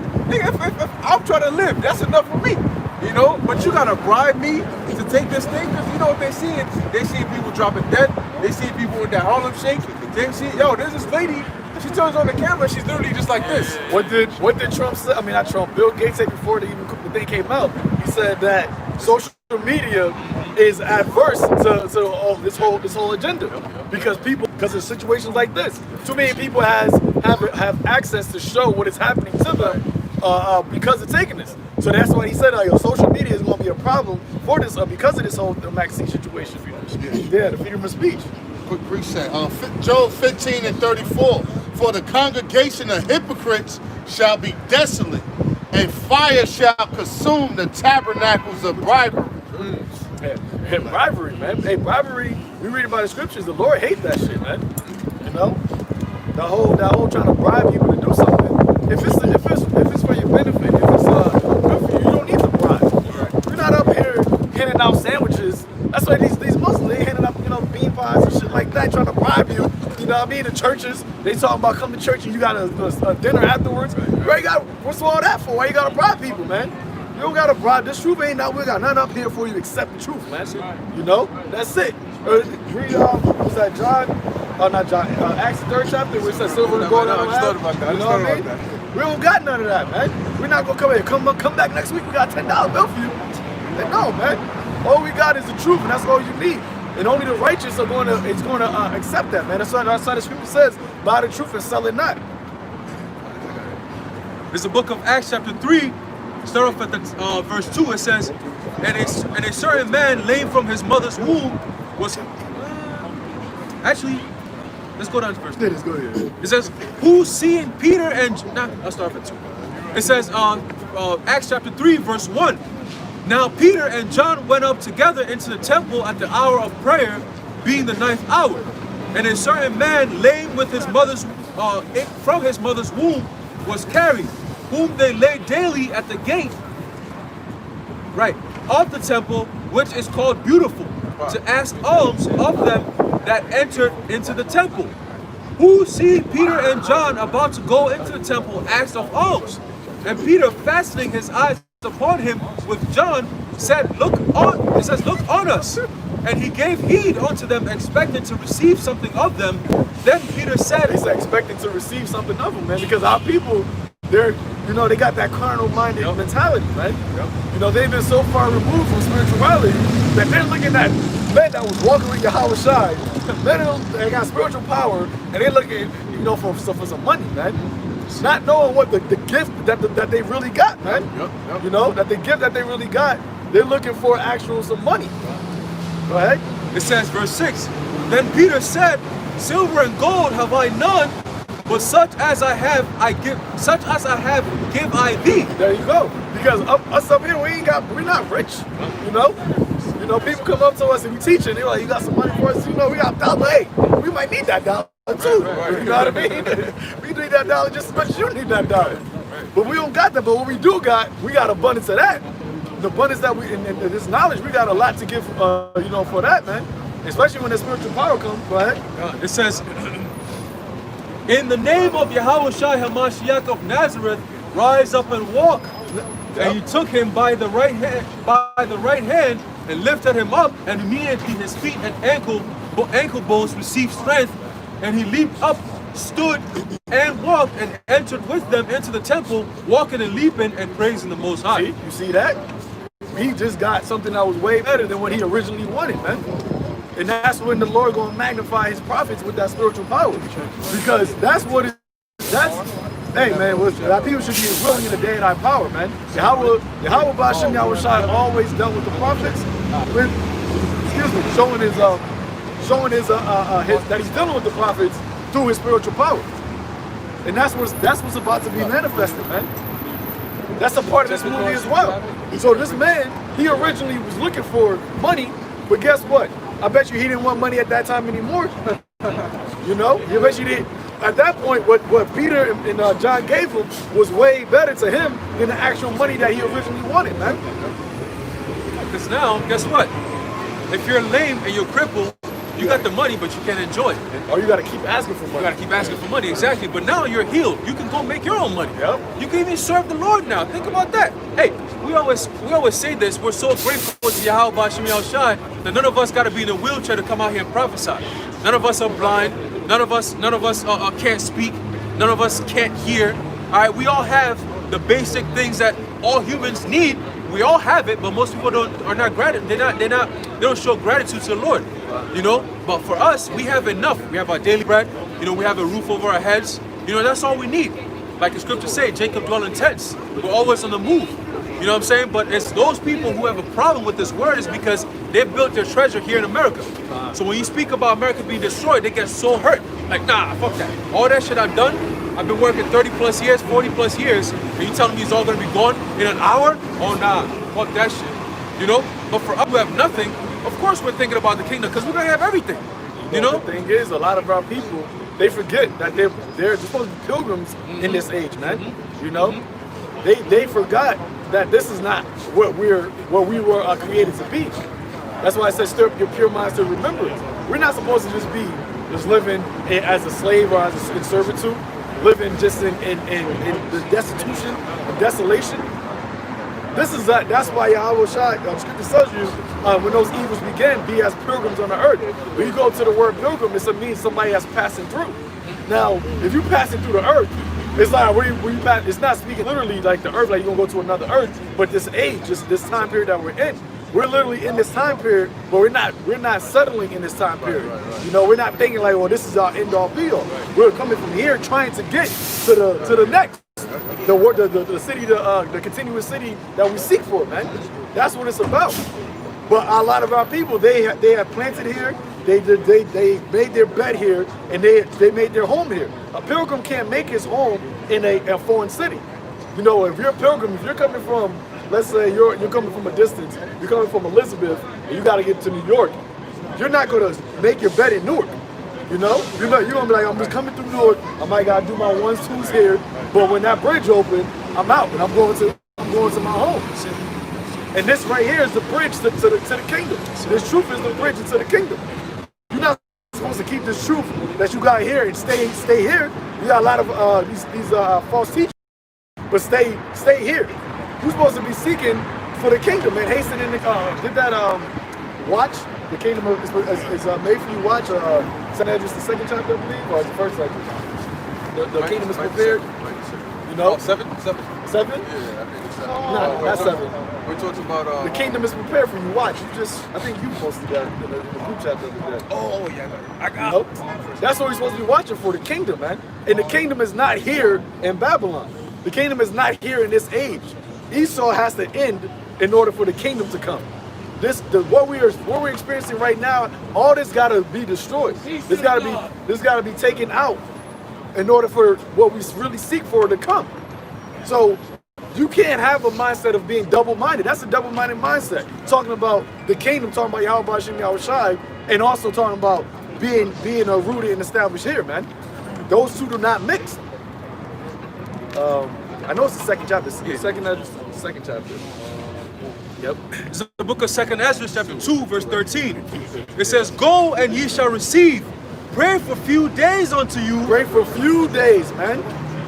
I'm trying to live, that's enough for me. You know, but you gotta bribe me to take this thing, because you know what they see? They see people dropping dead. They see people in that Harlem Shake. They see, there's this lady. She turns on the camera. She's literally just like this. What did Trump say? I mean, not Trump. Bill Gates said before the thing came out. He said that social media is adverse to this whole agenda because of situations like this. Too many people have access to show what is happening to them because of taking this. So that's why he said, social media is going to be a problem for this because of this whole Maxine situation. Yeah, the freedom of speech. Quick reset. Job 15:34. For the congregation of hypocrites shall be desolate, and fire shall consume the tabernacles of bribery. Hey, bribery, man. Hey, bribery. We read about the scriptures. The Lord hates that shit, man. You know, that whole trying to bribe people to do something. If it's for your benefit, if it's good for you, you don't need to bribe. You're not up here handing out sandwiches. That's why these Muslims, they handing out bean pies and shit like that, trying to bribe you. You know what I mean? The churches, they talking about coming to church and you got a dinner afterwards. What's all that for? Why you gotta bribe people, man? You don't gotta bribe. This truth ain't out. We got nothing up here for you except the truth, man. You know? That's it. Read was that John? Not John. Acts the 3rd chapter where it says silver and gold. I just thought about that. You know what I mean? We don't got none of that, man. We're not gonna come here. Come back next week. We got $10 bill for you. No, man. All we got is the truth, and that's all you need. And only the righteous are going to accept that, man. That's why the scripture says, buy the truth and sell it not. It's the book of Acts chapter 3, start off at the verse 2. It says, and a certain man lame from his mother's womb was... Actually, let's go down to verse 2. Let's go here. It says, who seeing Peter and... I'll start off at 2. It says, Acts chapter 3, verse 1. Now Peter and John went up together into the temple at the hour of prayer, being the 9th hour. And a certain man lame with his mother's from his mother's womb was carried, whom they laid daily at the gate, of the temple, which is called Beautiful, to ask alms of them that entered into the temple. Who, seeing Peter and John about to go into the temple, asked of alms. And Peter, fastening his eyes upon him with John, said, look on us. And he gave heed unto them, expecting to receive something of them. Then Peter said, he's expecting to receive something of them, man, because our people, they got that carnal-minded mentality, right? They've been so far removed from spirituality that they're looking at men that was walking with YAHAWASHI, men that got spiritual power, and they're looking, for some money, man. Not knowing what the gift that they really got, man. That the gift that they really got, they're looking for some money. Go ahead. It says, verse 6, then Peter said, silver and gold have I none, but such as I have give I thee. There you go. Because us up here, we're not rich. People come up to us and we teaching, they're like, you got some money for us? We got $1. Hey, we might need that $1 too. You know what I mean? We need that $1 just as much as you need that $1. But we don't got that. But what we do got, we got abundance of that. The abundance that and this knowledge, we got a lot to give, for that, man. Especially when the spiritual power comes. Go ahead. It says, in the name of YAHAWASHI HaMashiach of Nazareth, rise up and walk. And he took him by the right hand, and lifted him up, and immediately his feet and ankle bones received strength, and he leaped up, stood, and walked, and entered with them into the temple, walking and leaping and praising the Most High. See? You see that? He just got something that was way better than what he originally wanted, man. And that's when the Lord gonna magnify his prophets with that spiritual power, because that's what it. Hey man, our people should be willing in the day of thy power, man. Yahawah Ba'ashem YAHAWASHI always dealt with the prophets with, showing his that he's dealing with the prophets through his spiritual power. And that's what's about to be manifested, man. That's a part of this movie as well. So this man, he originally was looking for money, but guess what? I bet you he didn't want money at that time anymore. You know, eventually, at that point, what Peter and John gave him was way better to him than the actual money that he originally wanted, man. Because now, guess what? If you're lame and you're crippled, you got the money, but you can't enjoy it. Or you gotta keep asking for money. You gotta keep asking for money, exactly. But now you're healed. You can go make your own money. Yep. You can even serve the Lord now. Think about that. Hey, we always say this. We're so grateful to YAHAWASHI that none of us gotta be in a wheelchair to come out here and prophesy. None of us are blind. None of us can't speak. None of us can't hear. All right, we all have the basic things that all humans need. We all have it, but most people are not gratitude. They don't show gratitude to the Lord. You know, but for us, we have enough. We have our daily bread. You know, we have a roof over our heads. You know, that's all we need. Like the scriptures say, Jacob dwelt in tents. We're always on the move. You know what I'm saying? But it's those people who have a problem with this word is because they built their treasure here in America. So when you speak about America being destroyed, they get so hurt. Like, nah, fuck that. All that shit I've done, I've been working 30 plus years, 40 plus years, and you telling me it's all gonna be gone in an hour? Oh nah, fuck that shit. You know? But for us who have nothing, of course we're thinking about the kingdom because we're gonna have everything. You know? The thing is, a lot of our people, they forget that they're supposed to be pilgrims in this age, man. You know? They forgot that this is not what we were created to be. That's why I said stir up your pure minds to remembrance. We're not supposed to just be living as a slave or as in servitude, living just in the destitution and desolation. That's why YAHAWASHI, scripture tells you, when those evils began, be as pilgrims on the earth. When you go to the word pilgrim, it means somebody that's passing through. Now, if you're passing through the earth, it's like it's not speaking literally like the earth, like you're gonna go to another earth, but this age, this time period that we're in. We're literally in this time period, but we're not settling in this time period. You know, we're not thinking like, well, this is our end all be all. We're coming from here trying to get to the next. The city, the continuous city that we seek for, man. That's what it's about. But a lot of our people, they have planted here, they made their bed here, and they made their home here. A pilgrim can't make his home in a foreign city. You know, if you're a pilgrim, if you're coming from, let's say you're coming from a distance, you're coming from Elizabeth, and you got to get to New York, you're not going to make your bed in Newark. You know, you're gonna be like, I'm just coming through Newark. I might gotta do my ones, twos here, but when that bridge opens, I'm out and I'm going to my home. And this right here is the bridge to the kingdom. This truth is the bridge into the kingdom. You're not supposed to keep this truth that you got here and stay here. You got a lot of these false teachers, but stay here. You're supposed to be seeking for the kingdom and hastening. Did that watch? The kingdom is made for you. Watch St. Andrew's, the second chapter, I believe, or the first chapter. The kingdom is prepared. You know, Seven? Seven? Yeah, I think it's 7. No, not 7. We're talking about the kingdom is prepared for you. Watch. I think you posted that in the group chat the other day. Oh yeah, I got it. That's what we're supposed to be watching for, the kingdom, man. And the kingdom is not here in Babylon. The kingdom is not here in this age. Esau has to end in order for the kingdom to come. What we're experiencing right now, all this gotta be destroyed. This gotta be taken out in order for what we really seek for to come. So you can't have a mindset of being double-minded. That's a double-minded mindset. Talking about the kingdom, talking about YAHAWASHI, and also talking about being rooted and established here, man. Those two do not mix. I know it's the second chapter. Second chapter. Yep. It's the book of 2nd Ezra, chapter 2, verse 13. It says, "Go and ye shall receive. Pray for few days unto you." Pray for few days, man.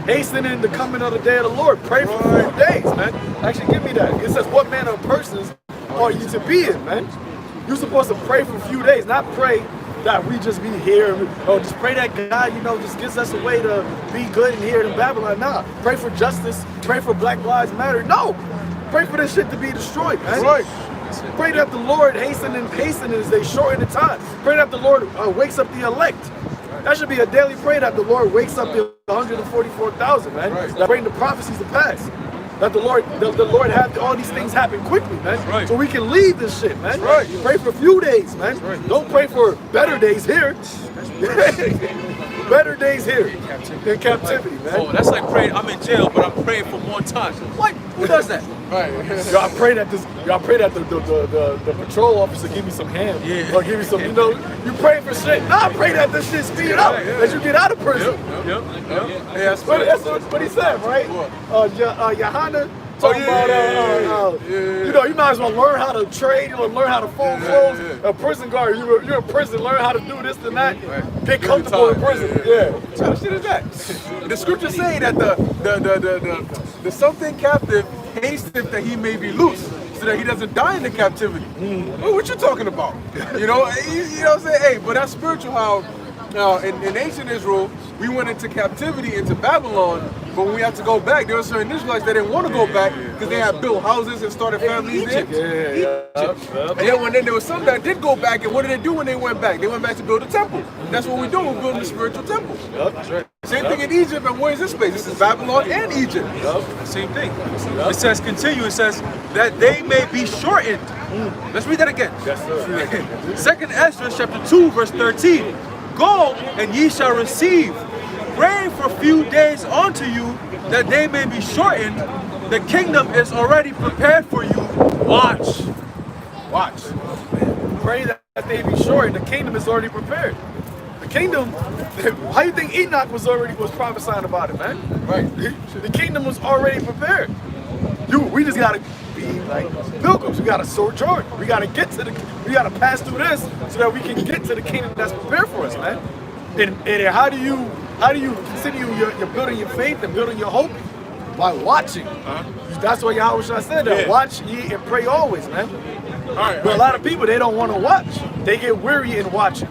Hastening the coming of the day of the Lord. Pray for few days, man. Actually, give me that. It says, "What manner of persons are you to be in, man?" You're supposed to pray for a few days, not pray that we just be here, or just pray that God, just gives us a way to be good in here in Babylon. Nah, pray for justice, pray for Black Lives Matter. No, pray for this shit to be destroyed, man. Right. Pray that the Lord hasten as they shorten the time. Pray that the Lord wakes up the elect. That should be a daily prayer, that the Lord wakes up the 144,000, man. Right. That bring the prophecies to pass. That the Lord have all these things happen quickly, man. Right. So we can leave this shit, man. Right. Pray for a few days, man. Right. Don't pray for better days here. better days here in captivity, man. Oh, that's like praying. I'm in jail, but I'm praying for more time. What? Who does that? Right. Y'all pray that the patrol officer give me some ham, or give me some, you know, you pray for shit. Nah, I pray that this shit speed up, that you get out of prison. Yeah, That's what he said, right? Yohana talking about, you know, you might as well learn how to trade, you know, learn how to fold clothes. A prison guard, you're in prison, learn how to do this and that. Get comfortable in prison. What kind of shit is that? The scriptures say that the something captive hasteth that he may be loose, so that he doesn't die in the captivity. What you talking about? You know what I'm saying? Hey, but that's spiritual. How in ancient Israel, we went into captivity into Babylon, but when we had to go back, there were certain Israelites that didn't want to go back because they had built houses and started families there. And then there was some that did go back, and what did they do when they went back? They went back to build a temple. That's what we're doing. We're building a spiritual temple. Same thing in Egypt, and where is this place? This is Babylon and Egypt. Same thing. It says, continue, it says, that they may be shortened. Let's read that again. Yes, sir. Second Ezra chapter 2, verse 13. Go, and ye shall receive rain for few days unto you, that they may be shortened. The kingdom is already prepared for you. Watch. Watch. Pray that they be shortened. The kingdom is already prepared. The kingdom, how you think Enoch was prophesying about it, man? Right. The kingdom was already prepared. We just gotta be like pilgrims. We gotta soar Jordan. We gotta pass through this so that we can get to the kingdom that's prepared for us, man. And how do you continue your building your faith and building your hope? By watching. That's why Yahawashi said that. Watch ye and pray always, man. But a lot of people, they don't want to watch. They get weary in watching.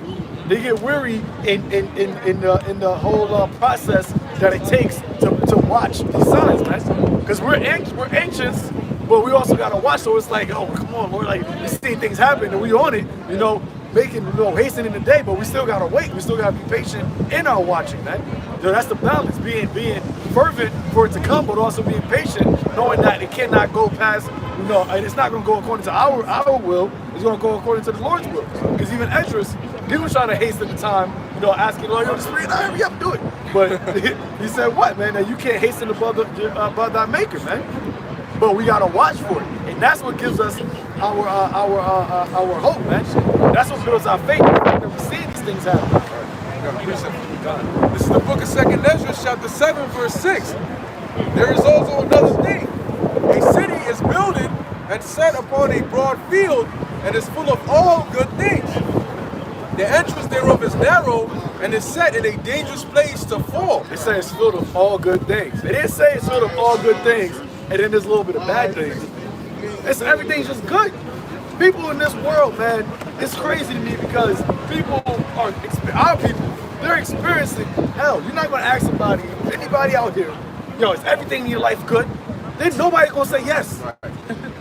They get weary in the whole process that it takes to watch these signs, man. Because we're anxious, but we also gotta watch. So it's like, oh, come on, Lord, like we see things happen and we on it, you know, making, you know, hastening the day, but we still gotta wait. We still gotta be patient in our watching, man. So that's the balance, being fervent for it to come, but also being patient, knowing that it cannot go past, you know, and it's not gonna go according to our will. It's gonna go according to the Lord's will. Because even Esdras, he was trying to hasten the time, you know, asking the Lord, yo, the Spirit, hurry up, do it. But he said, what, man? That you can't hasten above thy maker, man. But we gotta watch for it, and that's what gives us our hope, man. That's what builds our faith. That we see these things happen. This is the book of 2nd Ezra, chapter 7, verse 6. There is also another thing. A city is builded and set upon a broad field, and is full of all good things. The entrance thereof is narrow, and is set in a dangerous place to fall. It says it's filled with all good things. It didn't say it's filled with all good things, and then there's a little bit of bad things. Everything's just good. People in this world, man, it's crazy to me because our people, they're experiencing hell. You're not gonna ask anybody out here, yo, is everything in your life good? Then nobody's gonna say yes.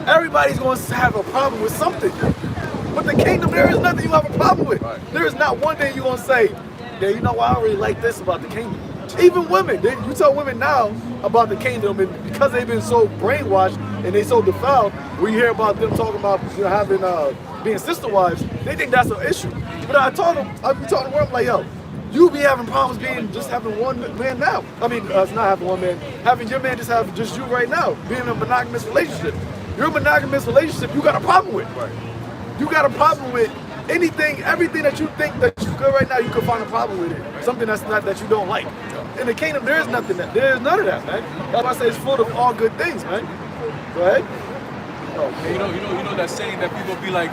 Everybody's gonna have a problem with something. But the kingdom, there is nothing you have a problem with. There is not one thing you're gonna say, yeah, you know what, I don't really like this about the kingdom. Even women, you tell women now about the kingdom, and because they've been so brainwashed and they so defiled, we hear about them talking about, you know, having being sister wives. They think that's an issue. But I be talking to them, I'm like, yo, you be having problems just having one man now. I mean, it's not having one man, having your man just have just you right now, being in a monogamous relationship. Your monogamous relationship, you got a problem with. You got a problem with everything that you think that you good right now, you can find a problem with it. Something that's not that you don't like. In the kingdom, there's none of that, man. That's why I say it's full of all good things, man. Go ahead. You know that saying that people be like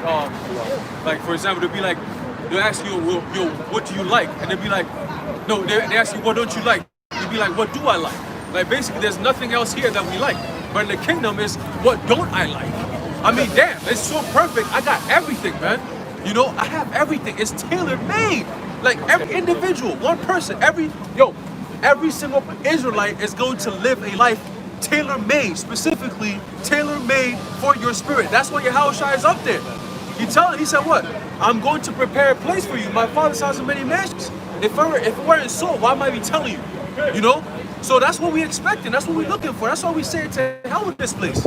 for example, they'll be like, they'll ask you, yo, what do you like? And they'll be like, no, they ask you, what don't you like? You'll be like, what do I like? Like basically, there's nothing else here that we like. But in the kingdom is, what don't I like? I mean, damn, it's so perfect. I got everything, man. You know, I have everything. It's tailor-made. Like every individual, one person, every single Israelite is going to live a life tailor-made, specifically tailor-made for your spirit. That's why Yahawashi is up there. He said what? I'm going to prepare a place for you. My father's house has many mansions. If it weren't so, why am I be telling you? You know? So that's what we expecting. That's what we're looking for. That's why we say to hell with this place.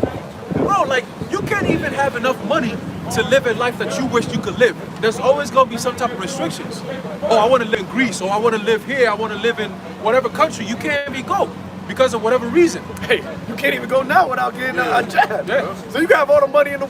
Bro, like, you can't even have enough money to live a life that you wish you could live. There's always going to be some type of restrictions. Oh, I want to live in Greece, or I want to live here, I want to live in whatever country. You can't even go because of whatever reason. Hey, you can't even go now without getting a jab. Yeah. So you can have all the money in the